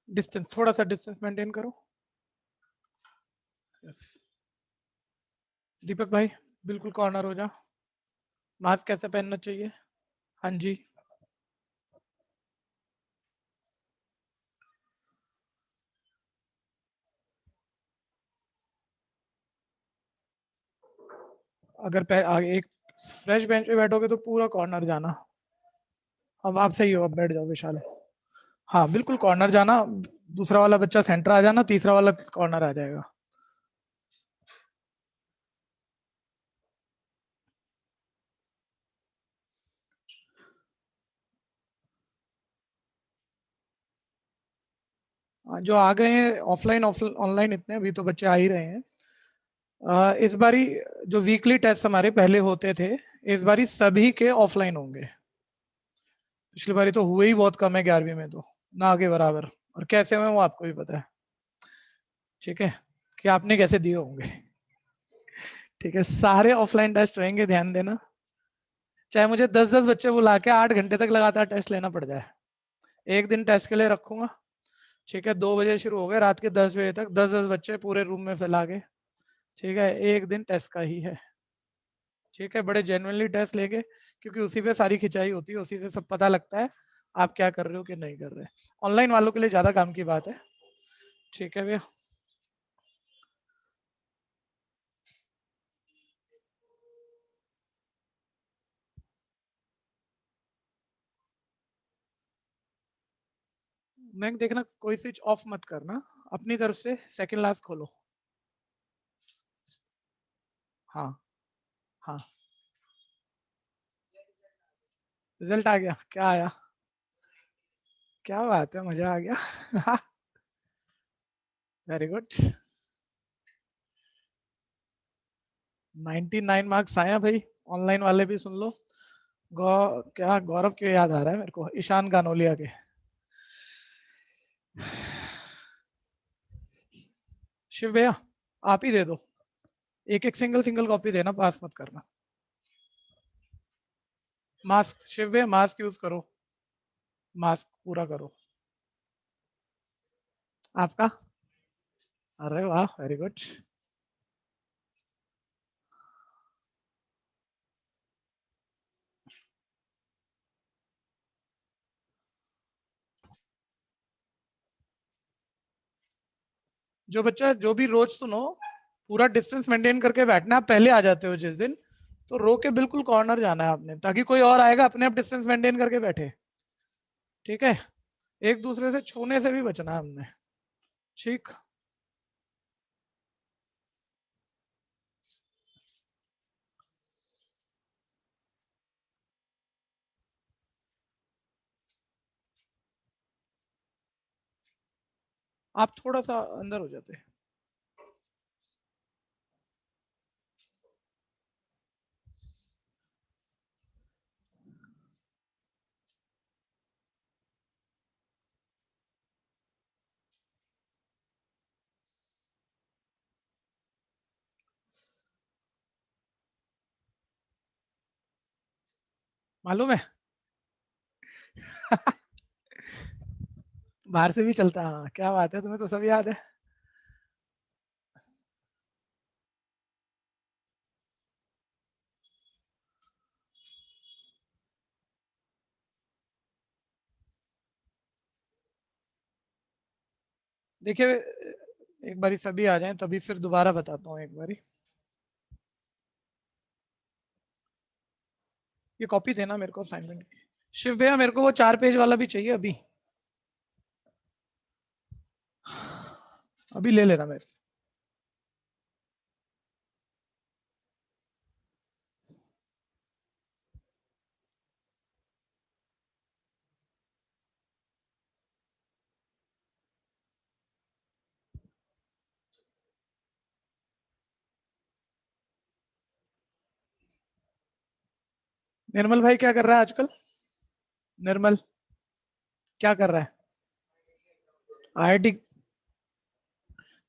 Distance, थोड़ा सा distance maintain करो। यस। दीपक भाई बिल्कुल कॉर्नर हो जा। मास्क कैसे पहनना चाहिए? हाँ जी। अगर आगे एक फ्रेश बेंच पे बैठोगे तो पूरा कॉर्नर जाना। अब आप सही हो, अब बैठ जाओ विशाल। हाँ बिल्कुल कॉर्नर जाना, दूसरा वाला बच्चा सेंटर आ जाना, तीसरा वाला कॉर्नर आ जाएगा। जो आ गए हैं ऑफलाइन ऑनलाइन, इतने अभी तो बच्चे आ ही रहे हैं। इस बारी जो वीकली टेस्ट हमारे पहले होते थे, इस बारी सभी के ऑफलाइन होंगे। पिछली बारी तो हुए ही बहुत कम है 11वीं में, तो ना आगे बराबर। और कैसे हुए वो आपको भी पता है, ठीक है, कि आपने कैसे दिए होंगे। ठीक है, सारे ऑफलाइन टेस्ट होंगे, ध्यान देना। चाहे मुझे 10-10 बच्चे बुला के 8 घंटे तक लगातार टेस्ट लेना पड़ जाए, एक दिन टेस्ट के लिए रखूंगा। ठीक है, 2 बजे शुरू हो गए, रात के 10 बजे तक 10-10 बच्चे पूरे रूम में फैला के। ठीक है, एक दिन टेस्ट का ही है। ठीक है, बड़े जेन्युइनली टेस्ट लेके, क्योंकि उसी पे सारी खिंचाई होती है, उसी से सब पता लगता है आप क्या कर रहे हो कि नहीं कर रहे। ऑनलाइन वालों के लिए ज्यादा काम की बात है। ठीक है भैया। मैं देखना कोई स्विच ऑफ मत करना, अपनी तरफ से सेकंड लास्ट खोलो। हाँ हाँ। रिजल्ट आ गया? क्या आया? क्या बात है, मजा आ गया। Very good. 99 मार्क्स आया भाई। ऑनलाइन वाले भी सुन लो। क्या गौरव क्यों याद आ रहा है मेरे को, ईशान गानोलिया के। शिव भैया आप ही दे दो, एक एक सिंगल सिंगल कॉपी देना, पास मत करना। मास्क शिव भैया, मास्क यूज करो, मास्क पूरा करो। आपका? अरे वाह, वेरी गुड। जो बच्चा जो भी रोज सुनो, पूरा डिस्टेंस मेंटेन करके बैठना। आप पहले आ जाते हो जिस दिन, तो रो के बिल्कुल कॉर्नर जाना है आपने, ताकि कोई और आएगा अपने आप डिस्टेंस मेंटेन करके बैठे। ठीक है, एक दूसरे से छूने से भी बचना है हमने। ठीक। आप थोड़ा सा अंदर हो जाते। मालूम है। बाहर से भी चलता, हाँ क्या बात है, तुम्हें तो सब याद है। देखिए, एक बारी सभी आ जाएं तभी फिर दोबारा बताता हूँ एक बारी। ये कॉपी देना मेरे को असाइनमेंट की। शिव भैया मेरे को वो 4 पेज वाला भी चाहिए अभी, अभी ले लेना मेरे से। निर्मल भाई क्या कर रहा है आजकल? निर्मल क्या कर रहा है? आईआईटी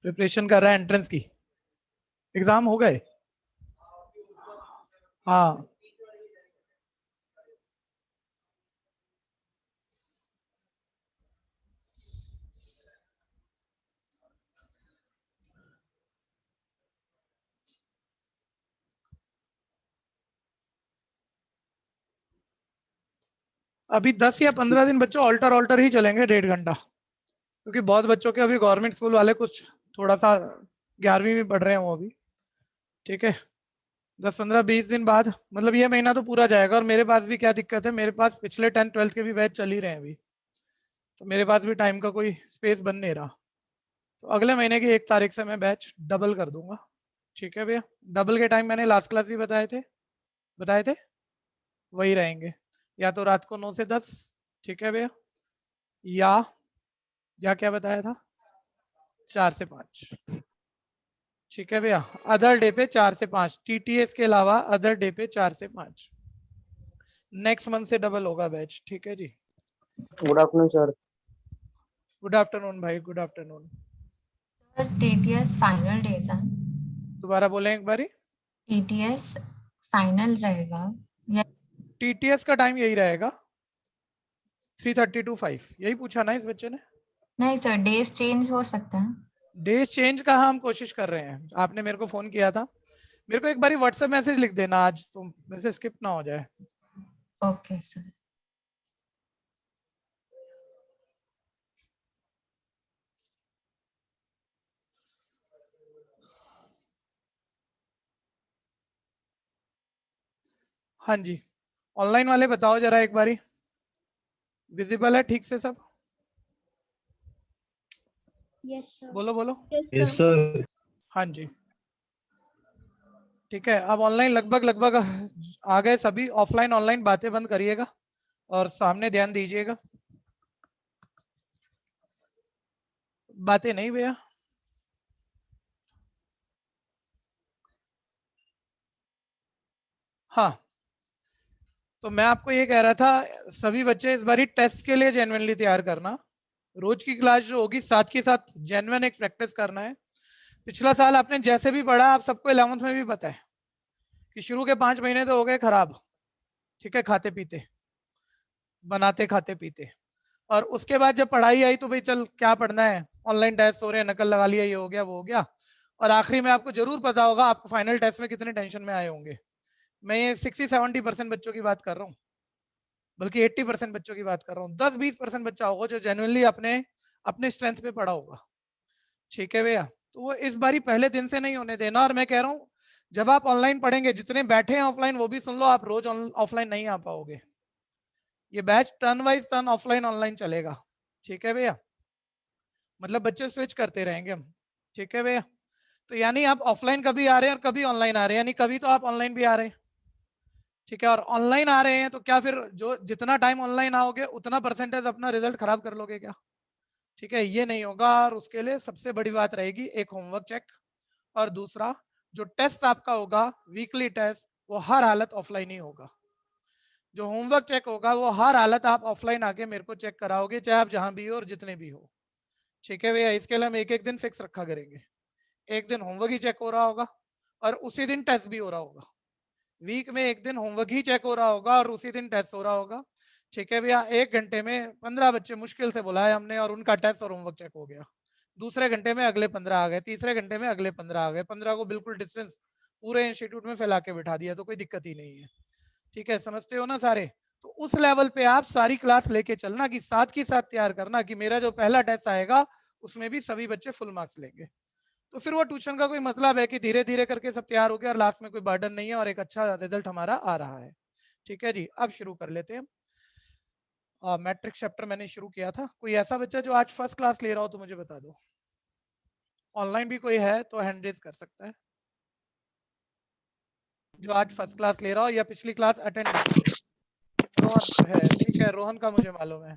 प्रिपरेशन कर रहा है एंट्रेंस की? एग्जाम हो गए? हाँ। अभी 10 या 15 दिन बच्चों ऑल्टर ऑल्टर ही चलेंगे 1.5 घंटा, क्योंकि बहुत बच्चों के अभी गवर्नमेंट स्कूल वाले कुछ थोड़ा सा 11वीं में पढ़ रहे हैं वो अभी। ठीक है, 10-15-20 दिन बाद, मतलब ये महीना तो पूरा जाएगा। और मेरे पास भी क्या दिक्कत है, मेरे पास पिछले 10-12 के भी बैच चल ही रहे हैं अभी, तो मेरे पास भी टाइम का कोई स्पेस बन नहीं रहा। तो अगले महीने की 1 तारीख से मैं बैच डबल कर दूंगा। ठीक है भैया, डबल के टाइम मैंने लास्ट क्लास ही बताए थे वही रहेंगे, या तो रात को 9 से 10। ठीक है भैया, या क्या बताया था, 4 से 5। ठीक है भैया, अदर डे पे 4 से 5, टीटीएस के अलावा अदर डे पे 4 से 5। नेक्स्ट मंथ से डबल होगा बैच। ठीक है जी। Good afternoon sir. Good afternoon भाई, good afternoon. Sir TTS final days है, दोबारा बोलें एक बारी। टीटीएस फाइनल रहेगा या टीटीएस का टाइम यही रहेगा, 3:30 to 5, यही पूछा ना इस बच्चे ने। नहीं सर, डेज चेंज हो सकता है। डेज चेंज का हम कोशिश कर रहे हैं, आपने मेरे को फोन किया था, मेरे को एक बारी व्हाट्सएप मैसेज लिख देना आज, तो मेरे से स्किप ना हो जाए। Okay sir. हाँ जी, ऑनलाइन वाले बताओ जरा एक बारी, विजिबल है ठीक से सब? Yes sir. बोलो बोलो। Yes sir. हाँ जी, ठीक है। अब ऑनलाइन लगभग आ गए सभी, ऑफलाइन ऑनलाइन बातें बंद करिएगा और सामने ध्यान दीजिएगा। बातें नहीं भैया। हाँ, तो मैं आपको ये कह रहा था, सभी बच्चे इस बारी टेस्ट के लिए जेन्युइनली तैयार करना। रोज की क्लास जो होगी साथ के साथ जेन्युइन एक प्रैक्टिस करना है। पिछला साल आपने जैसे भी पढ़ा, आप सबको 11th में भी पता है कि शुरू के 5 महीने तो हो गए खराब। ठीक है, खाते पीते, बनाते खाते पीते। और उसके बाद जब पढ़ाई आई तो भाई चल क्या पढ़ना है, ऑनलाइन टेस्ट हो रहे हैं, नकल लगा लिया, ये हो गया वो हो गया। और आखिरी में आपको जरूर पता होगा आपको फाइनल टेस्ट में कितने टेंशन में आए होंगे। मैं ये 60-70% बच्चों की बात कर रहा हूँ, बल्कि 80% बच्चों की बात कर रहा हूँ। 10-20% बच्चा होगा जो जेन्युइनली अपने अपने स्ट्रेंथ पे पढ़ा होगा। ठीक है भैया, तो वो इस बारी पहले दिन से नहीं होने देना। और मैं कह रहा हूँ, जब आप ऑनलाइन पढ़ेंगे, जितने बैठे हैं ऑफलाइन वो भी सुन लो, आप रोज ऑफलाइन नहीं आ पाओगे। ये batch turn wise turn offline online चलेगा। ठीक है भैया, मतलब बच्चे स्विच करते रहेंगे हम। ठीक है भैया, तो यानी आप ऑफलाइन कभी आ रहे हैं और कभी ऑनलाइन आ रहे हैं, यानी कभी तो आप ऑनलाइन भी आ रहे हैं। ठीक है, और ऑनलाइन आ रहे हैं तो क्या फिर जो जितना टाइम ऑनलाइन आओगे उतना परसेंटेज अपना रिजल्ट खराब कर लोगे क्या? ठीक है, ये नहीं होगा। और उसके लिए सबसे बड़ी बात रहेगी एक होमवर्क चेक, और दूसरा जो टेस्ट आपका होगा वीकली टेस्ट, वो हर हालत ऑफलाइन ही होगा। जो होमवर्क चेक होगा वो हर हालत आप ऑफलाइन आके मेरे को चेक कराओगे, चाहे आप जहां भी हो और जितने भी हो। ठीक है भैया, इसके लिए हम एक एक दिन फिक्स रखा करेंगे। एक दिन होमवर्क ही चेक हो रहा होगा और उसी दिन टेस्ट भी हो रहा होगा। वीक में एक दिन होमवर्क ही चेक हो रहा होगा और उसी दिन टेस्ट हो रहा होगा। ठीक है भैया, 1 घंटे में 15 बच्चे मुश्किल से बुलाए हमने और उनका टेस्ट और होमवर्क चेक हो गया। दूसरे घंटे में अगले 15 आ गए, तीसरे घंटे में अगले 15 आ गए, 15 को बिल्कुल डिस्टेंस पूरे इंस्टीट्यूट में फैला के बिठा दिया, तो कोई दिक्कत ही नहीं है। ठीक है, समझते हो ना सारे? तो उस लेवल पे आप सारी क्लास लेके चलना, कि साथ की साथ तैयार करना कि मेरा जो पहला टेस्ट आएगा उसमें भी सभी बच्चे फुल मार्क्स लेंगे। तो फिर वो ट्यूशन का कोई मतलब है कि धीरे धीरे करके सब तैयार हो गया और लास्ट में कोई बर्डन नहीं है और एक अच्छा रिजल्ट हमारा आ रहा है। ठीक है जी, अब शुरू कर लेते हैं। मैट्रिक्स चैप्टर मैंने शुरू किया था। कोई ऐसा बच्चा जो आज फर्स्ट क्लास ले रहा हो तो मुझे बता दो। ऑनलाइन भी कोई है तो हैंड रेज कर सकता है, जो आज फर्स्ट क्लास ले रहा हो या पिछली क्लास अटेंड भी की हो। रोहन है, ठीक है, रोहन का मुझे मालूम है।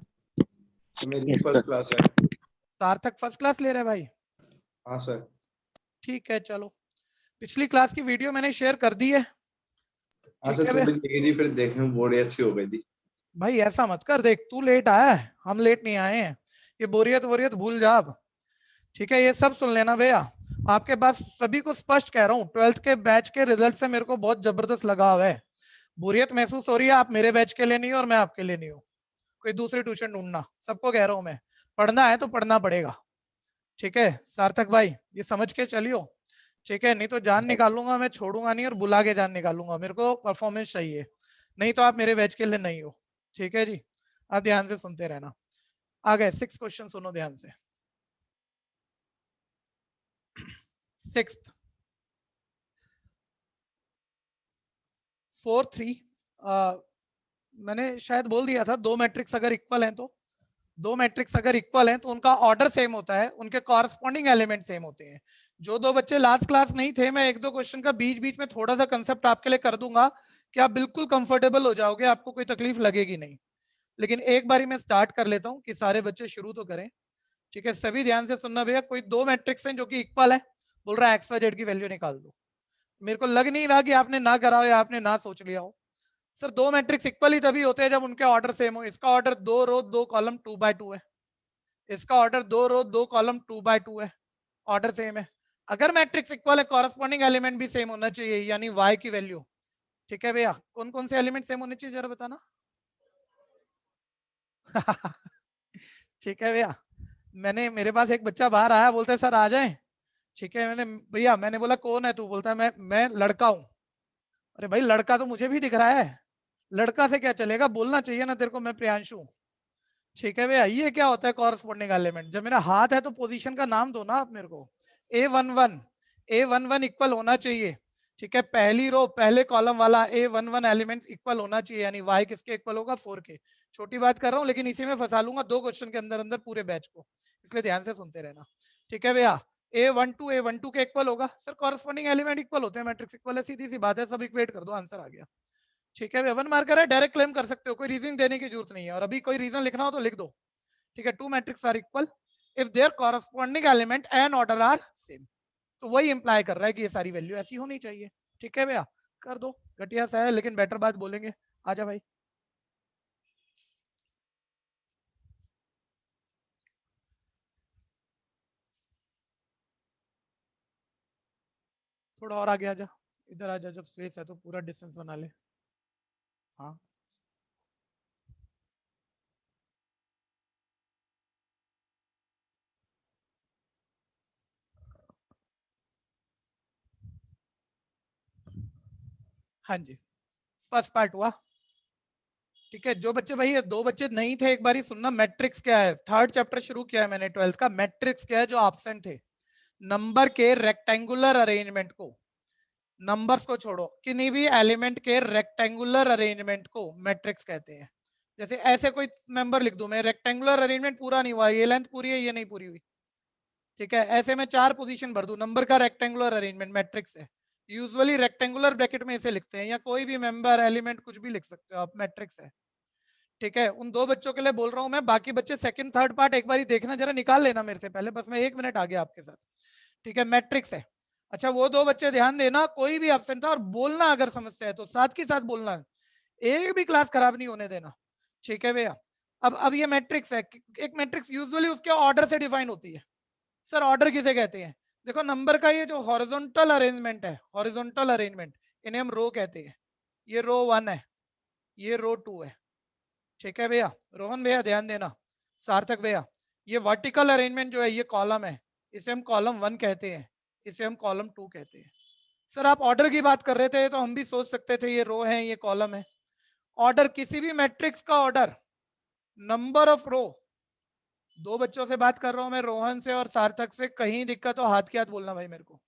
मेरी फर्स्ट क्लास है। सार्थक फर्स्ट क्लास ले रहे भाई? हाँ सर। ठीक है, चलो पिछली क्लास की वीडियो मैंने शेयर कर दी है। हाँ ठीक सर, है थोड़ी भैया, देखी थी, फिर देखने में बड़ी अच्छी हो गई थी। भाई ऐसा मत कर, देख तू लेट आया है, हम लेट नहीं आए हैं। ये बोरियत वोरियत भूल जा अब। ठीक है, ये सब सुन लेना भैया, आपके पास सभी को स्पष्ट कह रहा हूँ, 12th के बैच के रिजल्ट से मेरे को बहुत जबरदस्त लगाव है। बोरियत महसूस हो रही है, आप मेरे बैच के लिए नहीं हो और मैं आपके लिए नहीं हूँ। कोई दूसरी ट्यूशन ढूंढना, सबको कह रहा हूँ मैं, पढ़ना है तो पढ़ना पड़ेगा। ठीक है सार्थक भाई, ये समझ के चलियो। ठीक है, नहीं तो जान निकालूंगा मैं, छोड़ूंगा नहीं और बुला के जान निकालूंगा। मेरे को परफॉर्मेंस चाहिए, नहीं तो आप मेरे बैच के लिए नहीं हो। ठीक है जी, आप ध्यान से सुनते रहना। आ गए 6 क्वेश्चन, सुनो ध्यान से। 6th 4 3 मैंने शायद बोल दिया था, दो मैट्रिक्स अगर इक्वल हैं तो, दो मैट्रिक्स अगर इक्वल हैं तो उनका ऑर्डर सेम होता है, उनके कॉरस्पॉन्डिंग एलिमेंट सेम होते हैं। जो दो बच्चे लास्ट क्लास नहीं थे, मैं एक दो क्वेश्चन का बीच बीच में थोड़ा सा कंसेप्ट आपके लिए कर दूंगा कि आप बिल्कुल कंफर्टेबल हो जाओगे, आपको कोई तकलीफ लगेगी नहीं। लेकिन एक बारी मैं स्टार्ट कर लेता हूं कि सारे बच्चे शुरू तो करें। ठीक है, सभी ध्यान से सुनना भैया। कोई दो मैट्रिक्स हैं जो कि इक्वल है, बोल रहा है एक्स वाई जेड की वैल्यू निकाल दो। मेरे को लग नहीं रहा कि आपने ना करा हो या आपने ना सोच लिया हो। सर दो मैट्रिक्स इक्वल ही तभी होते हैं जब उनके ऑर्डर सेम हो। इसका ऑर्डर 2 रो 2 कॉलम 2/2 है, इसका ऑर्डर 2 रो 2 कॉलम 2/2 है, ऑर्डर सेम है। अगर मैट्रिक्स इक्वल है, कॉरस्पॉन्डिंग एलिमेंट भी सेम होना चाहिए, यानी y की वैल्यू। ठीक है भैया, कौन कौन से एलिमेंट सेम होने चाहिए जरा बताना। ठीक है भैया, मेरे पास एक बच्चा बाहर आया, बोलता है सर आ जाए। ठीक है, भैया मैंने बोला कौन है तू, बोलता है मैं लड़का हूँ। अरे भाई लड़का तो मुझे भी दिख रहा है, लड़का से क्या चलेगा, बोलना चाहिए ना तेरे को मैं प्रियांशु हूँ। ठीक है भैया, ये क्या होता है कॉरस्पॉन्डिंग एलिमेंट। जब मेरा हाथ है तो पोजीशन का नाम दो ना आप मेरे को। A11 इक्वल होना चाहिए। ठीक है, पहली रो पहले कॉलम वाला A11 एलिमेंट्स इक्वल होना चाहिए, यानी y किसके इक्वल होगा 4 के। छोटी बात कर रहा हूँ लेकिन इसी में फंसा लूंगा दो क्वेश्चन के अंदर अंदर पूरे बैच को, इसलिए ध्यान से सुनते रहना। ठीक है भैया, A12 के इक्वल होगा। सर कॉरस्पॉन्डिंग एलिमेंट इक्वल होते हैं, मैट्रिक्स इक्वल है, सीधी सी बात है, सब इक्वेट कर दो, आंसर आ गया। ठीक है, 1 मार्कर है, डायरेक्ट क्लेम कर सकते हो, कोई रीजन देने की जरूरत नहीं है, और अभी कोई रीजन लिखना हो तो लिख दो। ठीक है, two matrix are equal if their corresponding element and order are same. तो वही इंप्लाई कर रहा है कि ये सारी वैल्यू ऐसी होनी चाहिए। ठीक है भैया, कर दो, घटिया सा है लेकिन बेटर बात बोलेंगे। आजा भाई। थोड़ा और आगे आजा, इधर आजा, जब स्पेस है तो पूरा डिस्टेंस बना ले। हाँ हाँ जी, फर्स्ट पार्ट हुआ। ठीक है, जो बच्चे भाई ये दो बच्चे नहीं थे, एक बारी सुनना, मैट्रिक्स क्या है। थर्ड चैप्टर शुरू किया है मैंने 12th का। मैट्रिक्स क्या है, जो एब्सेंट थे, नंबर के रेक्टेंगुलर अरेंजमेंट को, नंबर्स को छोड़ो, किन्हीं भी एलिमेंट के रेक्टेंगुलर अरेंजमेंट को मैट्रिक्स कहते हैं। जैसे ऐसे कोई नंबर लिख दूं मैं, रेक्टेंगुलर अरेंजमेंट पूरा नहीं हुआ, ये लेंथ पूरी है ये नहीं पूरी हुई। ठीक है, ऐसे में 4 पोजीशन भर दूं, नंबर का रेक्टेंगुलर अरेंजमेंट मैट्रिक्स है। यूजुअली रेक्टेंगुलर ब्रैकेट में इसे लिखते हैं, या कोई भी मेंबर एलिमेंट कुछ भी लिख सकते हो आप, मैट्रिक्स है। ठीक है, उन दो बच्चों के लिए बोल रहा हूं मैं, बाकी बच्चे सेकंड थर्ड पार्ट एक बार देखना, जरा निकाल लेना मेरे से पहले, बस मैं 1 मिनट आ गया आपके साथ। ठीक है, मैट्रिक्स है। अच्छा, वो दो बच्चे ध्यान देना, कोई भी एब्सेंट था, और बोलना अगर समस्या है तो साथ के साथ बोलना है, एक भी क्लास खराब नहीं होने देना। ठीक है भैया, अब ये मैट्रिक्स है। एक मैट्रिक्स यूजुअली उसके ऑर्डर से डिफाइन होती है। सर ऑर्डर किसे कहते हैं, देखो नंबर का ये जो हॉरिजॉन्टल अरेंजमेंट है, हॉरिजॉन्टल अरेंजमेंट, इन्हें हम रो कहते हैं। ये रो 1 है, ये रो 2 है। ठीक है भैया, रोहन भैया ध्यान देना, सार्थक भैया, ये वर्टिकल अरेंजमेंट जो है ये कॉलम है, इसे हम कॉलम 1 कहते हैं, इसे हम कॉलम 2 कहते हैं। सर आप ऑर्डर की बात कर रहे थे तो हम भी सोच सकते थे ये रो है ये कॉलम है। ऑर्डर, किसी भी मैट्रिक्स का ऑर्डर, नंबर ऑफ रो, दो बच्चों से बात कर रहा हूं मैं, रोहन से और सार्थक से, कहीं दिक्कत हो हाथ के हाथ बोलना भाई मेरे को।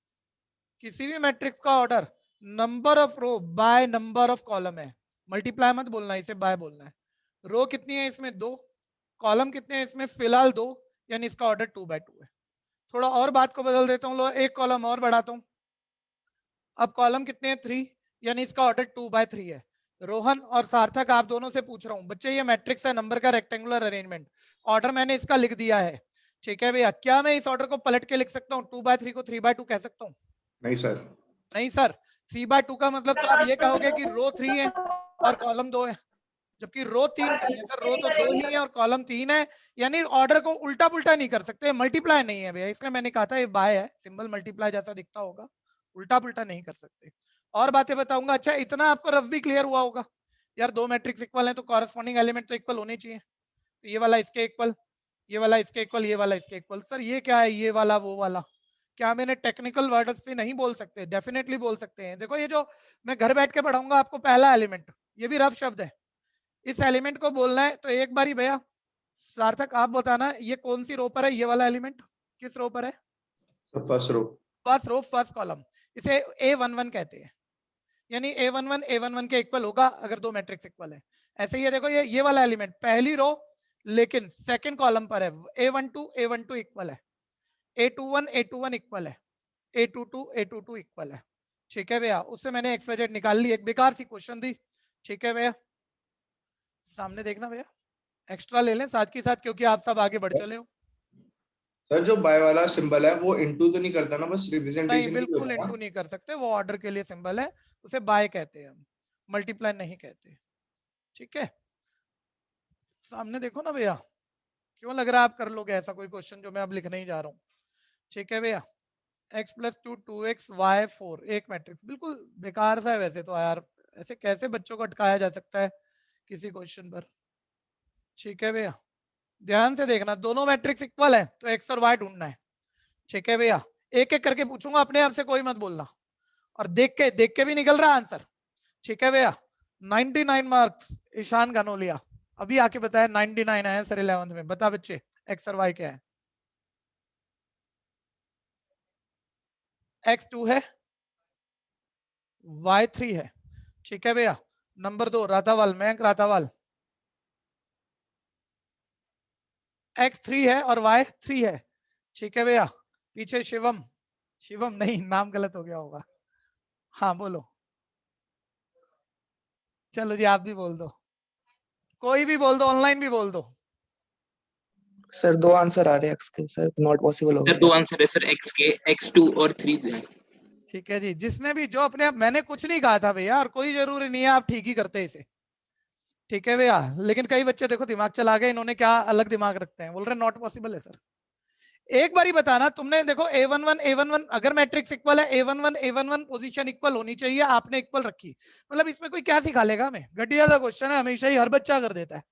किसी भी मैट्रिक्स का order number of row by number of column है, मल्टीप्लाई मत बोलना, इसे बाय बोलना है। रो कितनी है इसमें 2, कॉलम कितने हैं इसमें फिलहाल 2, यानी इसका ऑर्डर 2/2 है। थोड़ा और बात को बदल देता हूँ, लो एक कॉलम और बढ़ाता हूँ, अब कॉलम कितने हैं 3, यानी इसका ऑर्डर 2/3 है। रोहन और सार्थक आप दोनों से पूछ रहा हूँ, बच्चे ये मैट्रिक्स है, नंबर का रेक्टेंगुलर अरेंजमेंट, ऑर्डर मैंने इसका लिख दिया है। ठीक है भैया, क्या मैं इस ऑर्डर को पलट के लिख सकता हूँ, 2/3 को 3/2 कह सकता हूँ? नहीं सर। नहीं सर, 3/2 का मतलब तो आप ये कहोगे कि रो 3 है और कॉलम 2 है, जबकि रो 3 नहीं है सर, रो तो 2 ही है और कॉलम 3 है। यानी ऑर्डर को उल्टा पुल्टा नहीं कर सकते, मल्टीप्लाई नहीं है भैया, इसलिए मैंने कहा था ये बाय है, सिंबल मल्टीप्लाई जैसा दिखता होगा, उल्टा पुल्टा नहीं कर सकते। और बातें बताऊंगा। अच्छा, इतना आपको रफ भी क्लियर हुआ होगा यार, दो मैट्रिक्स इक्वल है तो कॉरस्पॉन्डिंग एलिमेंट तो इक्वल होने चाहिए। तो ये वाला इसके इक्वल, ये वाला इसके इक्वल, ये वाला इसके इक्वल। सर ये क्या है, ये वाला वो वाला, क्या मैंने टेक्निकल वर्ड से नहीं बोल सकते? डेफिनेटली बोल सकते हैं। देखो ये जो मैं घर बैठ के पढ़ाऊंगा आपको, पहला एलिमेंट, ये भी रफ शब्द है, इस एलिमेंट को बोलना है तो एक बारी भैया सार्थक आप बताना ये कौन सी रो पर है, ये वाला एलिमेंट किस रो पर है? First row. First row first column, इसे A11 कहते हैं, यानी A11 के इक्वल होगा अगर दो मैट्रिक्स इक्वल है। ऐसे ही है देखो ये वाला एलिमेंट पहली रो लेकिन सेकंड कॉलम पर है, A12 इक्वल है, A21 इक्वल है, A22 इक्वल है। ठीक है भैया, उससे मैंने XYZ निकाल ली, एक बेकार सी क्वेश्चन दी। ठीक है भैया, सामने देखना भैया, एक्स्ट्रा ले लें साथ के साथ क्योंकि आप सब आगे बढ़ चले हो। सर जो बाय वाला सिंबल है वो इनटू तो नहीं करता ना, बस नहीं रिप्रेजेंटेशन ही बिल्कुल होता है इंटू ना? नहीं कर सकते, वो ऑर्डर के लिए सिंबल है, उसे बाय कहते हैं हम, मल्टीप्लाई नहीं कहते। ठीक है, सामने देखो ना भैया, क्यों लग रहा है आप कर लोगे ऐसा कोई क्वेश्चन जो मैं अब लिखने ही जा रहा हूँ। ठीक है भैया, x+2 2x y 4 एक मैट्रिक्स, बिल्कुल बेकार सा है वैसे तो यार, ऐसे कैसे बच्चों को अटकाया जा सकता है किसी क्वेश्चन पर। ठीक है भैया, ध्यान से देखना, दोनों मैट्रिक्स इक्वल है तो x और y ढूंढना है। ठीक है भैया, एक एक करके पूछूंगा, अपने आप से कोई मत बोलना, और देख के भी निकल रहा आंसर। ठीक है भैया, 99 मार्क्स ईशान गानोलिया, अभी आके बताया 99 आया सर 11th में। बता बच्चे x और y क्या है? x2 है, y3 है। ठीक है भैया, नंबर 2 राधावाल, मयंक राधावाल, x3 है और y3 है। ठीक है भैया, पीछे शिवम, शिवम नहीं नाम गलत हो गया होगा, हाँ बोलो, चलो जी आप भी बोल दो, कोई भी बोल दो, ऑनलाइन भी बोल दो। सर दो आंसर आ रहे हैं एक्स के, सर नॉट पॉसिबल होगा सर दो क्या? आंसर है सर, एक्स के, x2 और 3 है। ठीक है जी, जिसने भी जो अपने आप, मैंने कुछ नहीं कहा था भैया, और कोई जरूरी नहीं है आप ठीक ही करते इसे। ठीक है भैया, लेकिन कई बच्चे देखो दिमाग चला गए, इन्होंने क्या अलग दिमाग रखते हैं, बोल रहे नॉट पॉसिबल है सर। एक बारी बताना तुमने, देखो A11 अगर मैट्रिक्स इक्वल है, A11 पोजीशन इक्वल होनी चाहिए, आपने इक्वल रखी, मतलब इसमें कोई क्या सिखा लेगा हमें, घटिया सा क्वेश्चन है, हमेशा ही हर बच्चा कर देता है,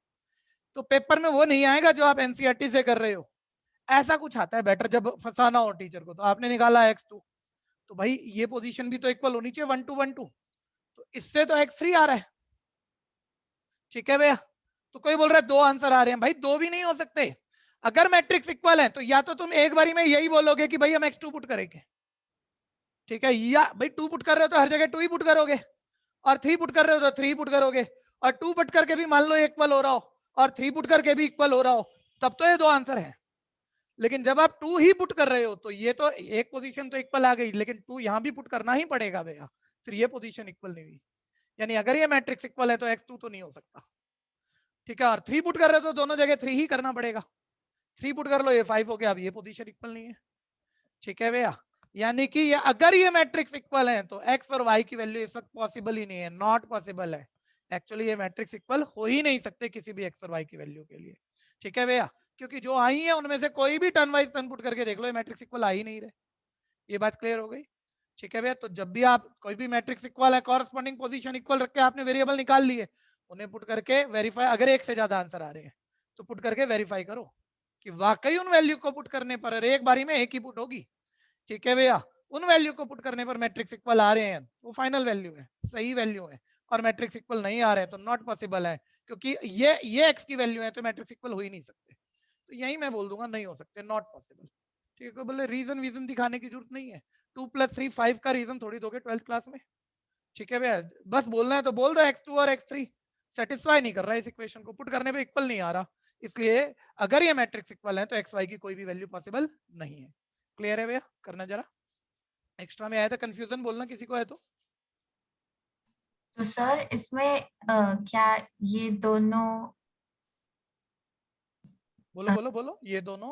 तो पेपर में वो नहीं आएगा जो आप एनसीईआरटी से कर रहे हो, ऐसा कुछ आता है बेटर जब फंसाना हो टीचर को। तो आपने निकाला x2, तो भाई ये पोजीशन भी तो इक्वल होनी चाहिए 1 2 1 2, तो इससे तो x3 आ रहा है। ठीक है भैया, तो कोई बोल रहा है दो आंसर आ रहे हैं, भाई दो भी नहीं हो सकते, अगर मैट्रिक्स इक्वल है तो या तो तुम एक बारी में यही बोलोगे कि भाई हम x2 पुट करेंगे, ठीक है, या भाई 2 पुट कर रहे हो तो हर जगह 2 ही पुट करोगे, और 3 पुट कर रहे हो तो 3 पुट करोगे, और 2 पुट करके भी मान लो इक्वल हो रहा हो और 3 पुट करके भी इक्वल हो रहा हो, तब तो ये दो आंसर है। लेकिन जब आप 2 ही पुट कर रहे हो तो ये तो एक पोजीशन तो इक्वल आ गई, लेकिन 2 यहां भी पुट करना ही पड़ेगा भैया, फिर ये पोजीशन इक्वल नहीं हुई, यानी अगर ये मैट्रिक्स इक्वल है तो x2 तो नहीं हो सकता। ठीक है, और 3 पुट कर रहे हो तो दोनों जगह 3 ही करना पड़ेगा, 3 पुट कर लो ये 5 हो गया, अब ये पोजीशन इक्वल नहीं है। ठीक है भैया, यानी कि ये अगर ये मैट्रिक्स इक्वल है तो x और y की वैल्यू इस वक्त पॉसिबल ही नहीं है, नॉट पॉसिबल है, एक्चुअली ये मैट्रिक्स इक्वल हो ही नहीं सकते किसी भी x और y की वैल्यू के लिए। ठीक है भैया, क्योंकि जो आई है उनमें से कोई भी टर्न वाइज टर्न पुट करके देख लो, ये मैट्रिक्स इक्वल आ ही नहीं रहे, ये बात क्लियर हो गई। ठीक है भैया, तो जब भी आप कोई भी मैट्रिक्स इक्वल है, कॉरस्पॉन्डिंग पोजीशन इक्वल रख के आपने वेरिएबल निकाल लिए, उन्हें पुट करके वेरीफाई, अगर एक से ज्यादा आंसर आ रहे हैं तो पुट करके वेरीफाई करो कि वाकई उन वैल्यू को पुट करने पर एक बारी में एक ही पुट होगी। ठीक है भैया, उन वैल्यू को पुट करने पर मैट्रिक्स इक्वल आ रहे हैं वो फाइनल वैल्यू है, सही वैल्यू है, और मैट्रिक्स इक्वल नहीं आ रहे हैं तो नॉट पॉसिबल है, क्योंकि ये एक्स की वैल्यू है तो मैट्रिक्स इक्वल हो ही नहीं सकते, तो यही मैं बोल दूंगा नहीं हो सकते, नॉट पॉसिबल। ठीक है, बोले रीजन वीजन दिखाने की जरूरत नहीं है, 2 + 3 5 का रीजन थोड़ी दोगे 12th क्लास में। ठीक है भैया, बस बोलना है तो बोल दो x2 और x3 सेटिस्फाई नहीं कर रहा है, इस इक्वेशन को पुट करने पे इक्वल नहीं आ रहा, इसलिए अगर ये मैट्रिक्स इक्वल है तो एक्स वाई की कोई भी वैल्यू पॉसिबल नहीं है। क्लियर है भैया, करना जरा, एक्स्ट्रा में आया था कंफ्यूजन, बोलना किसी को है तो। तो सर इसमें क्या ये दोनों बोलो बोलो बोलो, ये दोनों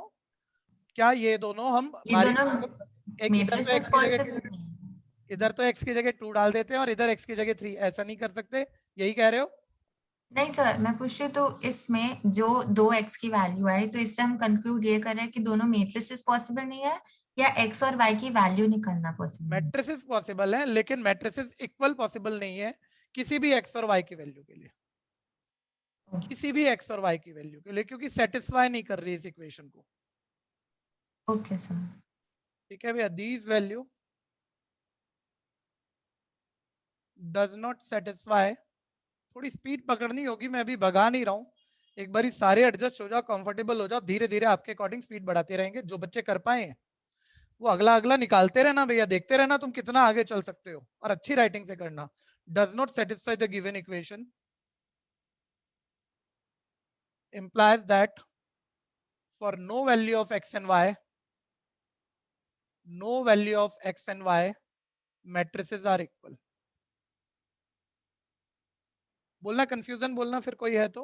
क्या, ये दोनों हम ये हमारी दोनों मतलब एक इधर तो मेट्रिसेस x की जगह पॉसिबल नहीं है? इधर तो x की जगह 2 डाल देते हैं और इधर x की जगह 3, ऐसा नहीं कर सकते, यही कह रहे हो? नहीं सर, मैं पूछ रही हूँ तो इसमें जो 2x की वैल्यू आई तो इससे हम कंक्लूड ये कर रहे हैं कि दोनों मेट्रिसेस पॉसिबल नहीं है, या x और y की वैल्यू निकालना पॉसिबल है? मैट्रिसेस पॉसिबल है लेकिन मैट्रिसेस इक्वल पॉसिबल नहीं है किसी भी x और y की वैल्यू के लिए, किसी भी x और y की वैल्यू के लिए, क्योंकि सेटिस्फाई नहीं कर रही इस इक्वेशन को। Okay sir. ठीक है भैया, these value does not satisfy थोड़ी स्पीड पकड़नी होगी, मैं अभी भगा नहीं रहा हूँ, एक बारी सारे एडजस्ट हो जाओ, कंफर्टेबल हो जाओ, धीरे धीरे आपके अकॉर्डिंग स्पीड बढ़ाते रहेंगे। जो बच्चे कर पाए हैं वो अगला अगला निकालते रहना भैया, देखते रहना तुम कितना आगे चल सकते हो, और अच्छी राइटिंग से करना। Does not satisfy the given equation implies that for no value of x and y, no value of x and y, matrices are equal. बोलना कंफ्यूजन बोलना फिर कोई है तो।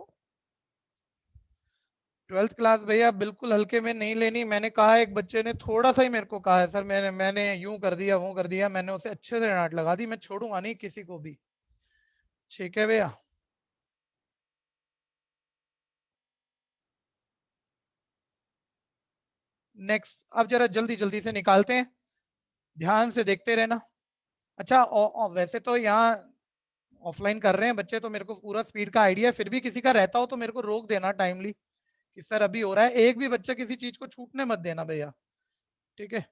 12th क्लास भैया बिल्कुल हल्के में नहीं लेनी। मैंने कहा एक बच्चे ने थोड़ा सा ही मेरे को कहा है सर मैंने यूं कर दिया वो कर दिया, मैंने उसे अच्छे से डांट लगा दी, मैं छोड़ूंगा नहीं किसी को भी। ठीक है भैया। नेक्स्ट, अब जरा जल्दी जल्दी से निकालते हैं, ध्यान से देखते रहना। अच्छा वैसे तो यहाँ ऑफलाइन कर रहे हैं बच्चे तो मेरे को पूरा स्पीड का आइडिया है, फिर भी किसी का रहता हो तो मेरे को रोक देना टाइमली कि सर अभी हो रहा है। एक भी बच्चा किसी चीज को छूटने मत देना भैया, ठीक है।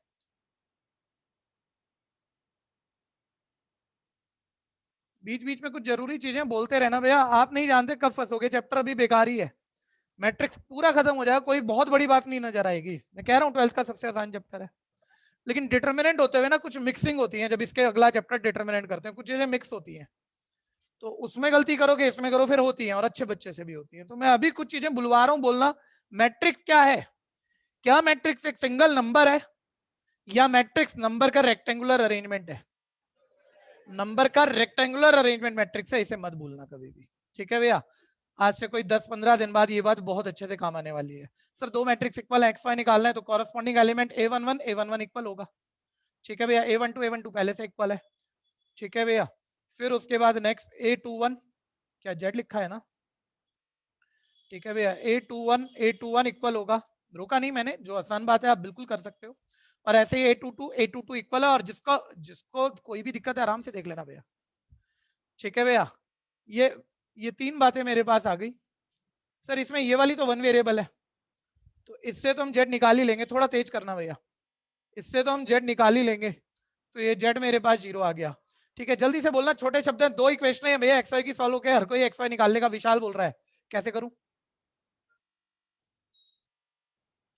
बीच बीच में कुछ जरूरी चीजें बोलते रहना भैया, आप नहीं जानते कब फंसोगे, चैप्टर अभी बेकार ही है, मैट्रिक्स पूरा खत्म हो जाएगा, कोई बहुत बड़ी बात नहीं नजर आएगी। मैं कह रहा हूँ 12th का सबसे आसान चैप्टर है, लेकिन डिटर्मिनेंट होते हुए ना कुछ मिक्सिंग होती है, जब इसके अगला चैप्टर डिटर्मिनेंट करते हैं कुछ चीजें मिक्स होती हैं, तो उसमें गलती करोगे इसमें करो फिर होती है, और अच्छे बच्चे से भी होती है। तो मैं अभी कुछ चीजें बुलवा रहा हूं बोलना। मैट्रिक्स क्या है? क्या मैट्रिक्स एक सिंगल नंबर है या मैट्रिक्स नंबर का रेक्टेंगुलर अरेंजमेंट है? नंबर का रेक्टेंगुलर अरेंजमेंट मैट्रिक्स है, इसे मत भूलना कभी भी, ठीक है भैया। आज से कोई 10-15 दिन बाद ये बात बहुत अच्छे से काम आने वाली है। सर दो मैट्रिक्स इक्वल है, x y निकालना है तो कॉरेस्पॉन्डिंग एलिमेंट a11 इक्वल होगा, ठीक है भैया। a12 पहले से इक्वल है, ठीक है भैया। फिर उसके बाद नेक्स्ट a21, क्या z लिखा है ना, ठीक है भैया। a21 इक्वल होगा, रोका नहीं मैंने, जो आसान बात है आप बिल्कुल कर सकते हो। और ऐसे ही a22 इक्वल है, और जिसको जिसको कोई भी दिक्कत है आराम से देख लेना भैया, ठीक है भैया। ये तीन बातें मेरे पास आ गई। सर इसमें ये वाली तो वन वेरिएबल है, तो इससे तो हम z निकाल ही लेंगे, थोड़ा तेज करना भैया, इससे तो हम z निकाल ही लेंगे, तो ये z मेरे पास 0 आ गया, ठीक है। जल्दी से बोलना, छोटे शब्द हैं, दो इक्वेशन है भैया एक्स वाई की सॉल्व हो गया, हर कोई एक्स वाई निकालने का। विशाल बोल रहा है कैसे करूं,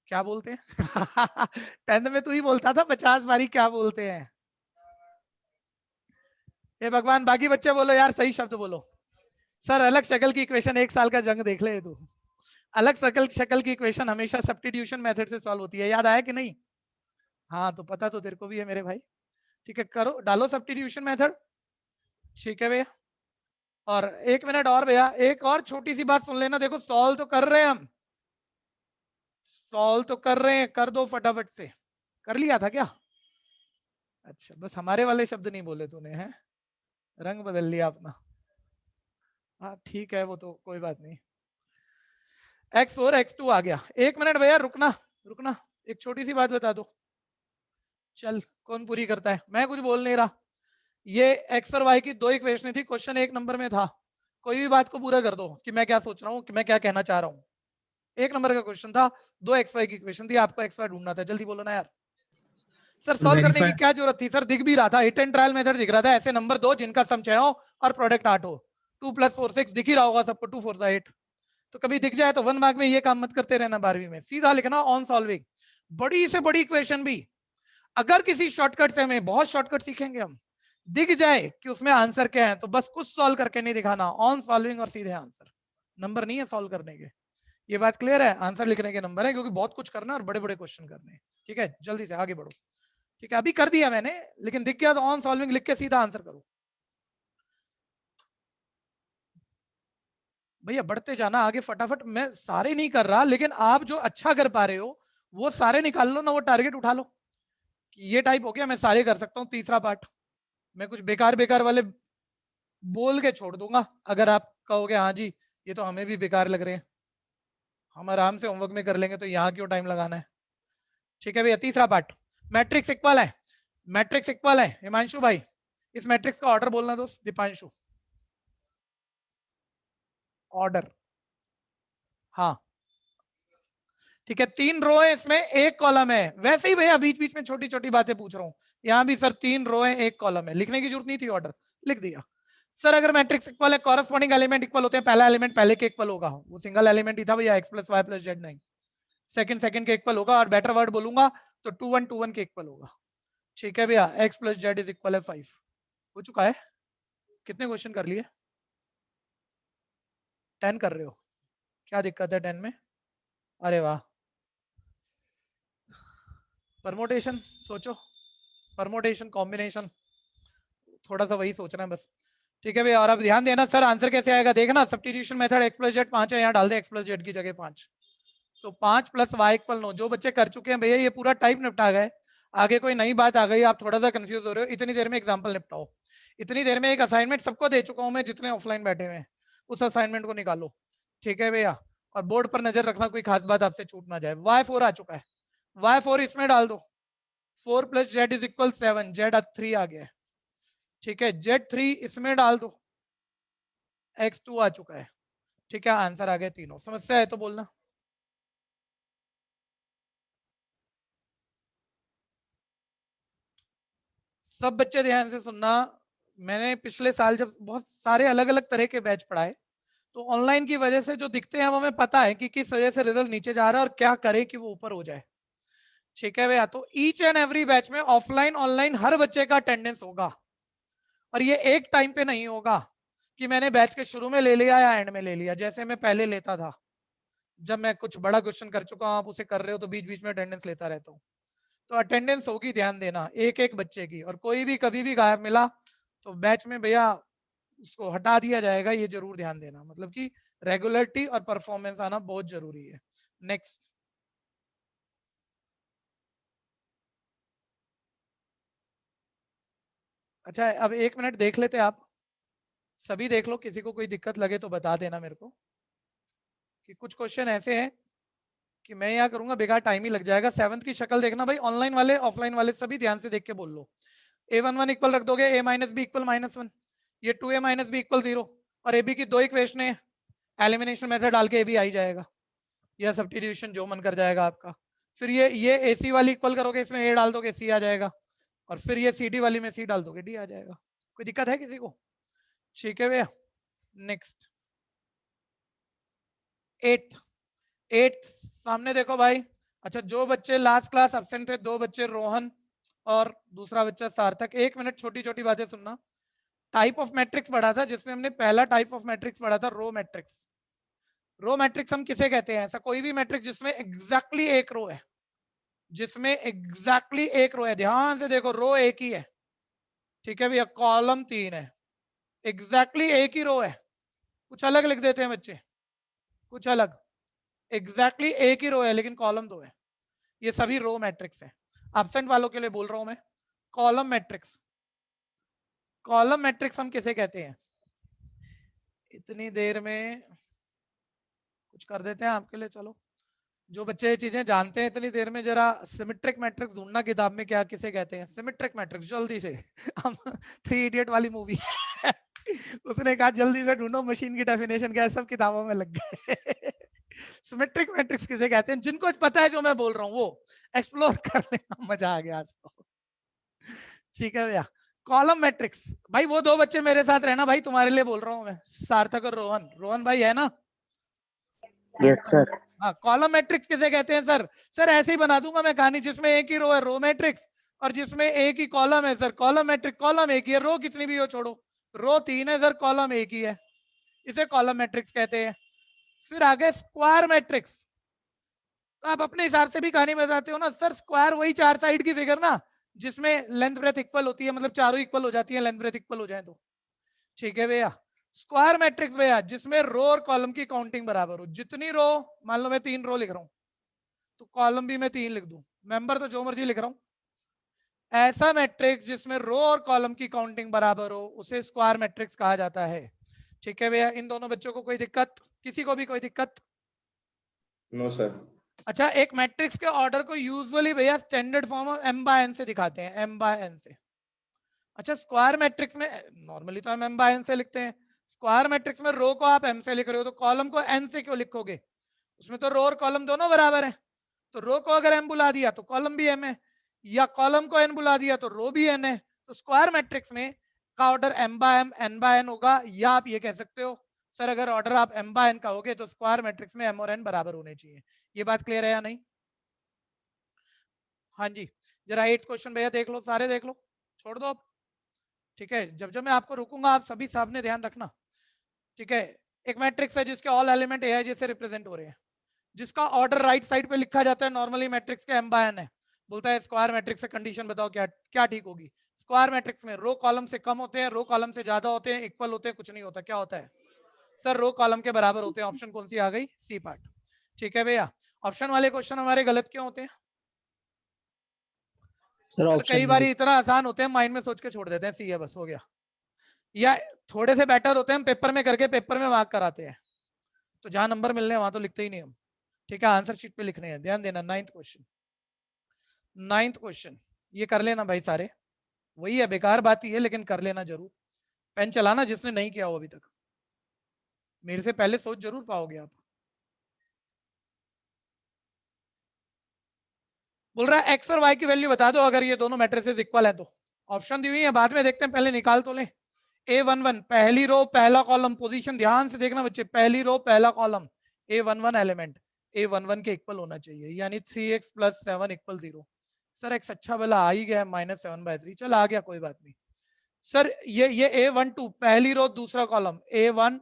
क्या बोलते हैं 10th में तू ही बोलता था 50 बारी क्या बोलते हैं। हे भगवान, बाकी बच्चे बोलो यार, सही शब्द बोलो। सर अलग शक्ल की इक्वेशन, एक साल का जंग देख ले तू, अलग शक्ल की इक्वेशन हमेशा सब्स्टिट्यूशन मेथड से सॉल्व होती है, याद आया कि नहीं? हाँ तो पता तो तेरे को भी है मेरे भाई, ठीक है। करो, डालो सब्स्टिट्यूशन मेथड, ठीक है भैया। और 1 मिनट और भैया, एक और छोटी सी बात सुन लेना। देखो सॉल्व तो कर रहे हैं हम, सॉल्व तो कर रहे हैं, कर दो फटाफट से। कर लिया था क्या? अच्छा, बस हमारे वाले शब्द नहीं बोले तूने, हैं रंग बदल लिया अपना। हाँ ठीक है, वो तो कोई बात नहीं। x4 x2 आ गया। 1 मिनट भैया, रुकना रुकना, एक छोटी सी बात बता दो। चल कौन पूरी करता है, मैं कुछ बोल नहीं रहा। ये x और y की दो इक्वेशन थी, क्वेश्चन 1 नंबर में था, कोई भी बात को पूरा कर दो कि मैं क्या सोच रहा हूँ, कि मैं क्या कहना चाह रहा हूँ। 1 नंबर का क्वेश्चन था, दो एक्स वाई की इक्वेशन थी, आपको एक्स वाई ढूंढना था, जल्दी बोलो ना यार। सर सॉल्व करने की क्या जरूरत थी? सर दिख भी रहा था, हिट एंड ट्रायल मेथड दिख रहा था। ऐसे नंबर दो जिनका सम 6 हो और प्रोडक्ट 8 हो। 2 + 4 6 दिख ही रहा होगा सबको, 2 4 8। तो कभी दिख जाए तो 1 मार्क में ये काम मत करते रहना 12वीं में, सीधा लिखना ऑन सॉल्विंग। बड़ी से बड़ी इक्वेशन भी अगर किसी शॉर्टकट से, हमें बहुत शॉर्टकट सीखेंगे हम, दिख जाए कि उसमें आंसर क्या है तो बस कुछ सॉल्व करके नहीं दिखाना, ऑन सॉल्विंग और सीधे आंसर। नंबर नहीं है सॉल्व करने के, ये बात क्लियर है? आंसर लिखने के नंबर है, क्योंकि बहुत कुछ करना है और बड़े बड़े क्वेश्चन करने हैं, ठीक है। जल्दी से आगे बढ़ो, ठीक है। अभी कर दिया मैंने, लेकिन दिख गया तो ऑन सॉल्विंग लिख के सीधा आंसर करो भैया, बढ़ते जाना आगे फटाफट। मैं सारे नहीं कर रहा, लेकिन आप जो अच्छा कर पा रहे हो वो सारे निकाल लो ना, वो टारगेट उठा लो। ये टाइप हो गया, मैं सारे कर सकता हूँ। तीसरा पार्ट मैं कुछ बेकार बेकार वाले बोल के छोड़ दूंगा, अगर आप कहोगे हाँ जी ये तो हमें भी बेकार लग रहे हैं, हम आराम से होमवर्क में कर लेंगे, तो यहाँ क्यों टाइम लगाना है, ठीक है भैया। तीसरा पार्ट, मैट्रिक्स इक्वल है, मैट्रिक्स इक्वल है। हिमांशु भाई इस मैट्रिक्स का ऑर्डर बोलना दोस्त, दीपांशु ऑर्डर, हाँ ठीक है। 3 रो है इसमें, 1 कॉलम है। वैसे ही भैया बीच बीच में छोटी छोटी बातें पूछ रहा हूँ, यहाँ भी सर 3 रो है 1 कॉलम है, लिखने की जरूरत नहीं थी, ऑर्डर लिख दिया। सर अगर मैट्रिक्स इक्वल है, कॉरस्पॉन्डिंग एलिमेंट इक्वल होते हैं, पहला एलिमेंट पहले के इक्वल होगा, वो सिंगल एलिमेंट ही था भैया, x plus y plus z नहीं, सेकंड के इक्वल होगा, और बेटर वर्ड बोलूंगा तो 2 1 के इक्वल होगा। ठीक है भैया, x plus Z is equal है 5। हो चुका है? कितने क्वेश्चन कर लिए? 10 कर रहे हो? क्या दिक्कत है 10 में? अरे वाह। परमोटेशन सोचो, परमोटेशन कॉम्बिनेशन, थोड़ा सा वही सोचना है बस। ठीक है भैया, और अब ध्यान देना सर आंसर कैसे आएगा, देखना substitution method x plus Z 5 है, यहाँ डाल दे x प्लस जेड की जगह 5, तो 5 प्लस वाई इक्वल 9। जो बच्चे कर चुके हैं भैया ये पूरा टाइप निपटा गए, आगे कोई नई बात आ गई आप थोड़ा सा कंफ्यूज हो रहे हो, इतनी देर में एग्जांपल निपटाओ। इतनी देर में एक असाइनमेंट सबको दे चुका हूं मैं, जितने ऑफलाइन बैठे हुए हैं उस असाइनमेंट को निकालो। ठीक है भैया, और बोर्ड पर नजर रखना कोई खास बात आपसे छूट ना जाए। y4 आ चुका है, y4 इसमें डाल दो, 4 plus Z is equal 7, Z 3 आ गया है। ठीक है, z3 इसमें डाल दो, x2 आ चुका है। ठीक है, आंसर आ गया तीनों। समस्या है तो बोलना। सब बच्चे ध्यान से सुनना, मैंने पिछले साल जब बहुत सारे अलग अलग तरह के बैच पढ़ाए, तो ऑनलाइन की वजह से जो दिखते हैं वो हमें पता है कि किस वजह से रिजल्ट नीचे जा रहा है और क्या करें कि वो ऊपर हो जाए। ठीक है भैया, तो ईच एंड एवरी बैच में ऑफलाइन ऑनलाइन हर बच्चे का अटेंडेंस होगा, और ये एक टाइम पे नहीं होगा कि मैंने बैच के शुरू में ले लिया या एंड में ले लिया, जैसे मैं पहले लेता था। जब मैं कुछ बड़ा क्वेश्चन कर चुका हूं, आप उसे कर रहे हो तो बीच बीच में अटेंडेंस लेता रहता हूँ। तो अटेंडेंस होगी, ध्यान देना, एक एक बच्चे की, और कोई भी कभी भी गायब मिला तो बैच में भैया उसको हटा दिया जाएगा, ये जरूर ध्यान देना। मतलब कि रेगुलरिटी और परफॉर्मेंस आना बहुत जरूरी है। नेक्स्ट, अच्छा अब 1 मिनट देख लेते आप, सभी देख लो, किसी को कोई दिक्कत लगे तो बता देना मेरे को, कि कुछ क्वेश्चन ऐसे हैं कि मैं यहाँ करूंगा बेकार टाइम ही लग जाएगा। 7th की शक्ल देखना भाई, ऑनलाइन वाले ऑफलाइन वाले सभी ध्यान से देख के बोल लो। a11 इक्वल रख दोगे, a माइनस बी इक्वल -1, ये 2a माइनस बी इक्वल 0, और ab की 2 इक्वेशन है, एलिमिनेशन मेथड डाल के ab आ ही जाएगा, या सब्स्टिट्यूशन जो मन कर जाएगा आपका। फिर ये ac वाली इक्वल करोगे, इसमें a डाल दोगे c आ जाएगा, और फिर ये cd वाली में c डाल दोगे d आ जाएगा। कोई दिक्कत है किसी को? ठीक है भैया, नेक्स्ट 8 सामने देखो भाई। अच्छा, जो बच्चे लास्ट क्लास एब्सेंट थे, 2 बच्चे रोहन और दूसरा बच्चा सार्थक, 1 मिनट छोटी छोटी बातें सुनना। टाइप ऑफ मैट्रिक्स पढ़ा था, जिसमें हमने पहला टाइप ऑफ मैट्रिक्स पढ़ा था रो मैट्रिक्स। रो मैट्रिक्स हम किसे कहते हैं? ऐसा कोई भी मैट्रिक्स जिसमें एग्जैक्टली एक रो है, जिसमें एग्जैक्टली एक रो है, ध्यान से देखो, रो एक ही है। ठीक है भैया, कॉलम 3 है, एग्जैक्टली एक ही रो है, कुछ अलग लिख देते हैं बच्चे, कुछ अलग, एग्जैक्टली एक ही रो है लेकिन कॉलम 2 है। ये सभी रो मैट्रिक्स है, एब्सेंट वालों के लिए बोल रहा हूं मैं। कॉलम मैट्रिक्स, कॉलम मैट्रिक्स हम किसे कहते हैं? इतनी देर में कुछ कर देते हैं आपके लिए, चलो जो बच्चे ये चीजें जानते हैं इतनी देर में, जरा सिमेट्रिक मैट्रिक्स ढूंढना किताब में, क्या किसे कहते हैं सिमेट्रिक मैट्रिक्स, जल्दी से। हम 3 इडियट वाली मूवी उसने कहा जल्दी से ढूंढो मशीन की डेफिनेशन क्या है, सब किताबों में लग गए। सिमेट्रिक मैट्रिक्स किसे कहते हैं? जिनको पता है जो मैं बोल रहा हूँ वो एक्सप्लोर कर लेना, मजा आ गया आज तो। ठीक है भैया, कॉलम मैट्रिक्स, भाई वो 2 बच्चे मेरे साथ रहना भाई, तुम्हारे लिए बोल रहा हूँ मैं, सार्थक और रोहन। रोहन भाई है ना? Yes sir. हाँ, कॉलम मैट्रिक्स किसे कहते हैं सर? सर ऐसे ही बना दूंगा मैं कहानी, जिसमें एक ही रो है रो मैट्रिक्स, और जिसमें एक ही कॉलम है सर कॉलम मैट्रिक्स। कॉलम एक ही है, रो कितनी भी हो छोड़ो, रो 3 है सर, कॉलम एक ही है, इसे कॉलम मैट्रिक्स कहते हैं। फिर आगे स्क्वायर मैट्रिक्स, तो आप अपने हिसाब से भी कहानी बताते हो ना सर, स्क्वायर वही 4 साइड की फिगर ना, जिसमें लेंथ ब्रेथ इक्वल होती है, मतलब चारों इक्वल हो जाती है, लेंथ ब्रेथ इक्वल हो जाए तो। ठीक है भैया, स्क्वायर मैट्रिक्स भैया जिसमें रो और कॉलम की काउंटिंग बराबर हो, जितनी रो, मान लो मैं 3 रो लिख रहा हूं तो कॉलम भी मैं 3 लिख दूं, मेंबर तो जो मर्जी लिख रहा हूं। ऐसा मैट्रिक्स जिसमें रो और कॉलम की काउंटिंग बराबर हो उसे स्क्वायर मैट्रिक्स कहा जाता है। ठीक है भैया, इन दोनों बच्चों को कोई दिक्कत? किसी को भी कोई दिक्कत? No sir. अच्छा, एक मैट्रिक्स के ऑर्डर को यूजुअली भैया स्टैंडर्ड फॉर्म ऑफ m/n से दिखाते हैं, m/n से। अच्छा, स्क्वायर मैट्रिक्स में नॉर्मली तो हम m/n से लिखते हैं, स्क्वायर मैट्रिक्स में रो को आप m से लिख रहे हो तो कॉलम को n से क्यों लिखोगे? उसमें तो रो और कॉलम दोनों बराबर है, तो रो को अगर m बुला दिया तो कॉलम भी m है, या कॉलम को n बुला दिया तो रो भी n है। तो स्क्वायर मैट्रिक्स में का ऑर्डर m/m n/n होगा, या आप ये कह सकते हो सर अगर ऑर्डर आप m/n का होगे तो स्क्वायर मैट्रिक्स में m और n बराबर होने चाहिए। ये बात क्लियर है या नहीं? हाँ जी, जरा 8th क्वेश्चन भैया देख लो, सारे देख लो, छोड़ दो अब। ठीक है, जब जब मैं आपको रोकूंगा आप सभी सामने ध्यान रखना। ठीक है, एक मैट्रिक्स है जिसके ऑल एलिमेंट ए जैसे रिप्रेजेंट हो रहे हैं, जिसका ऑर्डर राइट साइड पे लिखा जाता है नॉर्मली मैट्रिक्स के m/n है। बोलता है स्क्वायर मैट्रिक्स से कंडीशन बताओ क्या क्या ठीक होगी। स्क्वायर मैट्रिक्स में रो कॉलम से कम होते हैं, रो कॉलम से ज्यादा होते हैं, इक्वल होते हैं, कुछ नहीं होता। क्या होता है सर? रो कॉलम के बराबर होते हैं। ऑप्शन कौन सी आ गई? C part. ठीक है भैया, ऑप्शन वाले क्वेश्चन हमारे गलत क्यों होते हैं? सर सर ऑप्शन कई बार इतना आसान होते हैं माइंड में सोच के छोड़ देते हैं, सी है बस हो गया। या थोड़े से बेटर होते हैं हम पेपर में करके पेपर में मार्क कराते हैं, तो जहां नंबर मिलने हैं वहां तो लिखते ही नहीं हम। ठीक है, आंसर शीट पे लिखने हैं, ध्यान देना। 9th क्वेश्चन, 9th क्वेश्चन ये कर लेना भाई सारे। वही है, बेकार बात ही है लेकिन कर लेना जरूर। पेन चलाना जिसने नहीं किया हो अभी तक, मेरे से पहले सोच जरूर पाओगे आप। बोल रहा है एक्स और वाई की वैल्यू बता दो अगर ये दोनों मैट्रिसेस इक्वल है तो। ऑप्शन दी हुई है, बाद में देखते हैं, पहले निकाल तो लें। A11 पहली रो पहला कॉलम, पोजीशन ध्यान से देखना बच्चे, पहली रो पहला कॉलम, A11 एलिमेंट A11 के इक्वल होना चाहिए, यानी 3x + 7 = 0। सर एक्स अच्छा भला आ ही गया है -7/3, चल आ गया कोई बात नहीं। सर ये A12 पहली रो दूसरा कॉलम A12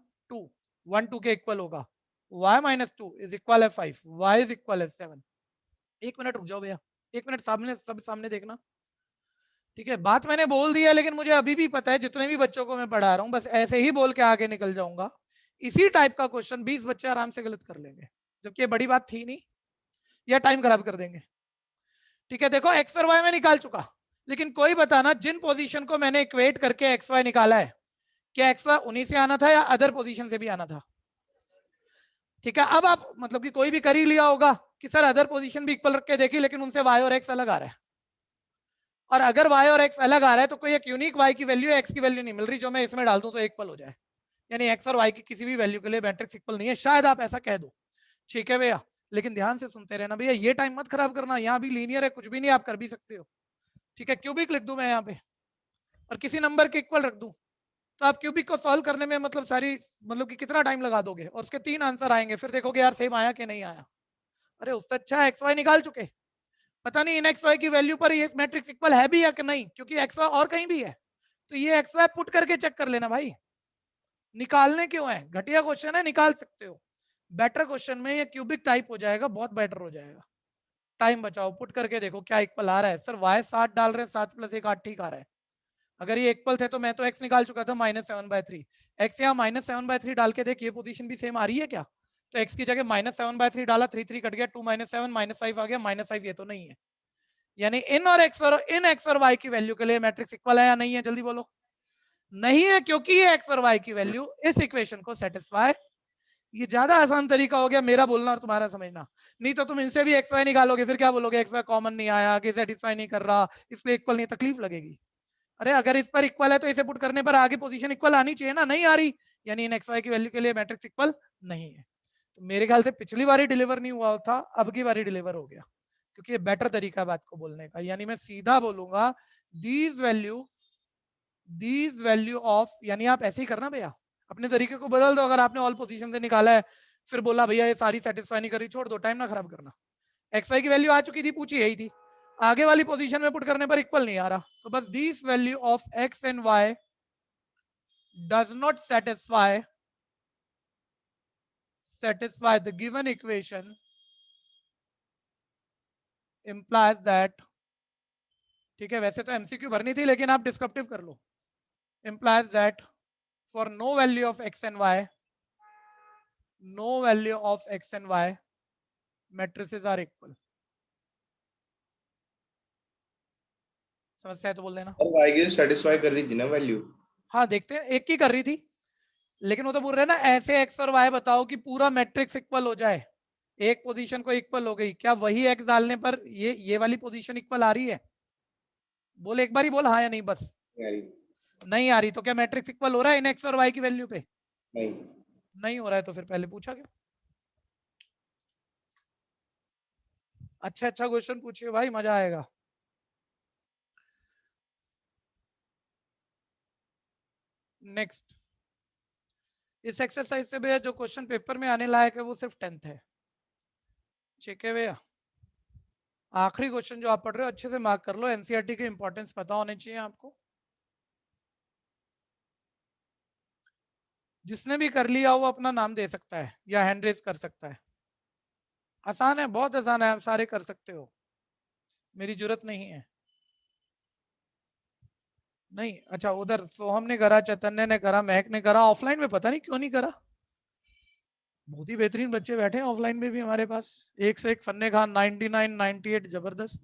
1 2 के इक्वल होगा, y - 2 = 5, y = 7। एक मिनट रुक जाओ भैया, एक मिनट, सामने सब सामने देखना। ठीक है, बात मैंने बोल दी है लेकिन मुझे अभी भी पता है जितने भी बच्चों को मैं पढ़ा रहा हूं बस ऐसे ही बोल के आगे निकल जाऊंगा। इसी टाइप का क्वेश्चन 20 बच्चे आराम से गलत कर लेंगे, जबकि ये बड़ी बात थी नहीं, या टाइम खराब कर देंगे। ठीक है, देखो एक्स और वाई में निकाल चुका, लेकिन कोई बताना जिन पोजीशन को मैंने इक्वेट करके एक्स वाई निकाला है, क्या एक्स वाई उन्हीं से आना था या अदर पोजीशन से भी आना था? ठीक है, अब आप मतलब कि कोई भी कर ही लिया होगा कि सर अदर पोजीशन भी इक्वल रख के देखी लेकिन उनसे वाई और एक्स अलग आ रहा है, और अगर y और x अलग आ रहा है तो कोई एक यूनिक y की वैल्यू x की वैल्यू नहीं मिल रही जो मैं इसमें डाल दूं तो इक्वल हो जाए, यानी x और y की किसी भी वैल्यू के लिए मैट्रिक्स इक्वल नहीं है, शायद आप ऐसा कह दो। ठीक है भैया, लेकिन ध्यान से सुनते रहना भैया, ये टाइम मत खराब करना, यहाँ भी लीनियर है, कुछ भी नहीं आप कर भी सकते हो। ठीक है, क्यूबिक लिख दूं मैं यहाँ पे और किसी नंबर के इक्वल रख दूं, तो आप क्यूबिक को सॉल्व करने में मतलब सारी मतलब कि कितना टाइम लगा दोगे, और उसके 3 आंसर आएंगे, फिर देखोगे यार सेम आया कि नहीं आया। अरे उससे अच्छा एक्स वाई निकाल चुके, पता नहीं इन एक्स वाई की वैल्यू पर ये मैट्रिक्स इक्वल है भी या कि नहीं, क्योंकि एक्स वाई और कहीं भी है, तो ये एक्स वाई पुट करके चेक कर लेना भाई, निकालने क्यों है? घटिया क्वेश्चन है, निकाल सकते हो। बेटर क्वेश्चन में ये क्यूबिक टाइप हो जाएगा, बहुत बेटर हो जाएगा। टाइम बचाओ, पुट करके देखो क्या इक्वल आ रहा है। सर वाई 7 डाल रहे हैं, 7 + 1 8 ठीक आ रहा है। अगर ये इक्वल थे तो मैं तो एक्स निकाल चुका था -7/3, एक्स यहाँ -7/3 डाल के देख, ये पोजीशन भी सेम आ रही है क्या? तो एक्स की जगह -7/3 डाला, 3 3 कट गया, 2 - 7 -5 आ गया, -5 ये तो नहीं है, यानी इन एक्स और वाई की वैल्यू के लिए मैट्रिक्स इक्वल है या नहीं है? जल्दी बोलो। नहीं है, क्योंकि ये एक्स और वाई की वैल्यू इस इक्वेशन को सेटिस्फाई, ये ज्यादा आसान तरीका हो गया मेरा बोलना और तुम्हारा समझना। नहीं तो तुम इनसे भी एक्स वाई निकालोगे, फिर क्या बोलोगे? एक्स वाई कॉमन नहीं आया, आगे सेटिस्फाई नहीं कर रहा, इसलिए इक्वल नहीं, तकलीफ लगेगी। अरे अगर इस पर इक्वल है तो इसे पुट करने पर आगे पोजीशन इक्वल आनी चाहिए ना, नहीं आ रही, यानी इन एक्स वाई की वैल्यू के लिए मैट्रिक्स इक्वल नहीं है। तो मेरे ख्याल से पिछली बारी डिलीवर नहीं हुआ था, अब की बारी डिलीवर हो गया, क्योंकि ये बेटर तरीका है बात को बोलने का। यानी मैं सीधा बोलूंगा दीज वैल्यू ऑफ, यानी आप ऐसे ही करना भैया, अपने तरीके को बदल दो। अगर आपने ऑल पोजीशन से निकाला है फिर बोला भैया ये सारी सेटिस्फाई नहीं कर रही, छोड़ दो, टाइम ना खराब करना। एक्स वाई की वैल्यू आ चुकी थी, पूछी यही थी, आगे वाली पोजीशन में पुट करने पर इक्वल नहीं आ रहा, तो बस this value of x and why does not satisfy the given equation implies that, ठीक है वैसे तो एमसीक्यू भरनी थी लेकिन आप डिस्क्रिप्टिव कर लो, implies that for no value of x and y matrices are equal। समस्या है तो बोल देना। और y की सेटिस्फाई कर रही थी ना वैल्यू? हाँ देखते हैं, एक की कर रही थी, लेकिन वो तो बोल रहे हैं ना ऐसे एक्स और वाई बताओ कि पूरा मैट्रिक्स इक्वल हो जाए, एक पोजीशन को इक्वल हो गई, क्या वही एक्स डालने पर ये वाली पोजीशन इक्वल आ रही है? बोल एक बार ही बोल हाँ या नहीं बस। नहीं आ रही तो क्या मैट्रिक्स इक्वल हो रहा है इन एक्स और वाई की वैल्यू पे? नहीं। नहीं हो रहा है तो फिर पहले पूछा क्यों? अच्छा क्वेश्चन पूछिए भाई, मजा आएगा। नेक्स्ट, इस एक्सरसाइज से भैया जो क्वेश्चन पेपर में आने लायक है वो सिर्फ 10th है। ठीक है भैया, आखिरी क्वेश्चन जो आप पढ़ रहे हो अच्छे से मार्क कर लो, एनसीईआरटी के इंपॉर्टेंस पता होने चाहिए आपको। जिसने भी कर लिया वो अपना नाम दे सकता है या हैंड रेज कर सकता है। आसान है, बहुत आसान है, आप सारे कर सकते हो, मेरी जरूरत नहीं है। नहीं, अच्छा उधर सोहम ने करा, चैतन्य ने करा, महक ने करा, ऑफलाइन में पता नहीं क्यों नहीं करा। बहुत ही बेहतरीन बच्चे बैठे हैं ऑफलाइन में भी हमारे पास, एक से एक। फन्ने खान 99, 98, जबरदस्त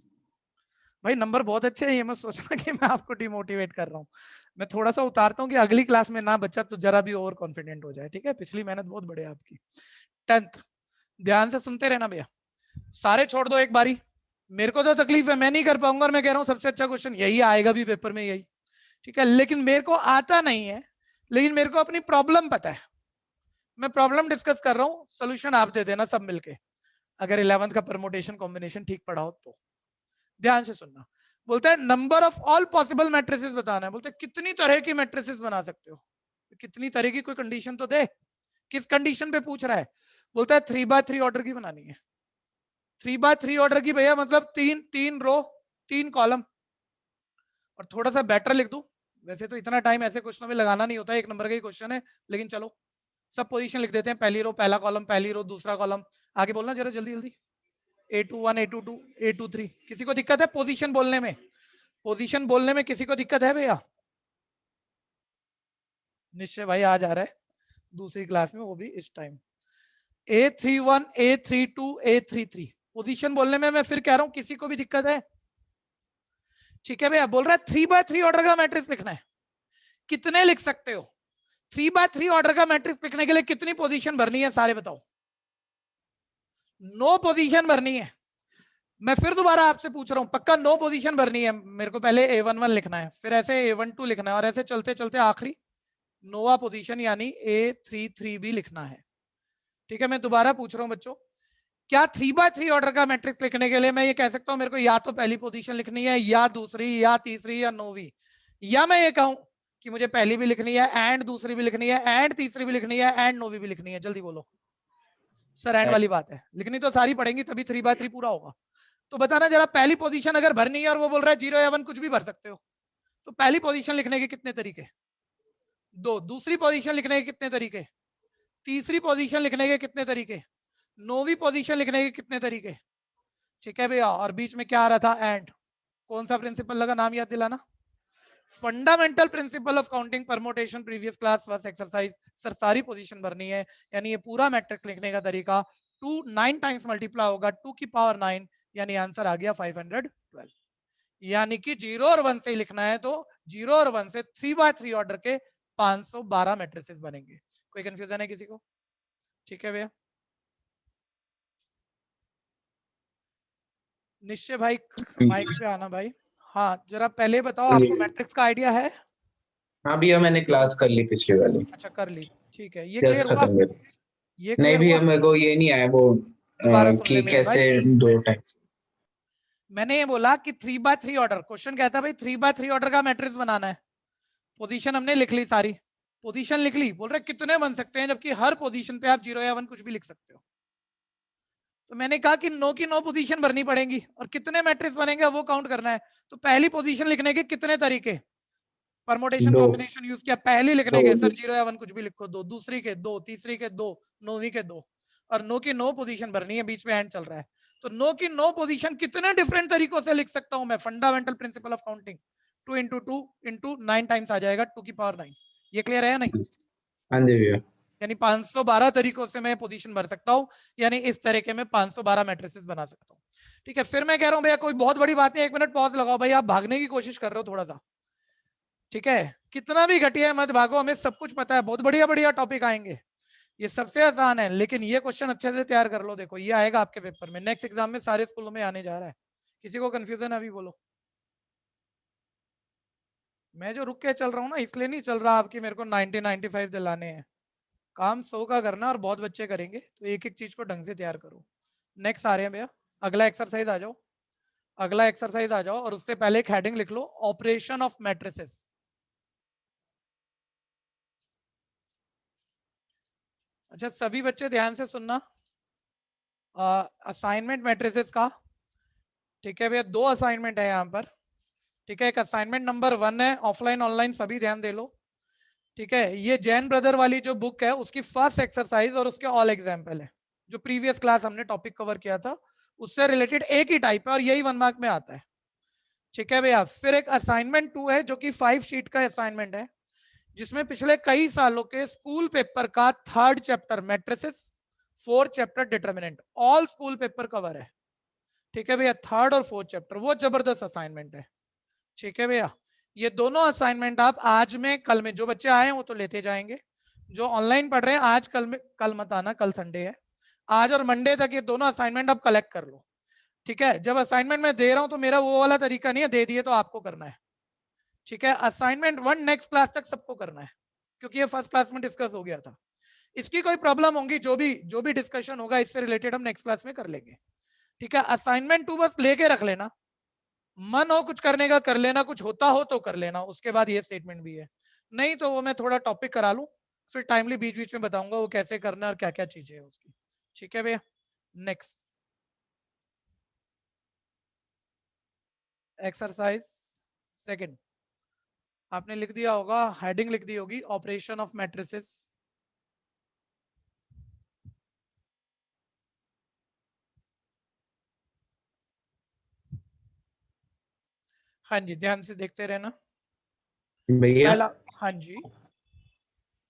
भाई, नंबर बहुत अच्छे हैं। ये मत सोचना कि मैं आपको डिमोटिवेट कर रहा हूँ, मैं थोड़ा सा उतारता हूँ कि अगली क्लास में ना बच्चा तो जरा भी ओवर कॉन्फिडेंट हो जाए। ठीक है, पिछली मेहनत बहुत बड़ी है आपकी। 10th, ध्यान से सुनते रहना भैया, सारे छोड़ दो एक बारी। मेरे को तो तकलीफ है, मैं नहीं कर पाऊंगा, और मैं कह रहा हूँ सबसे अच्छा क्वेश्चन यही आएगा भी पेपर में, यही। ठीक है, लेकिन मेरे को आता नहीं है, लेकिन मेरे को अपनी प्रॉब्लम पता है, मैं प्रॉब्लम डिस्कस कर रहा हूँ, सोल्यूशन आप दे देना सब मिलके, अगर 11th का परमुटेशन कॉम्बिनेशन ठीक पढ़ा हो तो। ध्यान से सुनना, बोलता है number of all possible matrices बताना है। बोलते हैं कितनी तरह की मैट्रिसेस बना सकते हो, कितनी तरह की, कोई कंडीशन तो दे। किस कंडीशन पे पूछ रहा है? बोलता है 3x3 ऑर्डर की बनानी है। 3x3 ऑर्डर की भैया मतलब 3 रो 3 कॉलम। और थोड़ा सा बेटर लिख दूं, वैसे तो इतना टाइम ऐसे क्वेश्चनों में लगाना नहीं होता, 1 नंबर का ही क्वेश्चन है, लेकिन चलो सब पोजीशन लिख देते हैं। पहली रो पहला कॉलम, पहली रो दूसरा कॉलम, आगे बोलना जरा जल्दी जल्दी। A21, A22, A23। किसी को दिक्कत है पोजीशन बोलने में? पोजीशन बोलने में किसी को दिक्कत है भैया? निश्चय भाई आ जा रहा है दूसरी क्लास में, वो भी इस time. A31, A32, A33 position बोलने में मैं फिर कह रहा हूं किसी को भी दिक्कत है? ठीक है भैया, बोल रहा है 3x3 ऑर्डर का मैट्रिक्स लिखना है। कितने लिख सकते हो? 3x3 ऑर्डर का मैट्रिक्स लिखने के लिए कितनी पोजीशन भरनी है, सारे बताओ। 9 पोजीशन भरनी है। मैं फिर दोबारा आपसे पूछ रहा हूं, पक्का 9 पोजीशन भरनी है? मेरे को पहले A11 लिखना है, फिर ऐसे A12 लिखना है, और ऐसे चलते चलते आखिरी 9वां पोजीशन यानी A33 भी लिखना है। ठीक है, मैं दोबारा पूछ रहा हूं बच्चों, क्या 3x3 ऑर्डर का मैट्रिक्स लिखने के लिए मैं ये कह सकता हूं मेरे को या तो पहली पोजीशन लिखनी है, या दूसरी, या तीसरी, या 9वीं, या मैं ये कहूं कि मुझे पहली भी लिखनी है, एंड दूसरी भी लिखनी है, एंड तीसरी भी लिखनी है, एंड 9वीं भी लिखनी है? जल्दी बोलो सर। एंड वाली बात है, लिखनी तो सारी पड़ेंगी तभी 3x3 पूरा होगा। तो बताना जरा, पहली पोजीशन अगर भरनी है और वो बोल रहा है 0 या 1 कुछ भी भर सकते हो, तो पहली पोजीशन लिखने के कितने तरीके? 2। दूसरी पोजीशन लिखने के कितने तरीके? तीसरी पोजीशन लिखने के कितने तरीके? 9वीं पोजीशन लिखने के कितने तरीके? ठीक है भैया, और बीच में क्या आ रहा था? एंड। कौन सा प्रिंसिपल लगा, नाम याद दिलाना? Fundamental principle of counting permutation, previous class first exercise. Sir सारी पोजीशन भरनी है, यानी ये पूरा मैट्रिक्स लिखने का तरीका 2 9 टाइम्स मल्टीप्लाई होगा 2 की पावर 9, यानी आंसर आ गया 512। यानी कि 0 और 1 से लिखना है तो 0 और 1 से 3x3 ऑर्डर के 512 मैट्रिसेस बनेंगे। कोई कंफ्यूजन है किसी को? ठीक है भैया, निश्चय भाई माइक पे आना भाई। हाँ जरा पहले बताओ, आपको मैट्रिक्स का आइडिया है? हाँ भैया, मैंने क्लास कर ली पिछली वाली, अच्छा कर ली, ठीक है। ये जस्ट क्लियर हुआ? खत्म कर ली। ये नहीं क्लियर भैया, हुआ? मेरे को ये नहीं आया वो दोबारा सुन ले कि मेरे भाई। कैसे 2 टाइम। मैंने ये बोला कि 3x3 ऑर्डर, क्वेश्चन कहता है भाई 3x3 ऑर्डर का मैट्रिक्स बनाना है। पोजीशन हमने लिख ली, सारी पोजीशन लिख ली, बोल रहे कितने बन सकते हैं, जबकि हर पोजीशन पे आप 0 या 1 कुछ भी लिख सकते हो। तो मैंने कहा कि 9 की 9 पोजीशन भरनी पड़ेंगी, और कितने मैट्रिक्स बनेंगे वो काउंट करना है। तो पहली पोजीशन लिखने के कितने तरीके? परमुटेशन 2 कॉम्बिनेशन यूज किया। पहली लिखने 2 के सर 0 या 1 कुछ भी लिखो, 2। दूसरी के 2, तीसरी के 2, 9वीं के 2, और 9 की 9 पोजीशन भरनी है, बीच में एंड चल रहा है। तो 9 की 9 पोजीशन कितने डिफरेंट तरीकों से लिख सकता हूं मैं? Fundamental principle of counting, 2 into 2 into 9 times आ जाएगा 2 की पावर 9। ये क्लियर है या नहीं? हाँ जी भैया। यानी 512 तरीकों से मैं पोजीशन भर सकता हूं, यानी इस तरीके में 512 मैट्रिसेस बना सकता हूं। ठीक है, फिर मैं कह रहा हूं भैया कोई बहुत बड़ी बात नहीं, 1 मिनट पॉज लगाओ भाई, आप भागने की कोशिश कर रहे हो थोड़ा सा। ठीक है, कितना भी घटिया मत भागो, हमें सब कुछ पता है, बहुत बढ़िया बढ़िया टॉपिक आएंगे, ये सबसे आसान है। लेकिन ये क्वेश्चन अच्छे से तैयार कर लो, देखो ये आएगा आपके पेपर में, नेक्स्ट एग्जाम में सारे स्कूलों में आने जा रहा है। किसी को कंफ्यूजन अभी बोलो? मैं जो रुक के चल रहा हूँ ना, इसलिए नहीं चल रहा आपकी मेरे को 90 95 दिलाने हैं, काम 100 का करना, और बहुत बच्चे करेंगे, तो एक एक चीज को ढंग से तैयार करो। नेक्स्ट आ रहे हैं भैया, अगला एक्सरसाइज आ जाओ, अगला एक्सरसाइज आ जाओ, और उससे पहले एक हेडिंग लिख लो, ऑपरेशन ऑफ मैट्रिसेस। अच्छा सभी बच्चे ध्यान से सुनना, असाइनमेंट मैट्रिसेस का, ठीक है भैया, 2 असाइनमेंट है यहाँ पर, ठीक है। एक असाइनमेंट नंबर 1 है, ऑफलाइन ऑनलाइन सभी ध्यान दे लो, ठीक है। ये जैन ब्रदर वाली जो बुक है उसकी फर्स्ट एक्सरसाइज और उसके ऑल एग्जाम्पल है, जो प्रीवियस क्लास हमने टॉपिक कवर किया था उससे रिलेटेड एक ही टाइप है और यही 1 मार्क में आता है, ठीक है भैया। फिर एक असाइनमेंट 2 है जो कि 5 शीट का असाइनमेंट है, जिसमें पिछले कई सालों के स्कूल पेपर का 3rd chapter matrices, 4th chapter determinant, all school paper cover है, ठीक है भैया। 3rd और 4th चैप्टर, वो जबरदस्त असाइनमेंट है, ठीक है भैया। ये दोनों असाइनमेंट आप आज में कल में, जो बच्चे आए हैं वो तो लेते जाएंगे, जो ऑनलाइन पढ़ रहे हैं आज कल में, कल मत आना, कल संडे है, आज और मंडे तक ये दोनों असाइनमेंट आप कलेक्ट कर लो, ठीक है। जब असाइनमेंट मैं दे रहा हूं तो मेरा वो वाला तरीका नहीं है दे दिए तो आपको करना है, ठीक है। असाइनमेंट 1 नेक्स्ट क्लास तक सबको करना है, क्योंकि ये फर्स्ट क्लास में डिस्कस हो गया था। इसकी कोई प्रॉब्लम होगी, जो भी डिस्कशन होगा इससे रिलेटेड हम नेक्स्ट क्लास में कर लेंगे, ठीक है। असाइनमेंट 2 बस लेके रख लेना, मन हो कुछ करने का कर लेना, कुछ होता हो तो कर लेना, उसके बाद ये स्टेटमेंट भी है, नहीं तो वो मैं थोड़ा टॉपिक करा लूं, फिर टाइमली बीच बीच में बताऊंगा वो कैसे करना है और क्या क्या चीजें है उसकी, ठीक है भैया। नेक्स्ट एक्सरसाइज सेकंड, आपने लिख दिया होगा, हेडिंग लिख दी होगी, ऑपरेशन ऑफ मैट्रिसेस। हाँ जी, ध्यान से देखते रहना। भैया पहला, हाँ जी,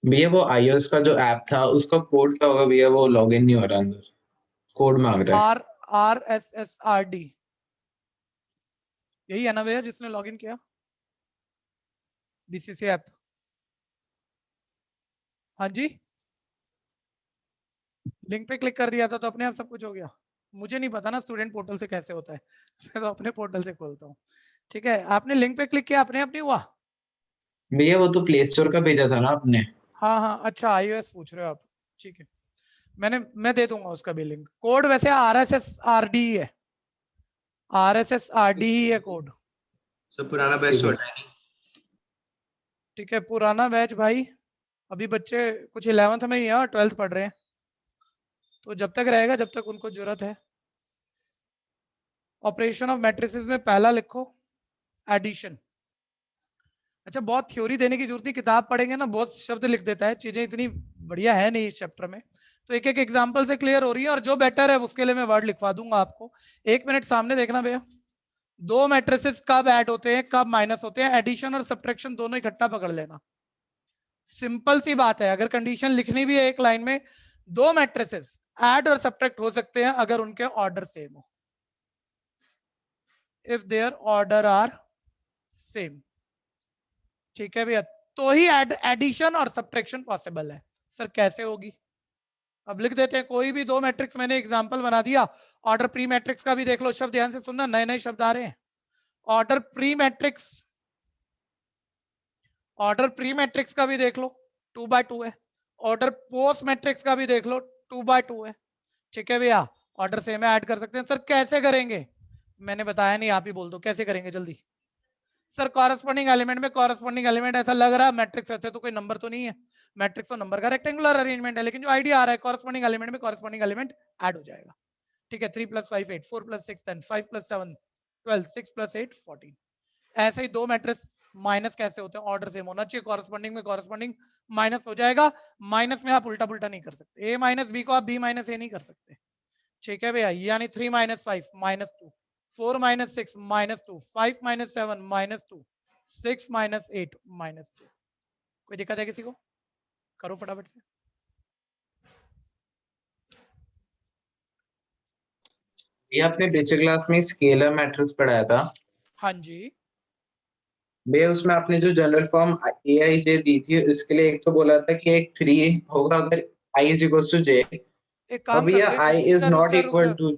भैया वो iOS का जो ऐप था उसका कोड क्या होगा भैया, वो लॉगिन नहीं हो रहा, अंदर कोड मांग रहा है। RSSRD, यही है ना भैया जिसने लॉगिन किया BCC ऐप? हाँ जी, लिंक पे क्लिक कर दिया था तो अपने आप सब कुछ हो गया? मुझे नहीं पता ना स्टूडेंट पोर्टल से कैसे होता है मैं तो अपने पोर्टल से खोलता हूँ, ठीक है। आपने लिंक पे क्लिक किया, अपने आप नहीं हुआ? भैया वो तो प्ले स्टोर का भेजा था ना आपने। हाँ हाँ, अच्छा iOS पूछ रहे हो आप, ठीक है। मैं दे दूंगा उसका भी लिंक। कोड वैसे RSSRD ही है, RSSRD ही है कोड, सर पुराना बैच तो हटाया नहीं। ठीक है। पुराना बैच भाई, अभी बच्चे कुछ 11th में ही है और 12th पढ़ रहे हैं, तो जब तक रहेगा जब तक उनको जरूरत है। ऑपरेशन ऑफ मैट्रिसेस में पहला लिखो एडिशन। अच्छा, बहुत थ्योरी देने की जरूरत नहीं, किताब पढ़ेंगे ना बहुत शब्द लिख देता है, चीजें इतनी बढ़िया है नहीं इस चैप्टर में, तो एक एक एग्जाम्पल से क्लियर हो रही है, और जो बेटर है उसके लिए मैं वर्ड लिखवा दूंगा आपको। 1 मिनट सामने देखना भैया, 2 मैट्रिसेस कब ऐड होते हैं कब माइनस होते हैं, एडिशन और सब्ट्रैक्शन दोनों इकट्ठा पकड़ लेना, सिंपल सी बात है। अगर कंडीशन लिखनी भी है एक लाइन में, 2 मैट्रिसेस ऐड और सब्ट्रैक्ट हो सकते हैं अगर उनके ऑर्डर सेम हो, if their order are same, ठीक है भैया, तो ही एडिशन और सब्ट्रैक्शन पॉसिबल है। सर कैसे होगी? अब लिख देते हैं, कोई भी 2 मैट्रिक्स, मैंने एग्जांपल बना दिया। ऑर्डर प्री मैट्रिक्स का भी देख लो, शब्द ध्यान से सुनना, नए नए शब्द आ रहे हैं। Order pre matrix, order pre matrix का भी देख लो, 2x2 है। ऑर्डर पोस्ट मैट्रिक्स का भी देख लो, 2x2 है, ठीक है भैया। ऑर्डर सेम है, ऐड कर सकते हैं। सर कैसे करेंगे? मैंने बताया नहीं, आप ही बोल दो कैसे करेंगे जल्दी। सर कॉरेस्पॉन्डिंग एलिमेंट में, कॉरेस्पॉन्डिंग एलिमेंट ऐसा लग रहा है मैट्रिक्स, ऐसे तो कोई नंबर तो नहीं है, मैट्रिक्स तो नंबर का रेक्टेंगुलर अरेंजमेंट है, लेकिन जो आइडिया आ रहा है कॉरेस्पॉन्डिंग एलिमेंट में कॉरेस्पॉन्डिंग एलिमेंट ऐड हो जाएगा, ठीक है। 3 + 5 8, 4 + 6 10, 5 + 7 12, 6 + 8 14। ऐसे ही 2 मैट्रिक्स माइनस कैसे होते हैं? ऑर्डर सेम होना चाहिए, कॉरेस्पॉन्डिंग में कॉरेस्पॉन्डिंग माइनस हो जाएगा। माइनस में आप उल्टा पुल्टा नहीं कर सकते, a - b को आप b - a नहीं कर सकते, ठीक है भैया। यानी 3 - 5 -2, 4 - 6 -2, 5 - 7 -2, 6 - 8 -2। कोई दिक्कत है किसी को? करो फटाफट से। ये आपने पिछले क्लास में स्केलर मैट्रिक्स पढ़ाया था हाँ जी, भैया, उसमें आपने जो जनरल फॉर्म aij दी थी उसके लिए एक तो बोला था कि एक 3 होगा अगर i = j, एक और काम भैया करते हैं, i रुक is जा रुक not जा रुक equal जा, to।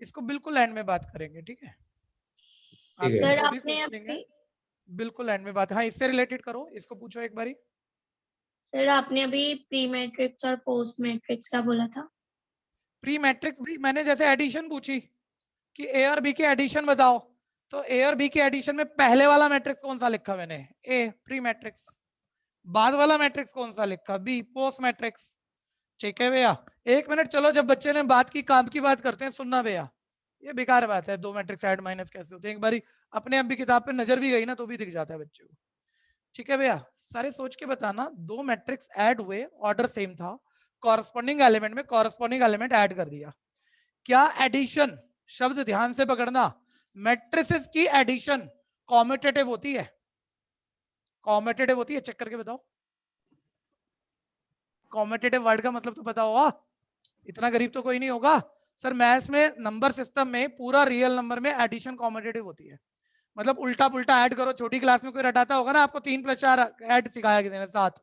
इसको बिल्कुल एंड में बात करेंगे, ठीक है। ठीक आपसे है सर जो भी आपने क्वेश्चनिंग है अभी बिल्कुल एंड में बात, हाँ इससे रिलेटेड करो, इसको पूछो एक बारी। सर आपने अभी प्री मैट्रिक्स और पोस्ट मैट्रिक्स का बोला था। प्री मैट्रिक्स भी मैंने जैसे एडिशन पूछी कि ए और बी के एडिशन बताओ, तो ए और बी के एडिशन में पहले वाला मैट्रिक्स कौन सा लिखा मैंने? A, pre matrix. बाद वाला मैट्रिक्स कौन सा लिखा? B, post matrix. ठीक है भैया, 1 मिनट चलो, जब बच्चे ने बात की, काम की बात करते हैं, सुनना भैया, ये बेकार बात है, 2 मैट्रिक्स ऐड माइनस कैसे होते हैं, एक बारी अपने आप भी किताब पे नजर भी गई ना तो भी दिख जाता है बच्चे को। ठीक है भैया, सारे सोच के बताना, 2 मैट्रिक्स ऐड हुए, ऑर्डर सेम था, कॉरस्पॉन्डिंग एलिमेंट में कॉरस्पॉन्डिंग एलिमेंट ऐड कर दिया। क्या एडिशन, शब्द ध्यान से पकड़ना, मैट्रिसेस की एडिशन कॉम्यूटेटिव होती है? कॉम्यूटेटिव होती है, चेक करके बताओ। कॉम्यूटेटिव वर्ड का मतलब तो पता होगा, इतना गरीब तो कोई नहीं होगा। सर मैथ्स में, नंबर सिस्टम में, पूरा रियल नंबर में एडिशन कॉम्यूटेटिव होती है, मतलब उल्टा पुल्टा ऐड करो। छोटी क्लास में कोई रटाता होगा ना आपको 3 + 4 ऐड सिखाया किसी ने 7,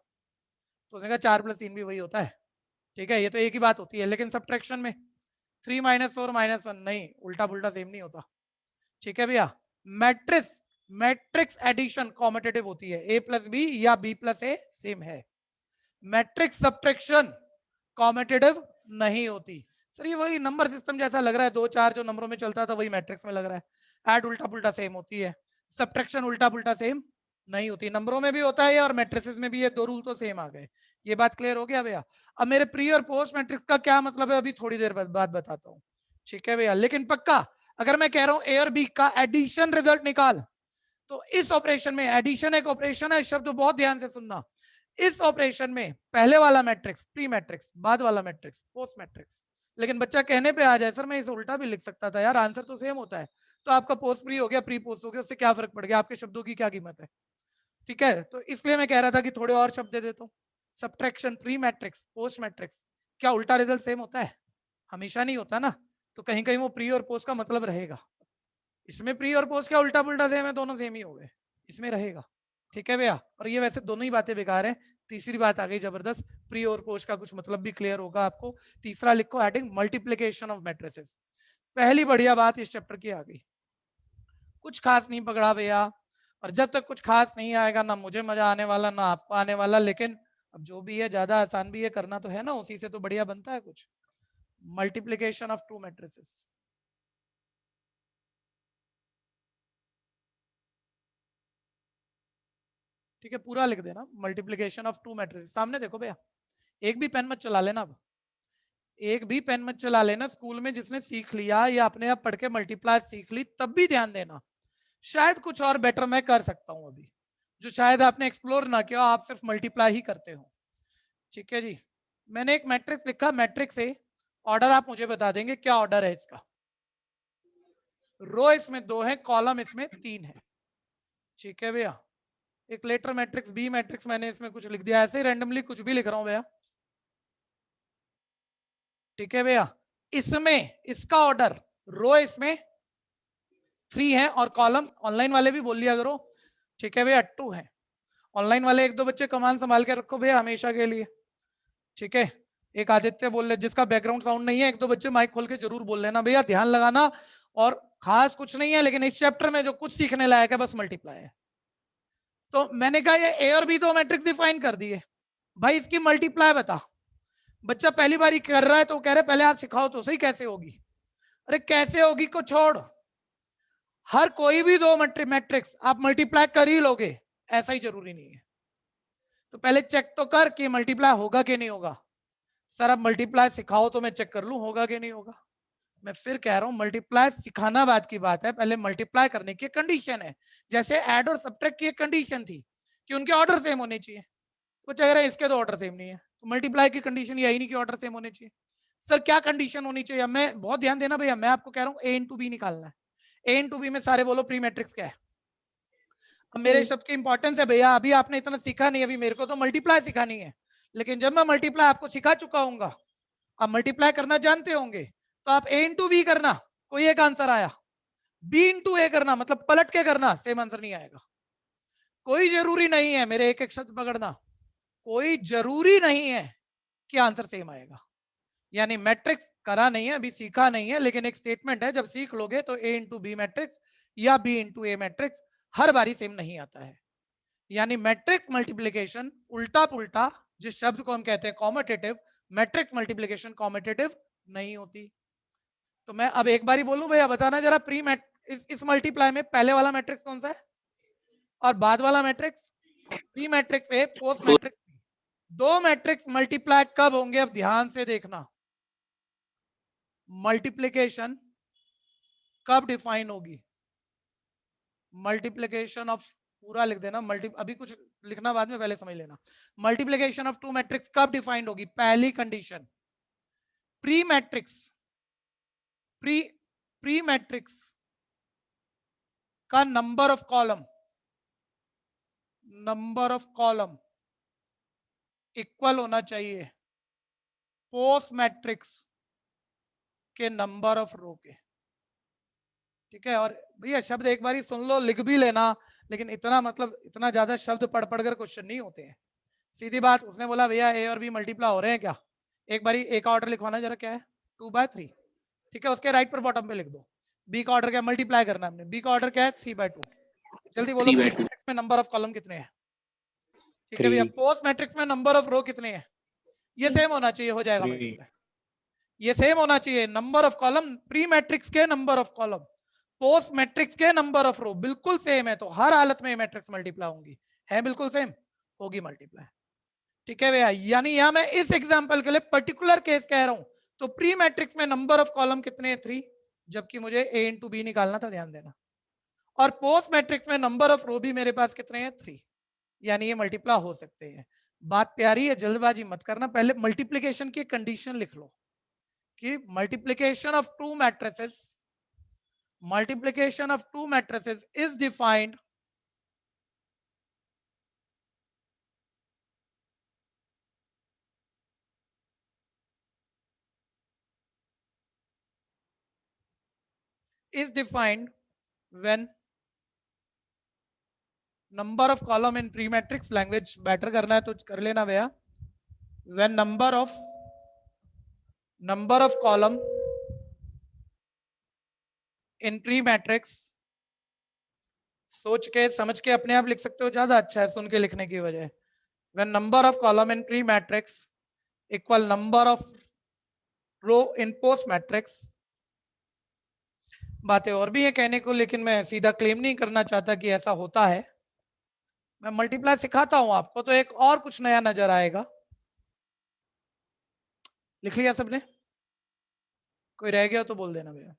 तो उसने कहा 4 + 3 भी वही होता है। ठीक है, ये तो एक ही बात होती है, लेकिन सब्ट्रैक्शन में 3 - 4 -1 नहीं, उल्टा पुल्टा सेम नहीं होता। ठीक है भैया, मैट्रिक्स एडिशन कॉम्यूटेटिव होती है, a + b या b + a सेम है। मैट्रिक्स सब्ट्रैक्शन कॉम्यूटेटिव नहीं होती। सर ये वही नंबर सिस्टम जैसा लग रहा है, 2 4 जो नंबरों में चलता था वही मैट्रिक्स में लग रहा है। ऐड उल्टा पुल्टा सेम होती है, सब्ट्रैक्शन उल्टा पुल्टा सेम नहीं होती। नंबरों में भी होता है और मैट्रिसेस में भी, ये 2 रूल तो सेम आ गए। ये बात क्लियर हो गया भैया? अब मेरे प्री और पोस्ट मैट्रिक्स का क्या मतलब है अभी थोड़ी देर बाद बताता हूँ। ठीक है भैया, लेकिन पक्का अगर मैं कह रहा हूँ ए और बी का एडिशन रिजल्ट निकाल, तो इस ऑपरेशन में, एडिशन एक ऑपरेशन है, शब्द बहुत ध्यान से सुनना, इस ऑपरेशन में पहले वाला मैट्रिक्स प्री मैट्रिक्स, बाद वाला मैट्रिक्स पोस्ट मैट्रिक्स। लेकिन बच्चा कहने पे आ जाए सर मैं इसे उल्टा भी लिख सकता था यार, आंसर तो सेम होता है, तो आपका पोस्ट प्री हो गया प्री पोस्ट हो गया, उससे क्या फर्क पड़ गया, आपके शब्दों की क्या कीमत है? ठीक है, तो इसलिए मैं कह रहा था कि थोड़े और शब्द दे देता हूँ। Subtraction, pre matrix, post matrix, क्या उल्टा रिजल्ट सेम होता है? हमेशा नहीं होता ना, तो कहीं कहीं वो प्री और पोस्ट का मतलब रहेगा। इसमें प्री और पोस्ट क्या उल्टा पुल्टा सेम है, दोनों सेम ही हो गए, इसमें रहेगा। ठीक है भैया, और ये वैसे दोनों ही बातें बेकार है। तीसरी बात आ गई जबरदस्त, प्री और पोस्ट का कुछ मतलब भी क्लियर होगा आपको। तीसरा लिखो हेडिंग मल्टीप्लिकेशन ऑफ मैट्रिसेस। पहली बढ़िया बात इस चैप्टर की आ गई, कुछ खास नहीं पकड़ा भैया, और जब तक कुछ खास नहीं आएगा ना मुझे मजा आने वाला ना आपको आने वाला, लेकिन अब जो भी है ज्यादा आसान भी है, करना तो है ना, उसी से तो बढ़िया बनता है कुछ। मल्टीप्लिकेशन ऑफ 2 मैट्रिसेस, ठीक है, पूरा लिख देना, मल्टीप्लिकेशन ऑफ 2 मैट्रिसेस। सामने देखो भैया, एक भी पेन मत चला लेना, अब एक भी पेन मत चला लेना। स्कूल में जिसने सीख लिया या अपने आप पढ़ के मल्टीप्लाई सीख ली तब भी ध्यान देना, शायद कुछ और बेटर मैं कर सकता हूं अभी, जो शायद आपने एक्सप्लोर ना किया, आप सिर्फ मल्टीप्लाई ही करते हो। ठीक है जी, मैंने एक मैट्रिक्स लिखा, मैट्रिक्स है, ऑर्डर आप मुझे बता देंगे क्या ऑर्डर है इसका। रो इसमें 2 है, कॉलम इसमें 3 है। ठीक है भैया, एक लेटर मैट्रिक्स बी मैट्रिक्स मैंने इसमें कुछ लिख दिया, ऐसे रैंडमली कुछ भी लिख रहा हूं भैया। ठीक है भैया, इसमें इसका ऑर्डर, रो इसमें 3 है और कॉलम, ऑनलाइन वाले भी बोल दिया करो, ठीक है भैया 2 है। ऑनलाइन वाले 1 2 बच्चे कमान संभाल के रखो भैया हमेशा के लिए। ठीक है, एक आदित्य बोल ले, जिसका बैकग्राउंड साउंड नहीं है, 1 2 बच्चे माइक खोल के जरूर बोल लेना भैया, ध्यान लगाना। और खास कुछ नहीं है, लेकिन इस चैप्टर में जो कुछ सीखने लायक है बस मल्टीप्लाई है। तो मैंने कहा ये ए और बी तो मैट्रिक्स डिफाइन कर दिए, भाई इसकी मल्टीप्लाई बता। बच्चा पहली बार ही कर रहा है तो कह रहे पहले आप सिखाओ तो सही कैसे होगी। अरे कैसे होगी को छोड़, हर कोई भी 2 मैट्रिक्स आप मल्टीप्लाई कर ही लोगे, ऐसा ही जरूरी नहीं है। तो पहले चेक तो कर कि मल्टीप्लाई होगा कि नहीं होगा। सर अब मल्टीप्लाई सिखाओ तो मैं चेक कर लूं होगा कि नहीं होगा। मैं फिर कह रहा हूं मल्टीप्लाई सिखाना बात की बात है, पहले मल्टीप्लाई करने की कंडीशन है। जैसे ऐड और सब्ट्रैक्ट की एक कंडीशन थी कि उनके ऑर्डर सेम होने चाहिए, तो कह रहे हैं इसके तो ऑर्डर सेम नहीं है, तो मल्टीप्लाई की कंडीशन यही नहीं कि ऑर्डर सेम होने चाहिए। सर क्या कंडीशन होनी चाहिए? मैं बहुत ध्यान देना भैया, मैं आपको कह रहा हूँ ए इंटू बी निकालना है। ए इंटू बी में सारे बोलो प्री मैट्रिक्स क्या है। अब मेरे शब्द की इंपॉर्टेंस है भैया, अभी आपने इतना सीखा नहीं, अभी मेरे को तो मल्टीप्लाई सिखानी है, लेकिन जब मैं मल्टीप्लाई आपको सिखा चुका हूँ, आप मल्टीप्लाई करना जानते होंगे, तो आप ए इंटू बी करना, कोई एक आंसर आया, बी इंटू ए करना, मतलब पलट के करना, सेम आंसर नहीं आएगा। कोई जरूरी नहीं है, मेरे एक एक शब्द पकड़ना, कोई जरूरी नहीं है कि आंसर सेम आएगा। यानी मैट्रिक्स करा नहीं है, अभी सीखा नहीं है, लेकिन एक स्टेटमेंट है, जब सीख लोगे तो ए इंटू बी मैट्रिक्स या बी इंटू ए मैट्रिक्स हर बारी सेम नहीं आता है। यानी मैट्रिक्स मल्टीप्लिकेशन उल्टा पुल्टा, जिस शब्द को हम कहते हैं कॉम्यूटेटिव, मैट्रिक्स मल्टीप्लिकेशन कॉम्यूटेटिव नहीं होती। तो मैं अब एक बारी बोलूं भैया, बताना जरा प्री इस मल्टीप्लाई में पहले वाला मैट्रिक्स कौन सा है और बाद वाला मैट्रिक्स? प्री मैट्रिक्स है, पोस्ट मैट्रिक्स। दो मैट्रिक्स मल्टीप्लाई कब होंगे, अब ध्यान से देखना। मल्टीप्लिकेशन कब डिफाइन होगी, मल्टीप्लिकेशन ऑफ, पूरा लिख देना अभी कुछ लिखना बाद में, पहले समझ लेना। मल्टीप्लिकेशन ऑफ टू मैट्रिक्स कब डिफाइंड होगी, पहली कंडीशन प्री मैट्रिक्स का नंबर ऑफ कॉलम इक्वल होना चाहिए पोस्ट मैट्रिक्स के नंबर ऑफ रो के। ठीक है, और भैया शब्द एक बारी सुन लो, लिख भी लेना, लेकिन इतना ज्यादा शब्द पढ़ कर क्वेश्चन नहीं होते हैं। सीधी बात, उसने बोला भैया ए और बी मल्टीप्लाई हो रहे हैं क्या, एक बारी ए का ऑर्डर लिखवाना जरा, क्या है 2/3। ठीक है, उसके राइट पर बॉटम पे लिख दो। बी का ऑर्डर क्या, मल्टीप्लाई करना हमने, बी का ऑर्डर क्या है 3/2। जल्दी बोलो, 3/2। मैट्रिक्स में नंबर ऑफ कॉलम कितने हैं? ठीक है भैया, पोस्ट मैट्रिक्स में नंबर ऑफ रो कितने हैं? ये सेम होना चाहिए, हो जाएगा multiply। ये सेम होना चाहिए, number of column pre matrix के number of column post matrix के नंबर ऑफ रो बिल्कुल सेम है, तो हर हालत में मैट्रिक्स मल्टीप्लाई होंगी, है बिल्कुल सेम, होगी मल्टीप्लाई। ठीक है भैया, यानी यहां मैं इस एग्जांपल के लिए पर्टिकुलर केस कह रहा हूं, तो प्री मैट्रिक्स में नंबर ऑफ कॉलम कितने हैं 3, जबकि मुझे a इंटू बी निकालना था, ध्यान देना। और पोस्ट मैट्रिक्स में नंबर ऑफ रो भी मेरे पास कितने हैं 3, यानी ये मल्टीप्लाई हो सकते हैं। बात प्यारी है, जल्दबाजी मत करना, पहले मल्टीप्लिकेशन की कंडीशन लिख लो कि multiplication of to matrices is defined when number of column in pre-matrix, language better करना है तो कर लेना भैया, when number of column in pre-matrix, सोच के समझ के अपने आप लिख सकते हो, ज्यादा अच्छा है सुन के लिखने की वजह। when number of column in pre-matrix equal number of row in post-matrix। बातें और भी है कहने को, लेकिन मैं सीधा क्लेम नहीं करना चाहता कि ऐसा होता है। मैं मल्टीप्लाई सिखाता हूं आपको तो एक और कुछ नया नजर आएगा। लिख लिया सबने? कोई रह गया तो बोल देना भैया।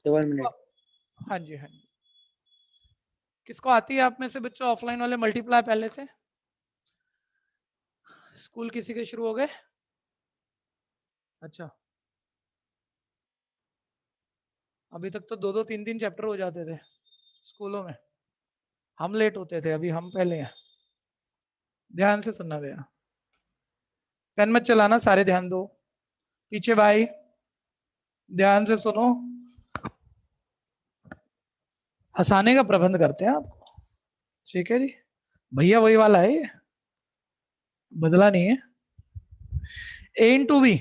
1 मिनट। हाँ जी, हाँ जी। किसको आती है आप में से बच्चों ऑफलाइन वाले मल्टीप्लाई पहले से? स्कूल किसी के शुरू हो गए? अच्छा, अभी तक तो 2-2 3-3 चैप्टर हो जाते थे स्कूलों में, हम लेट होते थे, अभी हम पहले हैं। ध्यान से सुनना भैया, पेन मत चलाना, सारे ध्यान दो। पीछे भाई ध्यान से सुनो, हंसाने का प्रबंध करते हैं आपको। ठीक है जी, भैया वही वाला है, ये बदला नहीं है। a इंटू बी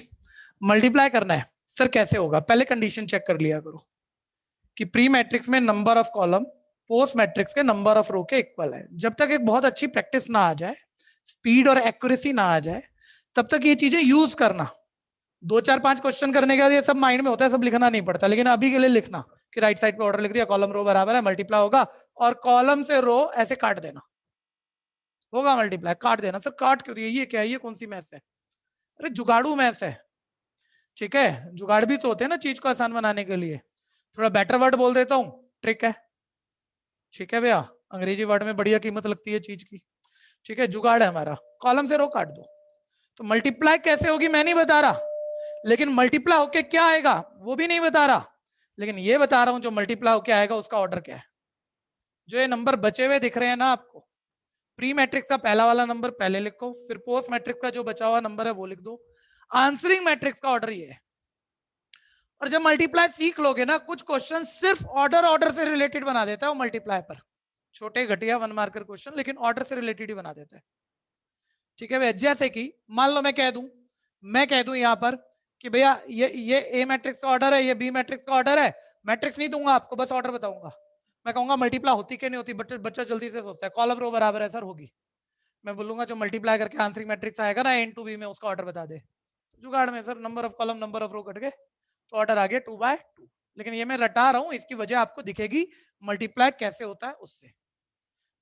मल्टीप्लाई करना है सर, कैसे होगा? पहले कंडीशन चेक कर लिया करो कि प्री मैट्रिक्स में number of column post matrix के नंबर ऑफ रो के इक्वल है। जब तक एक बहुत अच्छी प्रैक्टिस ना आ जाए, स्पीड और एक्यूरेसी ना आ जाए, तब तक ये चीजें यूज करना। 2-4-5 क्वेश्चन करने के बाद ये सब माइंड में होता है, सब लिखना नहीं पड़ता, लेकिन अभी के लिए लिखना कि राइट साइड पे ऑर्डर लिख दिया, कॉलम रो बराबर है, मल्टीप्लाई होगा, और कॉलम से रो ऐसे काट देना, होगा मल्टीप्लाई, काट देना। सर काट क्यों दिए, ये क्या है, ये कौन सी मैथ्स है? अरे जुगाड़ू मैथ्स है। ठीक है, जुगाड़ भी तो होते हैं ना चीज को आसान बनाने के लिए, थोड़ा बेटर वर्ड बोल देता हूँ, ट्रिक है। ठीक है भैया, अंग्रेजी वर्ड में बढ़िया कीमत लगती है चीज की। ठीक है, जुगाड़ है हमारा, कॉलम से रो काट दो। तो मल्टीप्लाई कैसे होगी मैं नहीं बता रहा, लेकिन मल्टीप्लाई होके क्या आएगा वो भी नहीं बता रहा, लेकिन ये बता रहा हूं जो मल्टीप्लाई होके आएगा उसका ऑर्डर क्या है। जो ये नंबर बचे हुए दिख रहे हैं ना आपको, प्री मैट्रिक्स का पहला वाला नंबर पहले लिखो, फिर पोस्ट मैट्रिक्स का जो बचा हुआ नंबर है वो लिख दो। आंसरिंग मैट्रिक्स का ऑर्डर ये है। और जब मल्टीप्लाई सीख लोगे ना, कुछ क्वेश्चन सिर्फ ऑर्डर से रिलेटेड बना देता है वो मल्टीप्लाई पर, छोटे घटिया 1 मार्कर क्वेश्चन, लेकिन ऑर्डर से रिलेटेड ही बना देता है। ठीक है भैया, जैसे कि मान लो मैं कह दूं यहां पर कि भैया ये ए मैट्रिक्स का ऑर्डर है, ये बी मैट्रिक्स का ऑर्डर है। मैट्रिक्स नहीं दूंगा आपको, बस ऑर्डर बताऊंगा। मैं कहूंगा मल्टीप्लाई होती कि नहीं होती, बच्चा जल्दी से सोचता है, कॉलम रो बराबर है सर, होगी। मैं बोलूंगा जो मल्टीप्लाई करके आंसरिंग मैट्रिक्स आएगा ना a into b में, उसका ऑर्डर बता दे। जुगाड़ में sir number of column number of row cut गए, तो ऑर्डर आ गया 2/2। लेकिन ये मैं रटा रहा हूं, इसकी वजह आपको दिखेगी मल्टीप्लाई कैसे होता है उससे।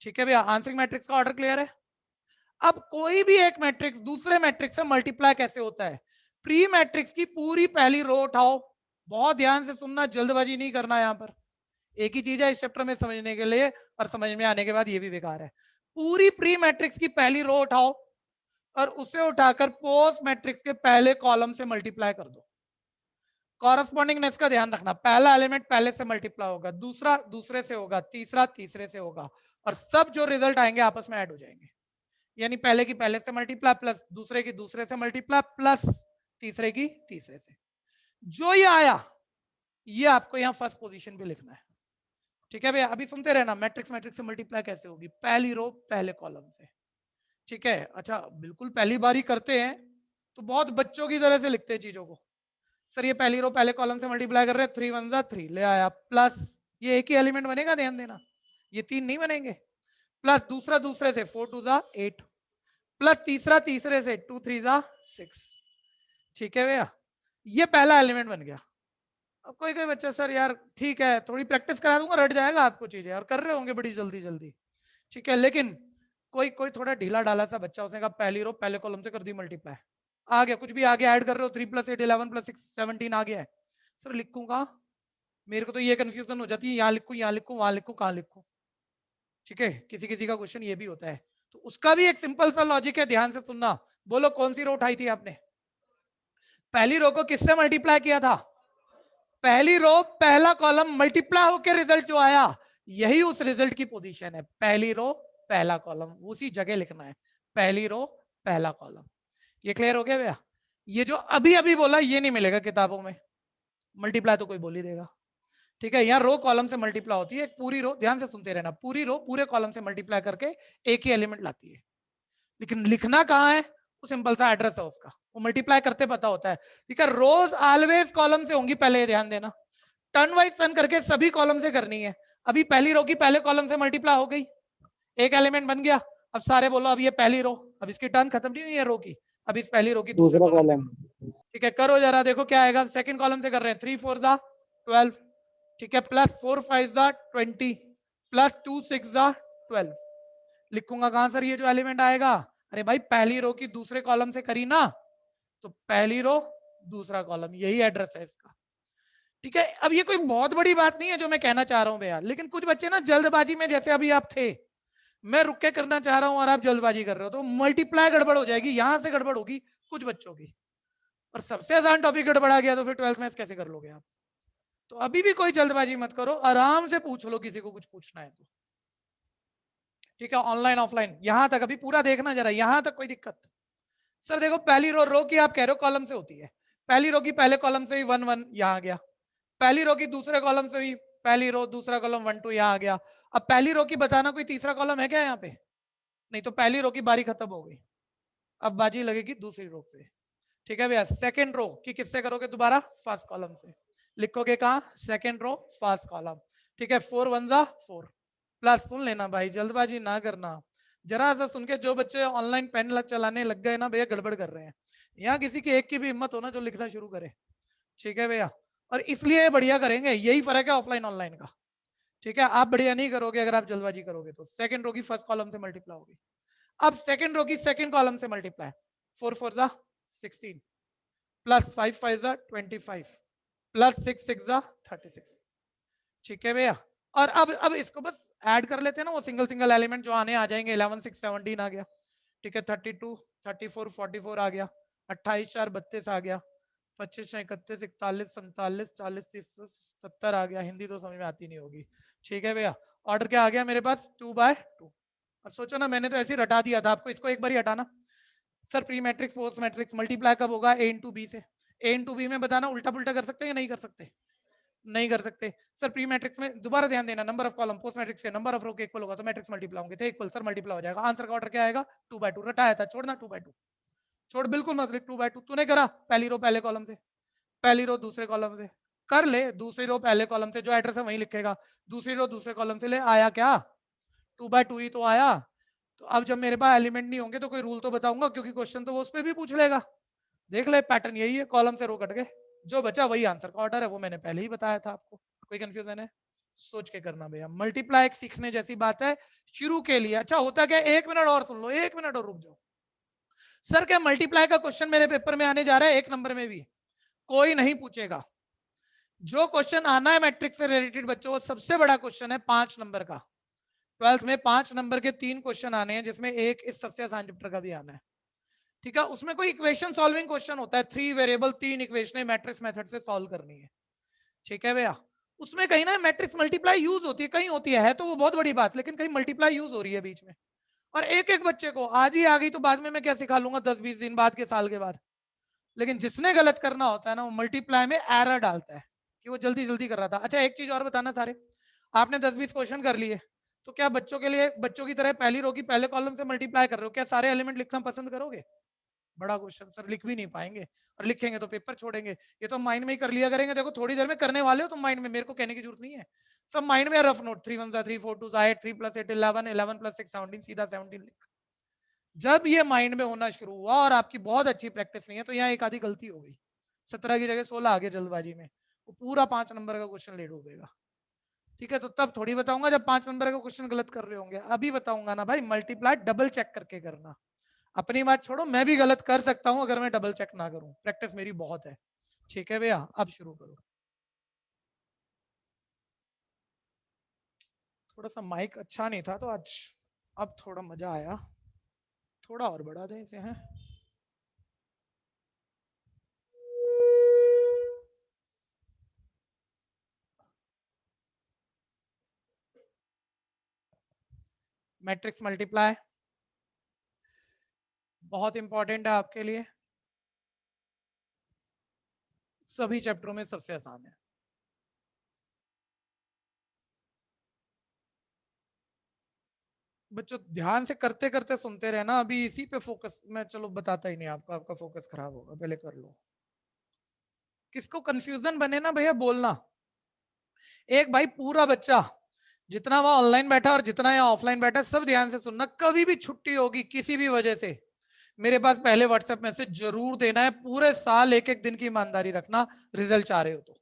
ठीक है भैया, आंसरिंग मैट्रिक्स का ऑर्डर क्लियर है? अब कोई भी एक मैट्रिक्स दूसरे मैट्रिक्स से मल्टीप्लाई कैसे होता है? प्री मैट्रिक्स की पूरी पहली रो उठाओ, बहुत ध्यान से सुनना, जल्दबाजी नहीं करना। यहां पर एक ही चीज है इस चैप्टर में समझने के लिए, और समझ में आने के बाद ये भी बेकार है। पूरी प्री मैट्रिक्स की पहली रो उठाओ और उसे उठाकर पोस्ट मैट्रिक्स के पहले कॉलम से मल्टीप्लाई कर दो। कॉरस्पॉन्डिंगनेस का ध्यान रखना, पहला एलिमेंट पहले से मल्टीप्लाई होगा, दूसरा दूसरे से होगा, तीसरा तीसरे से होगा, और सब जो रिजल्ट आएंगे आपस में ऐड हो जाएंगे। यानी पहले की पहले से मल्टीप्लाई प्लस दूसरे की दूसरे से मल्टीप्लाई प्लस तीसरे की तीसरे से। जो ये आया ये आपको यहाँ फर्स्ट पोजीशन पे लिखना है। ठीक है भैया, अभी सुनते रहना, मैट्रिक्स मैट्रिक्स से मल्टीप्लाई कैसे होगी, पहली रो पहले कॉलम से। ठीक है, अच्छा बिल्कुल पहली बार ही करते हैं तो बहुत बच्चों की तरह से लिखते हैं चीजों को। सर ये पहली रो पहले कॉलम से मल्टीप्लाई कर रहे हैं, 3 1 3 ले आया, प्लस ये एक ही एलिमेंट बनेगा, ध्यान देना, ये 3 नहीं बनेंगे, प्लस दूसरा दूसरे से 4 2 8, प्लस तीसरा तीसरे से 2 3 6। ठीक है भैया, ये पहला एलिमेंट बन गया। अब कोई कोई बच्चा सर यार ठीक है थोड़ी प्रैक्टिस करा दूंगा, रट जाएगा आपको चीजें, यार कर रहे होंगे बड़ी जल्दी जल्दी। ठीक है, लेकिन कोई कोई थोड़ा ढीला ढाला सा बच्चा, उसने कहा पहली रो पहले कॉलम से कर दी मल्टीप्लाई, आ गया, कुछ भी आगे ऐड कर रहे हो, 3 + 8 11 + 6 17 आ गया है। सर लिखूंगा, मेरे को तो ये कंफ्यूजन हो जाती है, यहाँ लिखूं यहाँ लिखूं वहां लिखूं कहाँ लिखूं। ठीक है, किसी किसी का क्वेश्चन ये भी होता है, तो उसका भी एक सिंपल सा लॉजिक है, ध्यान से सुनना। बोलो कौन सी रो उठाई थी आपने? पहली रो को किससे मल्टीप्लाई किया था? पहली रो पहला कॉलम मल्टीप्लाई होकर रिजल्ट जो आया, यही उस रिजल्ट की पोजीशन है। पहली रो पहला कॉलम, उसी जगह लिखना है, पहली रो पहला कॉलम। ये क्लियर हो गया भैया? ये जो अभी अभी बोला ये नहीं मिलेगा किताबों में, मल्टीप्लाई तो कोई बोल ही देगा। ठीक है, यहाँ रो कॉलम से मल्टीप्लाई होती है, एक पूरी रो, ध्यान से सुनते रहना, पूरी रो पूरे कॉलम से मल्टीप्लाई करके एक ही एलिमेंट लाती है। लेकिन लिखना कहाँ है? वो सिंपल सा एड्रेस है उसका, वो मल्टीप्लाई करते पता होता है। ठीक है, रोज ऑलवेज कॉलम से होंगी, पहले ध्यान देना, टर्न वाइज टर्न करके सभी कॉलम से करनी है। अभी पहली रो की पहले कॉलम से मल्टीप्लाई हो गई, एक एलिमेंट बन गया, अब सारे बोलो अब ये पहली रो, अब इसकी टर्न खत्म नहीं हुई है रो की, अब इस पहली रो की दूसरा कॉलम। ठीक है, करो जरा, देखो क्या आएगा। सेकंड कॉलम से कर रहे हैं, 3 4 12, ठीक है, प्लस 4 5 20, प्लस 2 6 12। लिखूंगा कहां सर ये जो एलिमेंट आएगा? अरे भाई पहली रो की दूसरे कॉलम से करी ना, तो पहली रो दूसरा कॉलम, यही एड्रेस है इसका। ठीक है, अब ये कोई बहुत बड़ी बात नहीं है जो मैं कहना चाह रहा हूं भैया, लेकिन कुछ बच्चे ना जल्दबाजी में, जैसे अभी आप थे, मैं रुक के करना चाह रहा हूं और आप जल्दबाजी कर रहे हो, तो मल्टीप्लाई गड़बड़ हो जाएगी, यहां से गड़बड़ होगी कुछ बच्चों की, और सबसे आसान टॉपिक गड़बड़ा गया तो फिर 12th मैथ्स कैसे कर लोगे आप? तो अभी भी कोई जल्दबाजी मत करो, आराम से पूछ लो किसी को कुछ पूछना है तो। ठीक है, ऑनलाइन ऑफलाइन यहां तक अभी पूरा देखना जरा, यहां तक कोई दिक्कत? सर देखो पहली रो की आप कह रहे हो कॉलम से होती है, पहली रो की पहले कॉलम से ही 1 1 यहाँ आ गया, पहली रो की दूसरे कॉलम से ही पहली रो दूसरा कॉलम 1 2 यहाँ आ गया। अब पहली रो की बताना कोई तीसरा कॉलम है क्या यहाँ पे? नहीं, तो पहली रो की बारी खत्म हो गई, अब बाजी लगेगी दूसरी रो से। ठीक है भैया, सेकंड रो की किससे करोगे? दोबारा फर्स्ट कॉलम से लिखोगे, कहाँ? Second row first column. ठीक है, 4 1 4, प्लस, सुन लेना भाई, जल्दबाजी ना करना, जरा सा सुन के। जो बच्चे ऑनलाइन पेन चलाने लग गए ना भैया, गड़बड़ कर रहे हैं। यहाँ किसी की एक की भी हिम्मत हो ना जो लिखना शुरू करे। ठीक है भैया, और इसलिए बढ़िया करेंगे, यही फर्क है ऑफलाइन ऑनलाइन का। ठीक है, आप बढ़िया नहीं करोगे अगर आप जल्दबाजी करोगे तो। सेकंड रो की फर्स्ट कॉलम से मल्टीप्लाई होगी, अब सेकंड रो की सेकंड कॉलम से मल्टीप्लाई, 4 4 16, प्लस 5 5 25, प्लस 6 6 36। ठीक है भैया, और अब इसको बस ऐड कर लेते हैं ना, वो सिंगल सिंगल एलिमेंट जो आने आ जाएंगे। 11 6 17 आ गया, ठीक है, 32 34 44 आ गया, 28 4 32 आ गया, 25 6 31 41 47 40 30 70 आ गया। हिंदी तो समझ में आती नहीं होगी। ठीक है भैया, ऑर्डर क्या आ गया मेरे पास? 2/2। अब सोचो ना, मैंने तो ऐसे ही रटा दिया था आपको, इसको एक बार ही हटाना। Sir pre matrix post matrix multiply कब होगा? A into B से। A into B में बताना, उल्टा पुल्टा कर सकते हैं या नहीं कर सकते? नहीं कर सकते। सर प्री मैट्रिक्स में दोबारा ध्यान देना, number of column post matrix के नंबर ऑफ रो के इक्वल होगा तो मैट्रिक्स मल्टीप्लाई होंगे, थे इक्वल, सर मल्टीप्लाई हो जाएगा। आंसर का ऑर्डर क्या आएगा? 2/2। रटाया था, छोड़ना 2/2, छोड़, बिल्कुल मत लिख 2/2। तूने करा पहली रो पहले कॉलम से, पहली रो दूसरे कॉलम से, कर ले दूसरी रो पहले कॉलम से, जो एड्रेस है वहीं लिखेगा, दूसरी रो दूसरे कॉलम से ले, आया क्या? 2/2 ही तो आया। तो अब जब मेरे पास एलिमेंट नहीं होंगे तो कोई रूल तो बताऊंगा, क्योंकि क्वेश्चन तो वो उस पर भी पूछ लेगा। देख ले पैटर्न यही है, कॉलम से रो कट गए, जो बचा वही आंसर का ऑर्डर है, वो मैंने पहले ही बताया था आपको। कोई कंफ्यूजन है? सोच के करना भैया। मल्टीप्लाई एक सीखने जैसी बात है शुरू के लिए। अच्छा होता क्या, 1 मिनट और सुन लो, 1 मिनट और रुक जाओ। सर क्या मल्टीप्लाई का क्वेश्चन मेरे पेपर में आने जा रहा है 1 नंबर में भी? कोई नहीं पूछेगा। जो क्वेश्चन आना है मैट्रिक्स से रिलेटेड बच्चों, वो सबसे बड़ा क्वेश्चन है 5 नंबर का। 12th में 5 नंबर के 3 क्वेश्चन आने हैं, जिसमें एक इस सबसे आसान चैप्टर का भी आना है। ठीक है, उसमें कोई इक्वेशन सॉल्विंग क्वेश्चन होता है, 3 वेरिएबल 3 इक्वेशन मैट्रिक्स मेथड से सॉल्व करनी है। ठीक है भैया, उसमें कहीं ना मैट्रिक्स मल्टीप्लाई यूज होती है, कहीं होती है तो वो बहुत बड़ी बात, लेकिन कहीं मल्टीप्लाई यूज हो रही है बीच में। और एक एक बच्चे को आज ही आ गई तो बाद में मैं क्या सिखा लूंगा 10-20 दिन बाद के, साल के बाद। लेकिन जिसने गलत करना होता है ना, वो मल्टीप्लाई में एरर डालता है कि वो जल्दी जल्दी कर रहा था। अच्छा एक चीज और बताना, सारे आपने 10-20 क्वेश्चन कर लिए, तो क्या बच्चों के लिए, बच्चों की तरह पहली रो की पहले कॉलम से मल्टीप्लाई कर रहे हो, क्या सारे एलिमेंट लिखना पसंद करोगे? बड़ा क्वेश्चन सर, लिख भी नहीं पाएंगे, और लिखेंगे तो पेपर छोड़ेंगे। ये तो माइंड में ही कर लिया करेंगे। देखो थोड़ी देर में करने वाले हो तुम माइंड में, मेरे को कहने की जरूरत नहीं है। सब माइंड में रफ नोट, 3 1 3 4 2 8 3 + 8 11 11 + 6 17, सीधा 17 लिख। जब ये माइंड में होना शुरू हुआ और आपकी बहुत अच्छी प्रैक्टिस नहीं है, तो यहाँ एक आधी गलती हो गई, 17 की जगह 16 आ गया जल्दबाजी में, वो पूरा 5 नंबर का क्वेश्चन ले डूबेगा। ठीक है, तो तब थोड़ी बताऊंगा जब 5 नंबर का क्वेश्चन गलत कर रहे होंगे। अभी बताऊंगा ना भाई, मल्टीप्लाई डबल चेक करके करना। अपनी बात छोड़ो, मैं भी गलत कर सकता हूं अगर मैं डबल चेक ना करूं, प्रैक्टिस मेरी बहुत है। ठीक है भैया, अब शुरू करो। थोड़ा सा माइक अच्छा नहीं था तो आज, अब थोड़ा मजा आया। थोड़ा और बढ़ा दें इसे, हैं? मैट्रिक्स मल्टीप्लाई बहुत इंपॉर्टेंट है आपके लिए, सभी चैप्टरों में सबसे आसान है। बच्चों ध्यान से करते करते सुनते रहना, अभी इसी पे फोकस, मैं चलो बताता ही नहीं आपको, आपका फोकस खराब होगा, पहले कर लो। किसको कंफ्यूजन बने ना भैया बोलना। एक भाई पूरा बच्चा जितना वहां ऑनलाइन बैठा और जितना यहाँ ऑफलाइन बैठा, सब ध्यान से सुनना। कभी भी छुट्टी होगी किसी भी वजह से, मेरे पास पहले व्हाट्सएप मैसेज जरूर देना है। पूरे साल एक एक दिन की ईमानदारी रखना, रिजल्ट चाह रहे हो तो।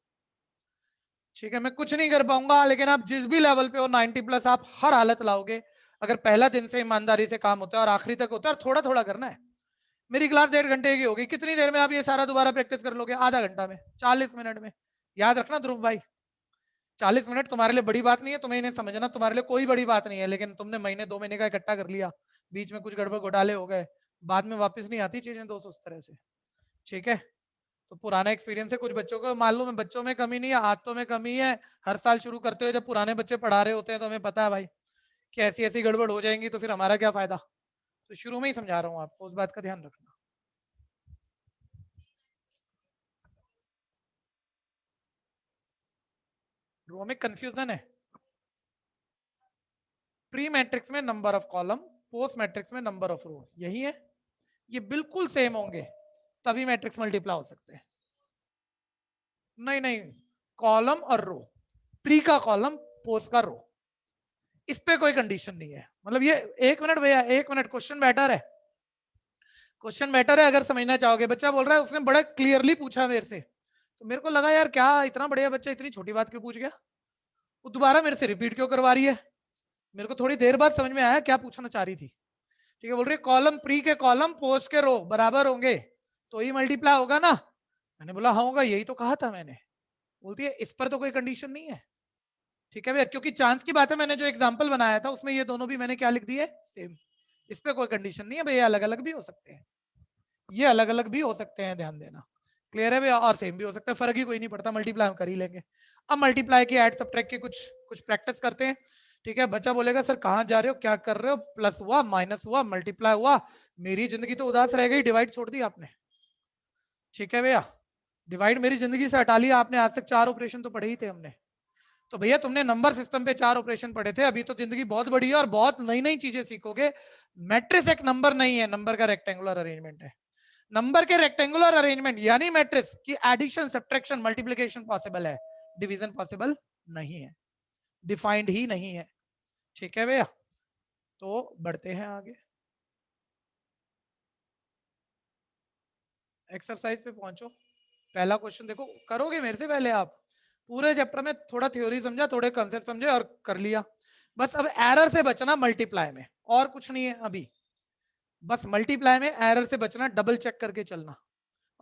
ठीक है, मैं कुछ नहीं कर पाऊंगा, लेकिन आप जिस भी लेवल पे हो 90+ आप हर हालत लाओगे, अगर पहला दिन से ईमानदारी से काम होता है और आखिरी तक होता है, और थोड़ा थोड़ा करना है। मेरी क्लास 1.5 घंटे की होगी, कितनी देर में आप ये सारा दोबारा प्रैक्टिस कर लोगे? आधा घंटा में, 40 मिनट में। याद रखना ध्रुव भाई, 40 मिनट तुम्हारे लिए बड़ी बात नहीं है, तुम्हें इन्हें समझना तुम्हारे लिए कोई बड़ी बात नहीं है। लेकिन तुमने महीने 2 महीने का इकट्ठा कर लिया, बीच में कुछ गड़बड़ घोटाले हो गए, बाद में वापस नहीं आती चीजें दोस्त उस तरह से। ठीक है, तो पुराना एक्सपीरियंस है, कुछ बच्चों को मालूम है, बच्चों में कमी नहीं है, आदतों में कमी है। हर साल शुरू करते हुए जब पुराने बच्चे पढ़ा रहे होते हैं तो हमें पता है भाई कि ऐसी ऐसी गड़बड़ हो जाएंगी, तो फिर हमारा क्या फायदा। तो शुरू में ही समझा रहा हूँ आपको, उस बात का ध्यान रखना। रो में कंफ्यूजन है। प्री मैट्रिक्स में number of column, post matrix में नंबर ऑफ रो, यही है। ये बिल्कुल सेम होंगे तभी मैट्रिक्स मल्टीप्लाई हो सकते हैं। नहीं नहीं, कॉलम और रो, प्री का कॉलम पोस्ट का रो, इस पे कोई कंडीशन नहीं है। मतलब ये 1 मिनट भैया, 1 मिनट, क्वेश्चन बेटर है, क्वेश्चन बेटर है अगर समझना चाहोगे। बच्चा बोल रहा है उसने बड़ा क्लियरली पूछा मेरे से, तो मेरे को लगा यार क्या इतना बढ़िया बच्चा इतनी छोटी बात क्यों पूछ गया, वो दोबारा मेरे से रिपीट क्यों करवा रही है। मेरे को थोड़ी देर बाद समझ में आया क्या पूछना चाह रही थी। ठीक है, बोल रही कॉलम प्री के कॉलम पोस्ट के रो बराबर होंगे तो ही मल्टीप्लाई होगा ना। मैंने बोला हाँ होगा, यही तो कहा था मैंने। बोलती है इस पर तो कोई कंडीशन नहीं है। ठीक है भैया, क्योंकि चांस की बात है, मैंने जो एग्जांपल बनाया था उसमें ये दोनों भी मैंने क्या लिख दिए, सेम। इस पे कोई कंडीशन नहीं है भैया, अलग अलग भी हो सकते हैं, ये अलग अलग भी हो सकते हैं, ध्यान देना। क्लियर है भैया, और सेम भी हो सकता है, फर्क ही कोई नहीं पड़ता, मल्टीप्लाई हम कर ही लेंगे। अब मल्टीप्लाई की ऐड सब्ट्रैक्ट की कुछ कुछ प्रैक्टिस करते हैं। ठीक है, बच्चा बोलेगा सर कहाँ जा रहे हो, क्या कर रहे हो, प्लस हुआ माइनस हुआ मल्टीप्लाई हुआ, मेरी जिंदगी तो उदास रह गई, डिवाइड छोड़ दी आपने। ठीक है भैया, डिवाइड मेरी जिंदगी से हटा लिया आपने। आज तक 4 ऑपरेशन तो पढ़े ही थे हमने। तो भैया तुमने नंबर सिस्टम पे 4 ऑपरेशन पढ़े थे, अभी तो जिंदगी बहुत बड़ी है और बहुत नई नई चीजें सीखोगे। मैट्रिक्स एक नंबर नहीं है, नंबर का रेक्टेंगुलर अरेंजमेंट है। नंबर के रेक्टेंगुलर अरेंजमेंट यानी मैट्रिक्स की एडिशन सब्ट्रैक्शन मल्टीप्लिकेशन पॉसिबल है, डिवीजन पॉसिबल नहीं है, डिफाइंड ही नहीं है। ठीक है भैया, तो बढ़ते हैं आगे, एक्सरसाइज पे पहुंचो। पहला क्वेश्चन देखो, करोगे मेरे से पहले आप, पूरे चैप्टर में थोड़ा थ्योरी समझा, थोड़े कंसेप्ट समझे और कर लिया बस। अब एरर से बचना मल्टीप्लाई में, और कुछ नहीं है अभी, बस मल्टीप्लाई में एरर से बचना, डबल चेक करके चलना।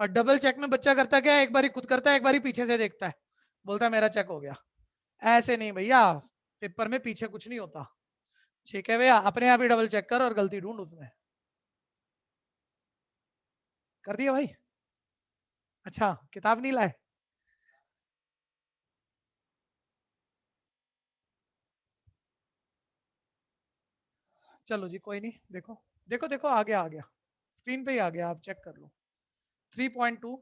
और डबल चेक में बच्चा करता क्या है, एक बारी खुद करता है, एक बारी पीछे से देखता है, बोलता है मेरा चेक हो गया। ऐसे नहीं भैया, पेपर में पीछे कुछ नहीं होता। ठीक है भैया, अपने आप ही डबल चेक कर और गलती ढूंढ उसमें। कर दिया भाई? अच्छा, किताब नहीं लाए? चलो जी, कोई नहीं, देखो देखो देखो, आ गया आ गया, स्क्रीन पे ही आ गया, आप चेक कर लो। 3.2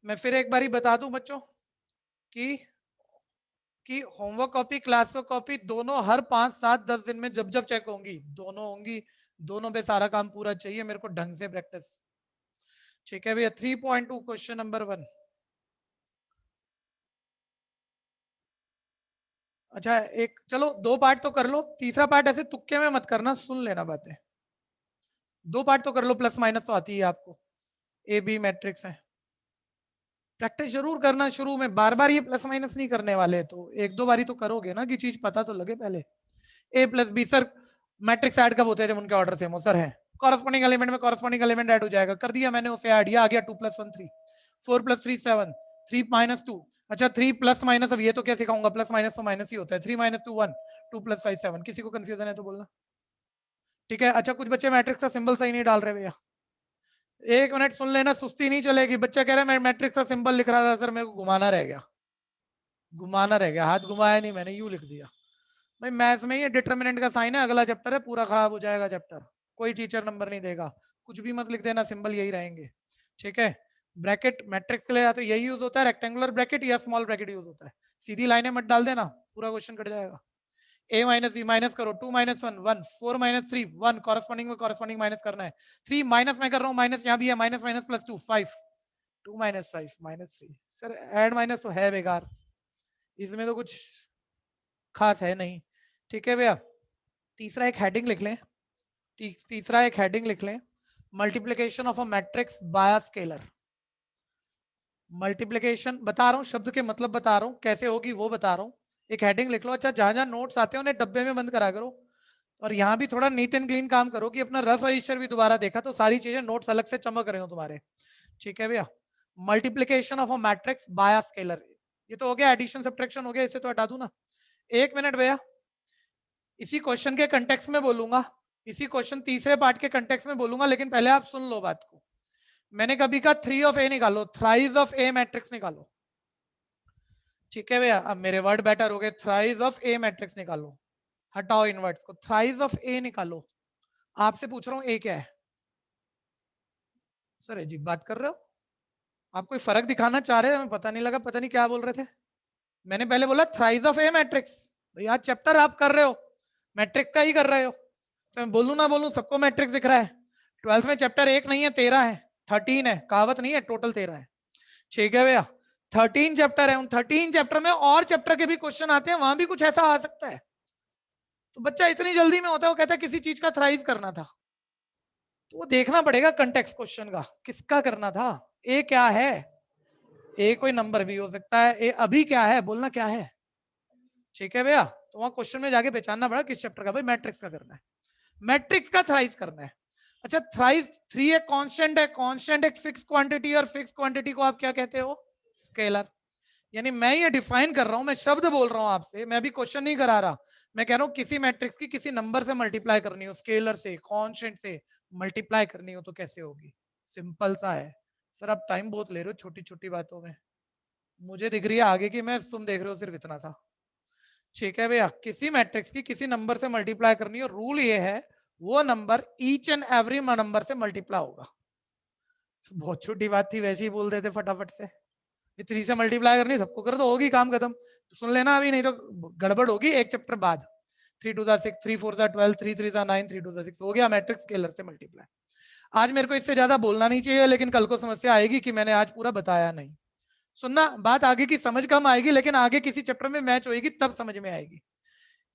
मैं फिर एक बारी बता दूं बच्चों कि homework copy, class work copy दोनों हर 5, 7, 10 दिन में जब जब चेक होंगी, दोनों होंगी, दोनों पे सारा काम पूरा चाहिए मेरे को, ढंग से प्रैक्टिस। ठीक है भैया, 3.2 क्वेश्चन नंबर 1। अच्छा, एक चलो 2 पार्ट तो कर लो, तीसरा पार्ट ऐसे तुक्के में मत करना, सुन लेना बातें। 2 पार्ट तो कर लो, प्लस माइनस तो आती है आपको, ए बी मैट्रिक्स है, प्रैक्टिस जरूर करना शुरू में, बार बार ये प्लस माइनस नहीं करने वाले, तो 1-2 बारी तो करोगे ना कि चीज पता तो लगे पहले। A plus B sir matrix add कब होते हैं, जब उनके ऑर्डर सेम हो। सर है, कॉरेस्पॉन्डिंग एलिमेंट में कॉरेस्पॉन्डिंग एलिमेंट ऐड हो जाएगा, कर दिया मैंने उसे ऐड, आ गया 2 + 1 3, 4 + 3 7, 3 - 2। अच्छा 3 प्लस माइनस, अब ये तो क्या सिखाऊंगा, प्लस माइनस तो माइनस ही होता है, 3 - 2 1, 2 + 5 7। किसी को कंफ्यूजन है तो बोलना। ठीक है, अच्छा कुछ बच्चे मैट्रिक्स का सिंबल सही नहीं डाल रहे भैया, 1 मिनट सुन लेना, सुस्ती नहीं चलेगी। बच्चा कह रहा है मैं मैट्रिक्स का सिंबल लिख रहा था सर, मेरे को घुमाना रह गया, घुमाना रह गया, हाथ घुमाया नहीं मैंने, यूं लिख दिया। भाई मैथ्स में ये डिटरमिनेंट का साइन है, अगला चैप्टर है, पूरा खराब हो जाएगा चैप्टर, कोई टीचर नंबर नहीं देगा, कुछ भी मत लिख देना, सिंबल यही रहेंगे। ठीक है, ब्रैकेट मैट्रिक्स के लिए या तो यही यूज होता है, रेक्टेंगुलर ब्रैकेट या स्मॉल ब्रैकेट यूज होता है, सीधी लाइनें मत डाल देना, पूरा क्वेश्चन कट जाएगा। a माइनस बी माइनस करो, 2 - 1 1, 4 - 3 1, कॉरेस्पॉन्डिंग में कॉरेस्पॉन्डिंग माइनस करना है। 3 माइनस मैं कर रहा हूँ, माइनस यहाँ भी है, minus minus plus 2 5, 2 - 5 -3। Sir add minus तो है बेकार, इसमें तो कुछ खास है नहीं। ठीक है भैया, तीसरा एक हेडिंग लिख लें, तीसरा एक हेडिंग लिख लें, multiplication of a matrix bye a scalar. Multiplication बता रहा हूँ, शब्द के मतलब बता रहा हूँ, कैसे होगी वो बता रहा हूँ, एक हेडिंग लिख लो। अच्छा जहां जहां नोट्स आते हैं उन्हें डब्बे में बंद करा करो, और यहाँ भी थोड़ा नीट एंड क्लीन काम करो कि अपना रफ रजिस्टर भी दोबारा देखा तो सारी चीजें नोट्स अलग से चमक रहे हो तुम्हारे। ठीक है भैया, multiplication of a matrix bye a scalar, ये तो हो गया, एडिशन सब्ट्रैक्शन हो गया, इसे तो हटा दूं ना। 1 मिनट भैया, इसी क्वेश्चन के कंटेक्स्ट में बोलूंगा, इसी क्वेश्चन तीसरे पार्ट के कंटेक्स्ट में बोलूंगा, लेकिन पहले आप सुन लो बात को। मैंने कभी कहा 3 ऑफ ए निकालो, थ्राइज ऑफ ए मैट्रिक्स निकालो। ठीक है भैया, अब मेरे वर्ड बेटर हो गए, थ्राइज ऑफ ए मैट्रिक्स निकालो, हटाओ इनवर्ट्स को, थ्राइज ऑफ ए निकालो। आपसे पूछ रहा हूं ए क्या है? सर अजीब बात कर रहे हो, आप कोई फर्क दिखाना चाह रहे हैं, पता नहीं लगा, पता नहीं क्या बोल रहे थे। मैंने पहले बोला थ्राइज ऑफ ए मैट्रिक्स, भैया चैप्टर आप कर रहे हो, मैट्रिक्स का ही कर रहे हो, तो मैं बोलूं ना बोलूं, सबको मैट्रिक्स दिख रहा है। 12th में चैप्टर 1 नहीं है, 13 है, 13 है, कहावत नहीं है, टोटल 13 है। ठीक है भैया, 13 चैप्टर है, उन 13 चैप्टर में और चैप्टर के भी क्वेश्चन आते हैं, वहां भी कुछ ऐसा आ सकता है। तो बच्चा इतनी जल्दी में होता है, वो कहता है किसी चीज का थ्राइज करना था, तो वो देखना पड़ेगा कंटेक्स्ट क्वेश्चन का, किसका करना था, ए क्या है, ए कोई नंबर भी हो सकता है, ए अभी क्या है, बोलना क्या है। ठीक है भैया, तो वहां क्वेश्चन में जाके पहचानना पड़ा किस चैप्टर का, भाई मैट्रिक्स का करना है, मैट्रिक्स का थ्राइज करना है। अच्छा थ्राइज 3 एक कांस्टेंट है, कांस्टेंट एक फिक्स क्वांटिटी, और फिक्स क्वांटिटी को आप क्या कहते हो, स्केलर। यानी मैं ये डिफाइन कर रहा हूं, मैं शब्द बोल रहा हूं आपसे, मैं अभी क्वेश्चन नहीं करा रहा, मैं कह रहा हूं किसी मैट्रिक्स की किसी नंबर से मल्टीप्लाई करनी हो, स्केलर से, कांस्टेंट से मल्टीप्लाई करनी हो तो कैसे होगी, सिंपल सा है। सर आप टाइम बहुत ले रहे हो छोटी छोटी बातों में, मुझे दिख रही है आगे की मैं, तुम देख रहे हो सिर्फ इतना सा। ठीक है भैया, किसी मैट्रिक्स की किसी नंबर से मल्टीप्लाई करनी हो, रूल ये है वो number each and every number से मल्टीप्लाई होगा। बहुत छोटी बात थी, वैसे ही बोल देते फटाफट से, 3 से मल्टीप्लाई करनी, सबको कर दो, होगी काम खत्म। तो सुन लेना अभी, नहीं तो गड़बड़ होगी एक चैप्टर बाद। 3 2 6, 3 4 12, 3 3 9, 3 2 6 हो गया मैट्रिक्स स्केलर से मल्टीप्लाई। आज मेरे को इससे ज्यादा बोलना नहीं चाहिए, लेकिन कल को समस्या आएगी कि मैंने आज पूरा बताया नहीं। सुनना, बात आगे की समझ कम आएगी, लेकिन आगे किसी चैप्टर में मैच होगी तब समझ में आएगी।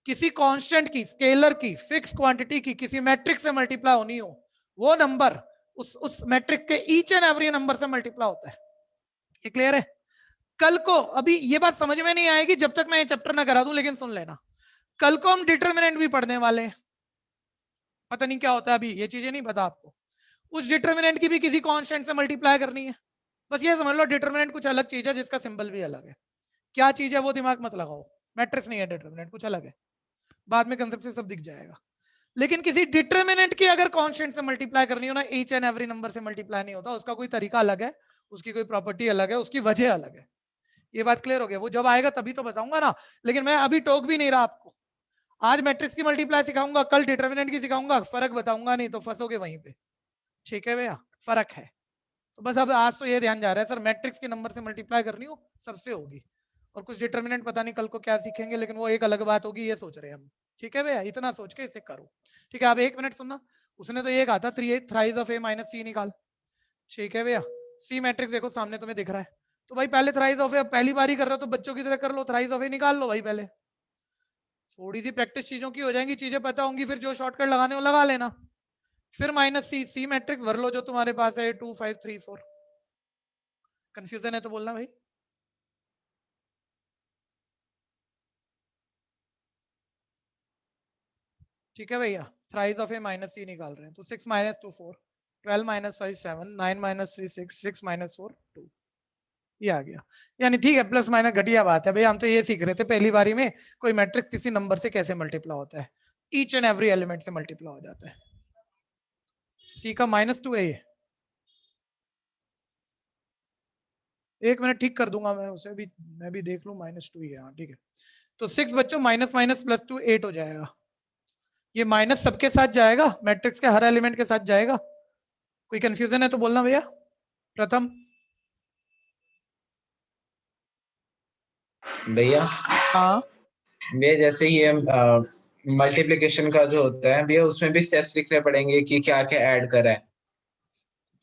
किसी कांस्टेंट की, स्केलर की, फिक्स क्वांटिटी की किसी मैट्रिक्स से मल्टीप्लाई होनी हो, वो नंबर उस मैट्रिक्स के ईच एंड एवरी नंबर से मल्टीप्लाई होता है। ये क्लियर है? कल को, अभी ये बात समझ में नहीं आएगी जब तक मैं ये चैप्टर ना करा दूं, लेकिन सुन लेना, कल को हम डिटरमिनेंट भी पढ़ने वाले हैं। पता नहीं क्या होता है अभी, ये चीजें नहीं पता आपको। उस डिटरमिनेंट की भी किसी कांस्टेंट से मल्टीप्लाई करनी है। बस ये समझ लो डिटरमिनेंट कुछ अलग चीज है जिसका सिंबल भी अलग है। क्या चीज है वो दिमाग मत लगाओ, मैट्रिक्स नहीं है डिटरमिनेंट, कुछ अलग है, बाद में कंसेप्ट से सब दिख जाएगा। लेकिन किसी डिटरमिनेंट की अगर कांस्टेंट से मल्टीप्लाई करनी हो ना, ईच एंड एवरी नंबर से मल्टीप्लाई नहीं होता, उसका कोई तरीका अलग है, उसकी कोई प्रॉपर्टी अलग है, उसकी वजह अलग है। ये बात क्लियर हो गया? वो जब आएगा तभी तो बताऊंगा ना, लेकिन मैं अभी टोक भी नहीं रहा आपको। आज मैट्रिक्स की मल्टीप्लाई सिखाऊंगा, कल डिटरमिनेंट की सिखाऊंगा, फर्क बताऊंगा नहीं तो फंसोगे वहीं पे। ठीक है भैया, फर्क है। तो बस अब आज तो ये ध्यान जा रहा है सर, मैट्रिक्स के नंबर से मल्टीप्लाई करनी हो सबसे होगी, और कुछ डिटरमिनेंट पता नहीं कल को क्या सीखेंगे, लेकिन वो एक अलग बात होगी, ये सोच रहे हैं हम। ठीक है भैया, इतना सोच के इसे करो। ठीक है, अब 1 मिनट सुनना। उसने तो ये कहा था 3 थ्राइज ऑफ ए माइनस सी निकाल। ठीक है भैया, सी मैट्रिक्स देखो सामने तुम्हें दिख रहा है, तो भाई पहले थ्राइज ऑफ ए, पहली बारी कर रहे हो तो बच्चों की तरह कर लो, थ्राइज ऑफ ए निकाल लो भाई पहले। थोड़ी सी प्रैक्टिस चीजों की हो जाएंगी, चीजें पता होंगी, फिर जो शॉर्टकट लगाने हो लगा लेना। फिर माइनस सी, सी मैट्रिक्स भर लो जो तुम्हारे पास है 2 5 3 4। कंफ्यूजन है तो बोलना भाई। ठीक है भैया, थ्राइज ऑफ ए माइनस सी निकाल रहे हैं, तो 6 माइनस 2 4, 12 माइनस 5 7, 9 माइनस 3 6, 6 माइनस 4 2, ये आ गया। यानी ठीक है, प्लस माइनस घटिया बात है भैया, हम तो ये सीख रहे थे पहली बारी में कोई मैट्रिक्स किसी नंबर से कैसे मल्टीप्लाई होता है, ईच एंड एवरी एलिमेंट से मल्टीप्लाई हो जाता है। सी का -2 है ये, 1 मिनट ठीक कर दूंगा मैं उसे भी, मैं भी देख लूं, -2 ही है। हाँ ठीक है, तो 6 बच्चों माइनस माइनस प्लस 2 8 हो जाएगा। ये माइनस सबके साथ जाएगा, मैट्रिक्स के हर एलिमेंट के साथ जाएगा। कोई कंफ्यूजन है तो बोलना भैया। प्रथम भैया, हाँ, भैया जैसे ये मल्टीप्लिकेशन का जो होता है भैया, उसमें भी स्टेप्स लिखने पड़ेंगे कि क्या क्या ऐड करा है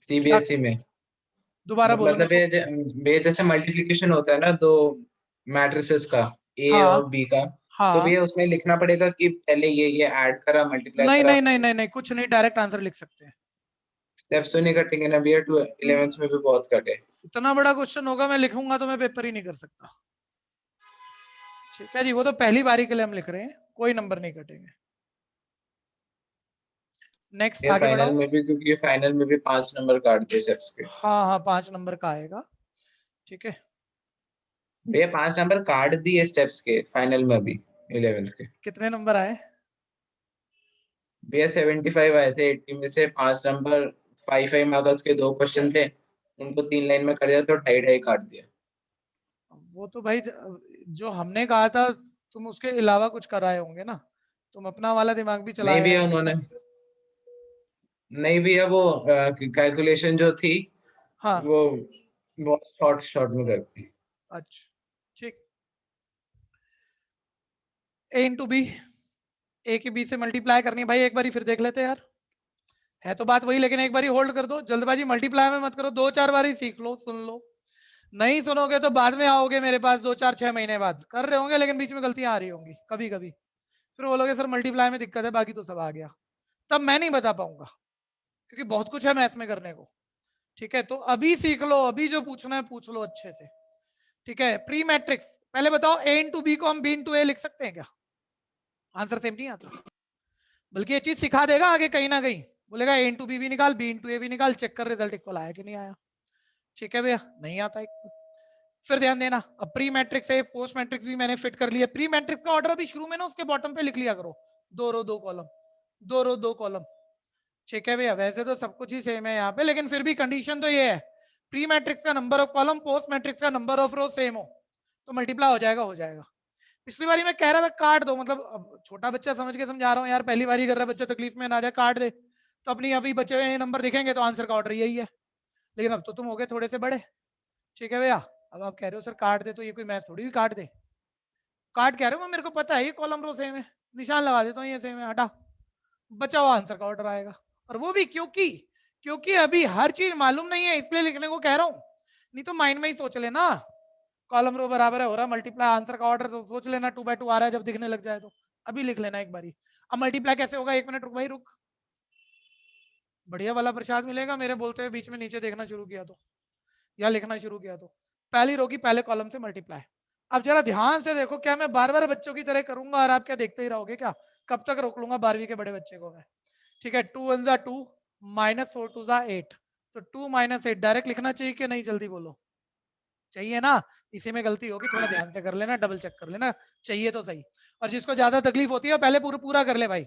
सीबीएसई में। दोबारा बोलो मतलब मेरे को। भैया जैसे मल्टीप्लिकेशन होता है ना दो मैट्रिसेस का, ए हाँ और बी का, तो हाँ, भैया उसमें लिखना पड़ेगा कि पहले ये ऐड करा, मल्टीप्लाई नहीं करा। नहीं नहीं नहीं नहीं, कुछ नहीं, डायरेक्ट आंसर लिख सकते हैं। स्टेप्स तो नहीं कटेंगे ना भैया? 11th में भी बहुत कटे। इतना बड़ा क्वेश्चन होगा, मैं लिखूंगा तो मैं पेपर ही नहीं कर सकता। ठीक है जी, वो तो पहली बारी के लिए हम लिख रहे हैं, कोई नंबर नहीं कटेंगे। नेक्स्ट ये आगे फाइनल बढ़ाओ। में भी, क्योंकि फाइनल में भी 5 नंबर काट दिए स्टेप्स के। हाँ हाँ, 5 नंबर का आएगा। ठीक है, भैया 5 नंबर काट दिए स्टेप्स के फाइनल में भी 11th के। कितने नंबर आए? भैया 75 आए थे 80 में से, 5 नंबर 5 मार्क्स के 2 क्वेश्चन थे, उनको 3 लाइन में कर दिया तो 2.5 काट दिया। वो तो भाई जो हमने कहा था, तुम उसके अलावा कुछ कराए होंगे ना, तुम अपना वाला दिमाग भी नहीं चलाया भैया है। उन्होंने, नहीं भैया वो कैलकुलेशन जो थी हाँ, वो बहुत शॉर्ट शॉर्ट में करती। अच्छा ठीक। ए इंटू बी, ए की बी से मल्टीप्लाई करनी है भाई, एक बारी फिर देख लेते हैं यार, है तो बात वही, लेकिन एक बारी होल्ड कर दो, जल्दबाजी मल्टीप्लाई में मत करो, 2 4 बारी सीख लो, सुन लो। नहीं सुनोगे तो बाद में आओगे मेरे पास 2 4 6 महीने बाद, कर रहे होंगे लेकिन बीच में गलतियां आ रही होंगी कभी कभी, फिर बोलोगे सर मल्टीप्लाई में दिक्कत है, बाकी तो सब आ गया, तब मैं नहीं बता पाऊंगा, क्योंकि बहुत कुछ है मैथ्स में करने को। ठीक है, तो अभी सीख लो, अभी जो पूछना है पूछ लो अच्छे से। ठीक है, प्री मैट्रिक्स पहले बताओ, ए इंटू बी को हम बी इंटू ए लिख सकते हैं क्या? आंसर सेम नहीं आता, बल्कि ये चीज सिखा देगा आगे कहीं ना कहीं, बोलेगा ए इंटू बी भी निकाल, बी इंटू ए भी निकाल, चेक कर रिजल्ट इक्वल आया कि नहीं आया। ठीक है भैया, नहीं आता एक। फिर ध्यान देना, अब प्री मैट्रिक्स है, पोस्ट मैट्रिक्स भी मैंने फिट कर लिया। प्री मैट्रिक्स का ऑर्डर अभी शुरू में ना उसके बॉटम पे लिख लिया करो, 2 रो 2 कॉलम, 2 रो 2 कॉलम। ठीक है भैया, वैसे तो सब कुछ ही सेम है यहाँ पे, लेकिन फिर भी कंडीशन तो ये है, प्री मैट्रिक्स का number of column post matrix का नंबर ऑफ रो सेम हो तो मल्टीप्लाई हो जाएगा, हो जाएगा। पिछली बारी मैं कह रहा था काट दो, मतलब अब छोटा बच्चा समझ के समझा रहा हूँ यार, पहली बारी कर रहा है बच्चा, तकलीफ में ना जाए, काट दे, तो अपनी अभी बचे हुए नंबर दिखेंगे तो आंसर का ऑर्डर यही है। लेकिन अब तो तुम हो गए थोड़े से बड़े। ठीक है भैया, अब आप कह रहे हो सर काट दे, तो ये कोई मैथ थोड़ी काट दे, काट कह रहे हो, मेरे को पता है ये कॉलम रो सेम है, निशान लगा देता हूँ ये सेम है, हटा, बचा हुआ आंसर का ऑर्डर आएगा। और वो भी क्योंकि क्योंकि अभी हर चीज मालूम नहीं है, इसलिए लिखने को कह रहा हूँ, नहीं तो माइंड में ही सोच लेना, कॉलम रो बराबर है, हो रहा मल्टीप्लाई, आंसर का ऑर्डर तो सोच लेना 2/2 आ रहा है, जब दिखने लग जाए तो अभी लिख लेना एक बारी। अब मल्टीप्लाई कैसे होगा, 1 मिनट रुक भाई रुक, बढ़िया वाला प्रसाद मिलेगा मेरे बोलते हुए बीच में नीचे देखना शुरू किया तो, या लिखना शुरू किया तो। पहली रो की पहले कॉलम से मल्टीप्लाई। अब जरा ध्यान से देखो, क्या मैं बार बार बच्चों की तरह करूंगा और आप क्या देखते ही रहोगे क्या? कब तक रोक लूंगा 12वीं के बड़े बच्चे को मैं? ठीक है, 2 1 2 माइनस 4 2 8, तो 2 माइनस 8 डायरेक्ट लिखना चाहिए कि नहीं? जल्दी बोलो, चाहिए ना? इसी में गलती होगी, थोड़ा ध्यान से कर लेना, डबल चेक कर लेना, चाहिए तो सही। और जिसको ज्यादा तकलीफ होती है पहले पूरा कर ले भाई,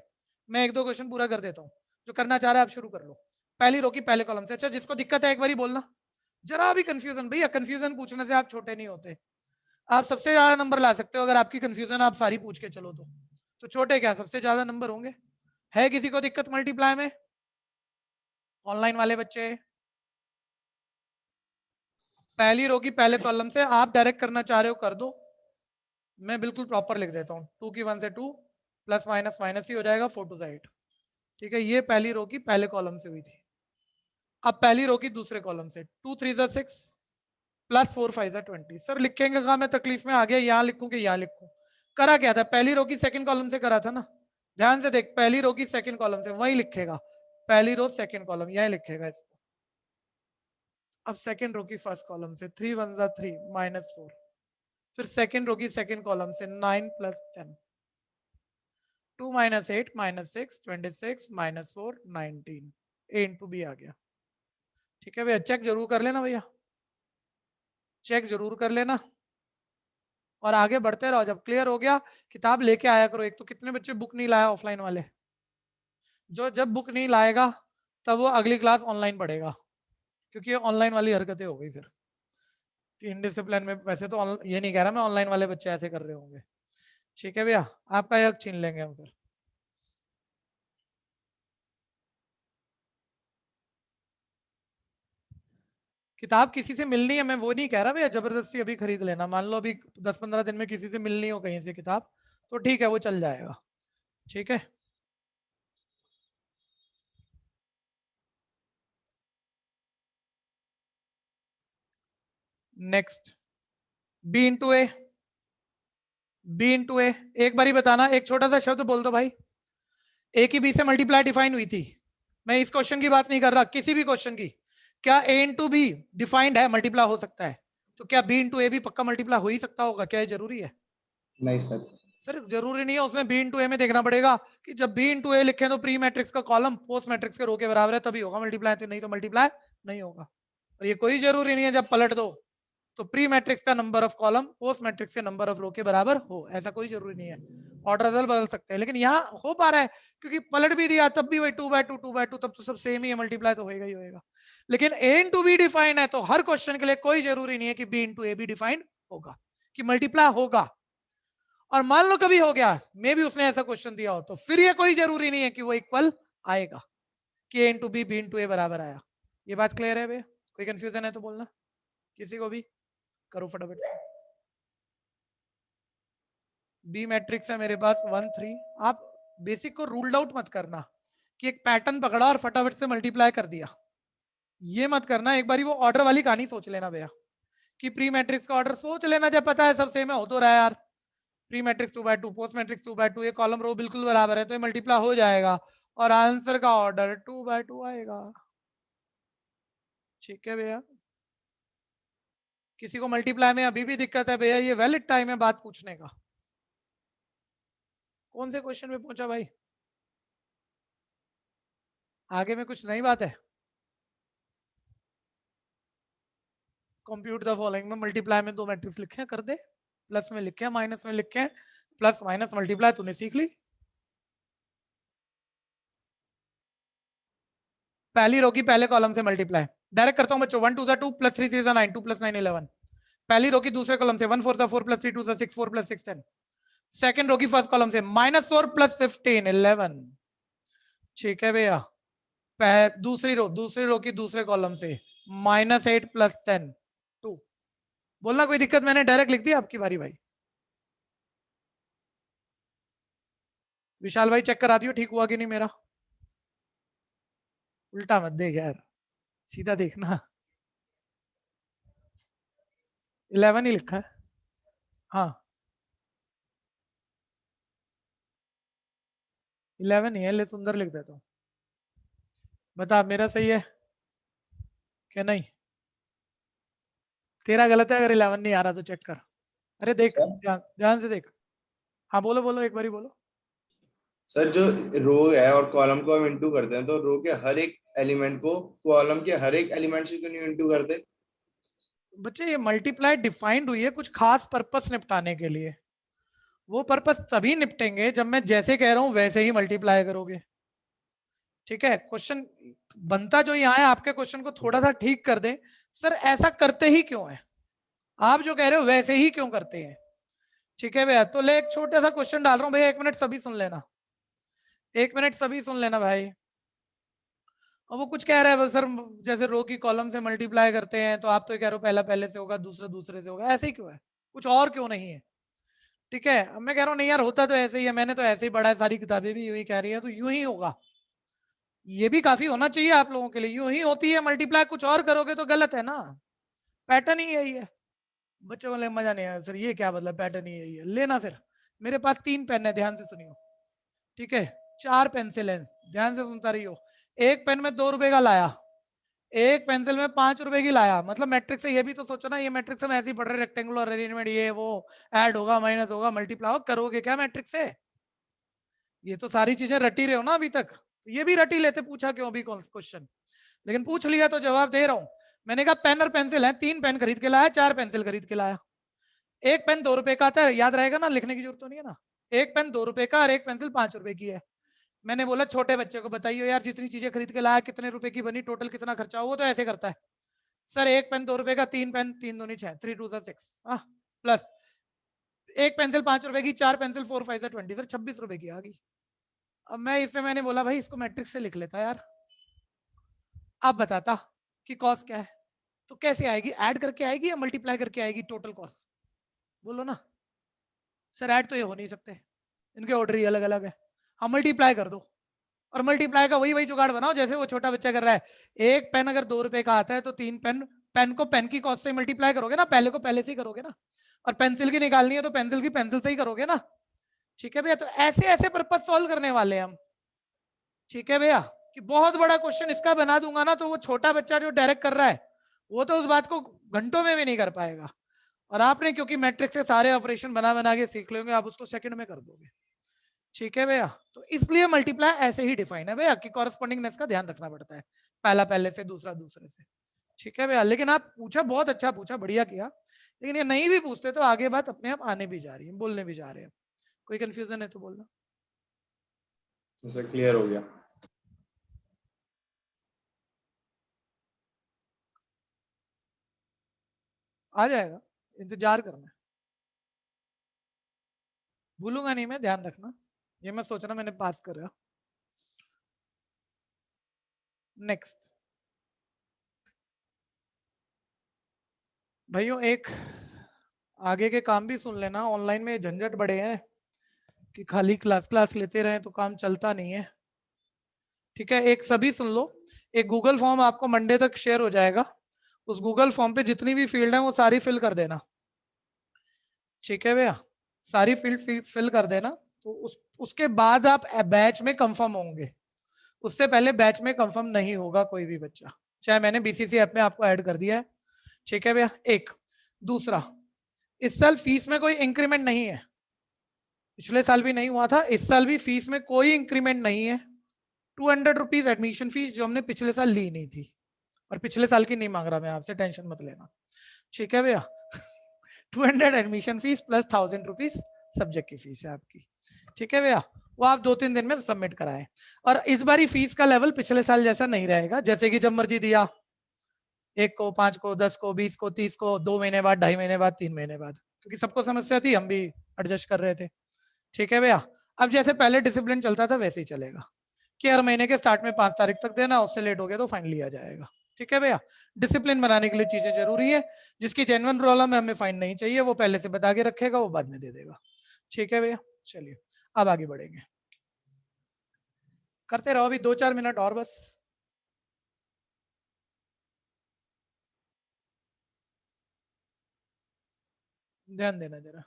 मैं 1-2 क्वेश्चन पूरा कर देता हूँ। जो करना चाह रहा है आप शुरू कर लो। पहली रो की पहले कॉलम से। अच्छा, जिसको दिक्कत है एक बार बोलना, जरा भी कंफ्यूजन, भैया कंफ्यूजन पूछने से आप छोटे नहीं होते। आप सबसे ज्यादा नंबर ला सकते हो अगर आपकी कंफ्यूजन आप सारी पूछ के चलो तो छोटे क्या सबसे ज्यादा नंबर होंगे? है किसी को दिक्कत मल्टीप्लाई में? ऑनलाइन वाले बच्चे, पहली रो की पहले कॉलम से आप डायरेक्ट करना चाह रहे हो कर दो, मैं बिल्कुल प्रॉपर लिख देता हूँ। 2 की 1 से 2 प्लस माइनस माइनस ही हो जाएगा, 4 2 8। ठीक है, ये पहली रो की पहले कॉलम से हुई थी। अब पहली रो की दूसरे कॉलम से 2 3 6 प्लस 4 5 20। सर लिखेंगे कहा, मैं तकलीफ में आ गया, यहाँ लिखूं कि यहाँ लिखूं? करा क्या था? पहली रो की सेकंड कॉलम से करा था ना। ध्यान से देख, पहली रो की सेकंड कॉलम से वही लिखेगा, पहली रो सेकंड कॉलम यही लिखेगा इसको। अब सेकंड रो की फर्स्ट कॉलम से 3 1 3 माइनस 4, फिर सेकंड रो की सेकंड कॉलम से 9 प्लस 10, 2 माइनस 8 माइनस 6 26 माइनस 4 19, ए इंटू बी आ गया। ठीक है भैया, चेक जरूर कर लेना भैया, चेक जरूर कर लेना और आगे बढ़ते रहो। जब क्लियर हो गया किताब लेके आया करो। एक तो कितने बच्चे बुक नहीं लाया ऑफलाइन वाले? जो जब बुक नहीं लाएगा तब वो अगली क्लास ऑनलाइन पढ़ेगा, क्योंकि ऑनलाइन वाली हरकतें हो गई फिर इनडिसिप्लिन में। वैसे तो ये नहीं कह रहा मैं ऑनलाइन वाले बच्चे ऐसे कर रहे होंगे। ठीक है भैया, आपका हक छीन लेंगे हम फिर। किताब किसी से मिलनी है, मैं वो नहीं कह रहा भैया जबरदस्ती अभी खरीद लेना। मान लो अभी 10-15 दिन में किसी से मिलनी हो कहीं से किताब, तो ठीक है वो चल जाएगा। ठीक है, नेक्स्ट बी इंटू ए। बी इंटू ए, एक बारी बताना, एक छोटा सा शब्द बोल दो भाई। ए की बी से मल्टीप्लाई डिफाइन हुई थी। मैं इस क्वेश्चन की बात नहीं कर रहा, किसी भी क्वेश्चन की। क्या ए इंटू बी डिफाइंड है, मल्टीप्लाई हो सकता है? तो क्या बी इंटू ए भी पक्का मल्टीप्लाई हो ही सकता होगा? क्या ये जरूरी है? नहीं सर। सर जरूरी नहीं है, उसमें बी इंटू ए में देखना पड़ेगा कि जब बी इंटू ए लिखे तो प्री मैट्रिक्स का कॉलम पोस्ट मैट्रिक्स के रो के बराबर है तभी होगा मल्टीप्लाई, तो नहीं तो मल्टीप्लाई नहीं होगा। और ये कोई जरूरी नहीं है जब पलट दो तो प्री मैट्रिक्स का number of column post matrix के नंबर ऑफ रो के बराबर हो, ऐसा कोई जरूरी नहीं है। ऑर्डर बदल सकते हैं, लेकिन यहाँ हो पा रहा है क्योंकि पलट भी दिया तब भी वही 2/2 तब तो सब सेम ही है, मल्टीप्लाई तो होगा ही होगा। लेकिन ए इंटू बी डिफाइन है तो हर क्वेश्चन के लिए कोई जरूरी नहीं है कि बी इंटू ए भी डिफाइंड होगा, कि मल्टीप्लाई होगा। और मान लो कभी हो गया, मे भी उसने ऐसा क्वेश्चन दिया हो, तो फिर ये कोई जरूरी नहीं है कि वो इक्वल आएगा, कि ए इंटू बी इंटू ए बराबर आया। ये बात क्लियर है भैया? कोई कंफ्यूजन है तो बोलना, किसी को भी करो फटाफट से। बी मैट्रिक्स है मेरे पास 1 3। आप बेसिक को रूल्ड आउट मत करना कि एक पैटर्न पकड़ा और फटाफट से मल्टीप्लाई कर दिया, ये मत करना। एक बारी वो ऑर्डर वाली कहानी सोच लेना भैया, कि प्री मैट्रिक्स का ऑर्डर सोच लेना, जब पता है सब सेम है, हो तो रहा है यार। प्री मैट्रिक्स 2/2 पोस्ट मैट्रिक्स 2/2, ये कॉलम रो बिल्कुल बराबर है तो ये मल्टीप्लाई हो जाएगा और आंसर का ऑर्डर 2/2 आएगा। ठीक है भैया, किसी को मल्टीप्लाई में अभी भी दिक्कत है भैया, ये वैलिड टाइम है बात पूछने का। कौन से क्वेश्चन में पहुंचा भाई? आगे में कुछ नई बात है? कंप्यूट द फॉलोइंग में मल्टीप्लाई में 2 मैट्रिक्स लिखे हैं, कर दे। प्लस में लिखे हैं, माइनस में लिखे हैं, प्लस माइनस मल्टीप्लाई तूने सीख ली। पहली रो की पहले कॉलम से मल्टीप्लाई डायरेक्ट करता हूं बच्चों। 1 2 2 प्लस 3 3 9 2 प्लस 9 11। पहली रो की दूसरे कॉलम से 1 4 4 प्लस 3 2 6 4 प्लस 6 10। सेकंड रो की फर्स्ट कॉलम से -4 प्लस 15 11। ठीक है भैया, दूसरी रो की दूसरे कॉलम से -8 प्लस 10 2। बोलना कोई दिक्कत? मैंने डायरेक्ट लिख दिया, आपकी बारी भाई। विशाल भाई चेक करा दियो ठीक हुआ कि नहीं मेरा। उल्टा मत देख यार, सीधा देखना। 11 ही लिखा है। हाँ 11 ही है, ले सुंदर लिख देता हूँ। बता मेरा सही है क्या नहीं? तेरा गलत है, अगर 11 नहीं आ रहा तो चेक कर। अरे देख, सर? ध्यान से देख। हाँ बोलो बोलो, एक बारी बोलो। सर जो रो है और कॉलम को हम इंटू करते हैं, तो रो के हर एक एलिमेंट को कॉलम के हर एक एलिमेंट से क्यों नहीं इंटू करते? बच्चे ये मल्टीप्लाई डिफाइंड हुई है कुछ खास पर्पस निपटाने के लिए। वो पर्पस तभी निपटेंगे जब मैं जैसे कह रहा हूं वैसे ही मल्टीप्लाई करोगे। ठीक है, क्वेश्चन बनता जो यहाँ है, आपके क्वेश्चन को थोड़ा सा ठीक कर दें। सर ऐसा करते ही क्यों है, आप जो कह रहे हो वैसे ही क्यों करते हैं। ठीक है भैया, तो ले एक छोटा सा क्वेश्चन डाल रहा हूँ भैया, 1 मिनट सभी सुन लेना, 1 मिनट सभी सुन लेना भाई। और वो कुछ कह रहा है सर, जैसे रो की कॉलम से मल्टीप्लाई करते हैं, तो आप तो कह रहे हो पहला पहले से होगा, दूसरा दूसरे से होगा, ऐसे ही क्यों है, कुछ और क्यों नहीं है। ठीक है, अब मैं कह रहा हूँ नहीं यार, होता तो ऐसे ही है, मैंने तो ऐसे ही पढ़ा है, सारी किताबें भी यूं ही कह रही है, तो यूं ही होगा। ये भी काफी होना चाहिए आप लोगों के लिए, यूं ही होती है मल्टीप्लाई, कुछ और करोगे तो गलत है ना, पैटर्न ही यही है। बच्चों को ले मजा नहीं आया सर, ये क्या मतलब, पैटर्न ही यही है, लेना फिर। मेरे पास 3 पेन है, ध्यान से सुनियो। ठीक है, 4 पेंसिल है, ध्यान से सुनता रहियो। एक पेन में 2 रुपए का लाया, एक पेंसिल में 5 रुपए की लाया, मतलब मैट्रिक्स से ये भी तो सोचो ना, ये मैट्रिक्स हम ऐसे ही पढ़ रहे, रेक्टेंगुलर अरेंजमेंट, ये वो ऐड होगा माइनस होगा मल्टीप्लाई होगा, करोगे क्या मैट्रिक्स से। ये तो सारी चीजें रटी रहे हो ना अभी तक, तो ये भी रटी लेते, पूछा क्यों अभी क्वेश्चन, लेकिन पूछ लिया तो जवाब दे रहा हूं। मैंने कहा पेन और पेंसिल है, 3 पेन खरीद के लाया, 4 पेंसिल खरीद के लाया। एक पेन 2 रुपए का आता है, याद रहेगा ना, लिखने की जरूरत तो नहीं है ना। एक पेन 2 रुपए का और एक पेंसिल 5 रुपए की है। मैंने बोला छोटे बच्चे को बताइए यार, जितनी चीजें खरीद के लाया कितने रुपए की बनी, टोटल कितना खर्चा हुआ, वो तो ऐसे करता है सर, एक पेन 2 रुपए का, 3 पेन, 3 दूनी 6, 3 2 6, प्लस एक पेंसिल 5 रुपए की, 4 पेंसिल 4 5 20, सर 26 रुपए की आ गई। अब मैं इससे मैंने बोला भाई इसको मैट्रिक्स से लिख लेता यार, आप बताता कि कॉस्ट क्या है, तो कैसे आएगी, ऐड करके आएगी या मल्टीप्लाई करके आएगी टोटल कॉस्ट, बोलो ना। सर ऐड तो ये हो नहीं सकते, इनके ऑर्डर ही अलग अलग है। हाँ मल्टीप्लाई कर दो, और मल्टीप्लाई का वही जुगाड़ बनाओ जैसे वो छोटा बच्चा कर रहा है। एक पेन अगर 2 रुपए का आता है तो 3 पेन, पेन को पेन की कॉस्ट से मल्टीप्लाई करोगे ना, पहले को पहले से ही करोगे ना, और पेंसिल की निकालनी है तो पेंसिल की पेंसिल से ही करोगे ना। ठीक है भैया, तो ऐसे ऐसे पर्पस सॉल्व करने वाले हैं हम। ठीक है भैया, कि बहुत बड़ा क्वेश्चन इसका बना दूंगा ना, तो वो छोटा बच्चा जो डायरेक्ट कर रहा है वो तो उस बात को घंटों में भी नहीं कर पाएगा, और आपने क्योंकि मैट्रिक्स के सारे ऑपरेशन बना बना के सीख लोगे, आप उसको सेकंड में कर दोगे। ठीक है भैया, तो इसलिए मल्टीप्लाई ऐसे ही डिफाइन है भैया, कि कॉरस्पॉन्डिंगनेस का ध्यान रखना पड़ता है, पहला पहले से, दूसरा दूसरे से। ठीक है भैया, लेकिन आप पूछा, बहुत अच्छा पूछा, बढ़िया किया, लेकिन ये नहीं भी पूछते तो आगे बात अपने आप आने भी जा रही है, बोलने भी जा रहे हैं। कोई कंफ्यूजन है तो बोलना। सर क्लियर हो गया। आ जाएगा, इंतजार करना है, भूलूंगा नहीं मैं, ध्यान रखना, ये मैं सोच रहा मैंने पास कर रहा। नेक्स्ट भाइयों, एक आगे के काम भी सुन लेना, ऑनलाइन में झंझट बड़े हैं कि खाली क्लास क्लास लेते रहे तो काम चलता नहीं है। ठीक है, एक सभी सुन लो, एक गूगल फॉर्म आपको मंडे तक शेयर हो जाएगा, उस गूगल फॉर्म पे जितनी भी फील्ड है वो सारी फिल कर देना। ठीक है भैया, सारी फील्ड फिल कर देना, तो उसके बाद आप बैच में कंफर्म होंगे, उससे पहले बैच में कंफर्म नहीं होगा कोई भी बच्चा, चाहे मैंने बीसीसी ऐप में आपको ऐड कर दिया है। ठीक है भैया, एक दूसरा, इस साल फीस में कोई इंक्रीमेंट नहीं है, पिछले साल भी नहीं हुआ था, इस साल भी फीस में कोई इंक्रीमेंट नहीं है। 200 रुपीज एडमिशन फीस जो हमने पिछले साल ली नहीं थी, और पिछले साल की नहीं मांग रहा मैं आपसे, टेंशन मत लेना। ठीक है भैया, 200 admission fees plus 1000 rupees subject की फीस है आपकी। ठीक है भैया, वो आप 2-3 दिन में सबमिट कराएं, और इस बारी फीस का लेवल पिछले साल जैसा नहीं रहेगा, जैसे कि जब मर्जी दिया, 1 को 5 को 10 को 20 को 30 को, 2 महीने बाद, 2.5 महीने बाद, 3 महीने बाद, क्योंकि सबको समस्या थी, हम भी एडजस्ट कर रहे थे। ठीक है भैया, अब जैसे पहले डिसिप्लिन चलता था वैसे ही चलेगा, कि हर महीने के स्टार्ट में 5 तारीख तक देना, उससे लेट हो गया तो फाइन लिया जाएगा। ठीक है भैया, डिसिप्लिन बनाने के लिए चीजें जरूरी है, जिसकी जेन्युइन प्रॉब्लम है हमें फाइन नहीं चाहिए, वो पहले से बता के रखेगा, वो बाद में दे देगा। ठीक है भैया, चलिए अब आगे बढ़ेंगे, करते रहो अभी 2-4 मिनट और बस। ध्यान देना जरा।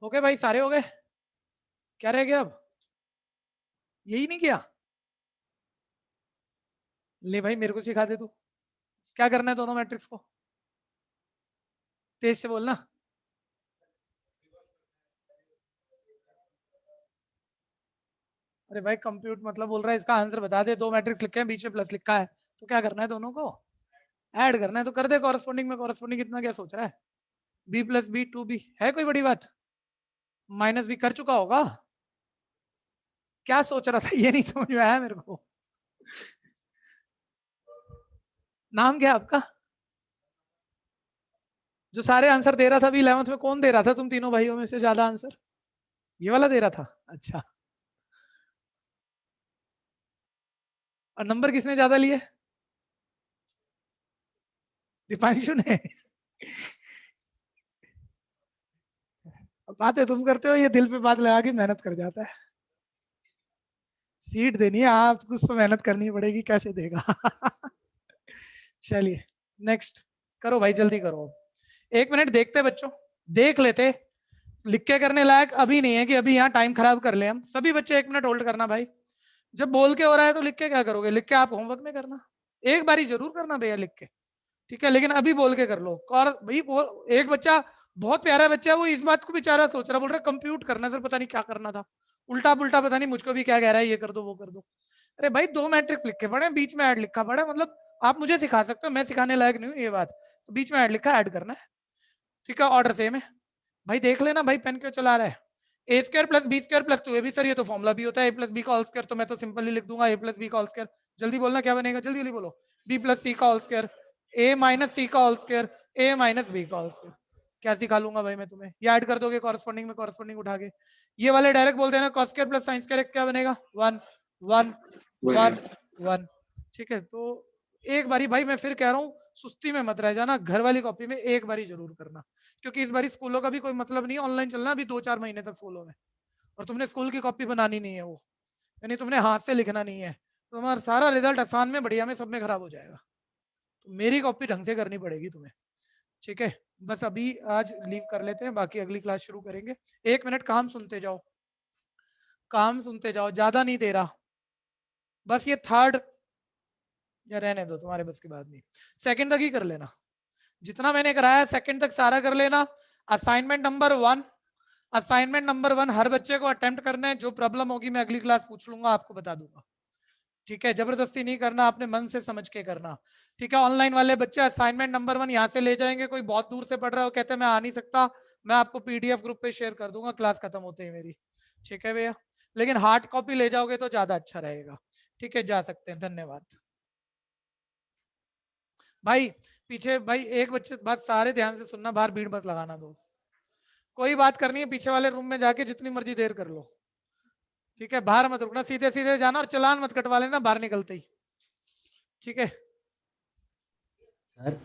हो गए भाई, सारे हो गए, क्या रह गया अब, यही नहीं किया, ले भाई मेरे को सिखा दे तू। क्या करना है दोनों मैट्रिक्स को? तेज से बोलना। अरे भाई कंप्यूट मतलब बोल रहा है इसका आंसर बता दे, दो मैट्रिक्स लिखे हैं बीच में प्लस लिखा है, तो क्या करना है दोनों को ऐड करना है, तो कर दे कॉरेस्पॉन्डिंग में कॉरेस्पॉन्डिंग। इतना क्या सोच रहा है? बी प्लस बी 2b है कोई बड़ी बात? माइनस बी कर चुका होगा, क्या सोच रहा था ये नहीं समझ में आया मेरे को। नाम क्या है आपका? जो सारे आंसर दे रहा था अभी 11th में, कौन दे रहा था तुम तीनों भाइयों में से ज्यादा आंसर? ये वाला दे रहा था, अच्छा। और नंबर किसने ज्यादा लिए? दीपांशु ने। बातें तुम करते हो, ये दिल पे बात लगा के मेहनत कर जाता है। सीट देनी है आप, कुछ तो मेहनत करनी पड़ेगी, कैसे देगा? चलिए नेक्स्ट करो भाई, जल्दी करो। 1 मिनट देखते बच्चों, देख लेते। लिख के करने लायक अभी नहीं है कि अभी यहाँ टाइम खराब कर ले हम। सभी बच्चे 1 मिनट होल्ड करना भाई। जब बोल के हो रहा है तो लिख के क्या करोगे? लिख के आप होमवर्क में करना, एक बारी जरूर करना भैया लिख के, ठीक है? लेकिन अभी बोल के कर लो। और भाई एक बच्चा बहुत प्यारा बच्चा है, वो इस बात को बेचारा सोच रहा, बोल रहा कंप्यूट करना सर, पता नहीं क्या करना था, उल्टा पुल्टा पता नहीं मुझको भी क्या कह रहा है, ये कर दो वो कर दो। अरे भाई दो मैट्रिक्स लिखे पड़े, बीच में ऐड लिखा पड़ा, मतलब आप मुझे सिखा सकते हो, मैं सिखाने लायक नहीं हूँ ये बात। तो बीच में ऐड लिखा, ऐड करना है, ठीक है? ऑर्डर सेम है भाई, देख लेना भाई पेन क्यों चला रहा है। A square plus B square plus 2ab sir, ये तो फॉर्मुला भी होता है, ए प्लस बी का होल स्क्वायर, तो मैं तो सिंपली लिख दूंगा ए प्लस बी का होल स्क्वायर। जल्दी बोलना क्या बनेगा, जल्दी जल्दी बोलो। बी प्लस सी का होल स्क्वायर, ए माइनस सी का होल स्क्वायर, ए माइनस बी का होल स्क्वायर। क्या सिखा लूंगा भाई मैं तुम्हें, ये ऐड कर दोगे कॉरेस्पॉन्डिंग में कॉरेस्पॉन्डिंग उठा के। ये वाले डायरेक्ट बोल देना cos square plus sin square x क्या बनेगा, 1 1 1 1, ठीक है? तो एक बारी भाई मैं फिर कह रहा हूँ, सुस्ती में मत रह जाना, घर वाली कॉपी में एक बारी जरूर करना, क्योंकि इस बारी स्कूलों का भी कोई मतलब नहीं, ऑनलाइन चलना अभी 2-4 महीने तक स्कूलों में, और तुमने स्कूल की कॉपी बनानी नहीं है वो, यानी तुमने हाथ से लिखना नहीं है, तो तुम्हारा सारा रिजल्ट आसान में, बढ़िया में, सब में खराब हो जाएगा। तो मेरी कॉपी ढंग से करनी पड़ेगी तुम्हें, ठीक है? बस अभी आज लीव कर लेते हैं, बाकी अगली क्लास शुरू करेंगे। 1 मिनट काम सुनते जाओ, काम सुनते जाओ, ज्यादा नहीं दे रहा, बस ये थर्ड या रहने दो, तुम्हारे बस की बात नहीं, सेकंड तक ही कर लेना, जितना मैंने कराया सेकंड तक सारा कर लेना। असाइनमेंट नंबर 1, असाइनमेंट नंबर 1 हर बच्चे को अटेम्प्ट करना है, जो प्रॉब्लम होगी मैं अगली क्लास पूछ लूंगा, आपको बता दूंगा, ठीक है? जबरदस्ती नहीं करना, आपने मन से समझ के करना, ठीक है? ऑनलाइन वाले बच्चे असाइनमेंट नंबर 1 यहाँ से ले जाएंगे, कोई बहुत दूर से पढ़ रहा हो, कहते हैं मैं आ नहीं सकता, मैं आपको पीडीएफ ग्रुप पे शेयर कर दूंगा क्लास खत्म होते ही मेरी, ठीक है भैया? लेकिन हार्ड कॉपी ले जाओगे तो ज्यादा अच्छा रहेगा, ठीक है? जा सकते हैं, धन्यवाद भाई। पीछे भाई एक बच्चे बात सारे ध्यान से सुनना, बाहर भीड़ मत लगाना दोस्त, कोई बात करनी है पीछे वाले रूम में जाके जितनी मर्जी देर कर लो, ठीक है? बाहर मत रुकना, सीधे सीधे जाना, और चालान मत कटवा लेना बाहर निकलते ही, ठीक है? सर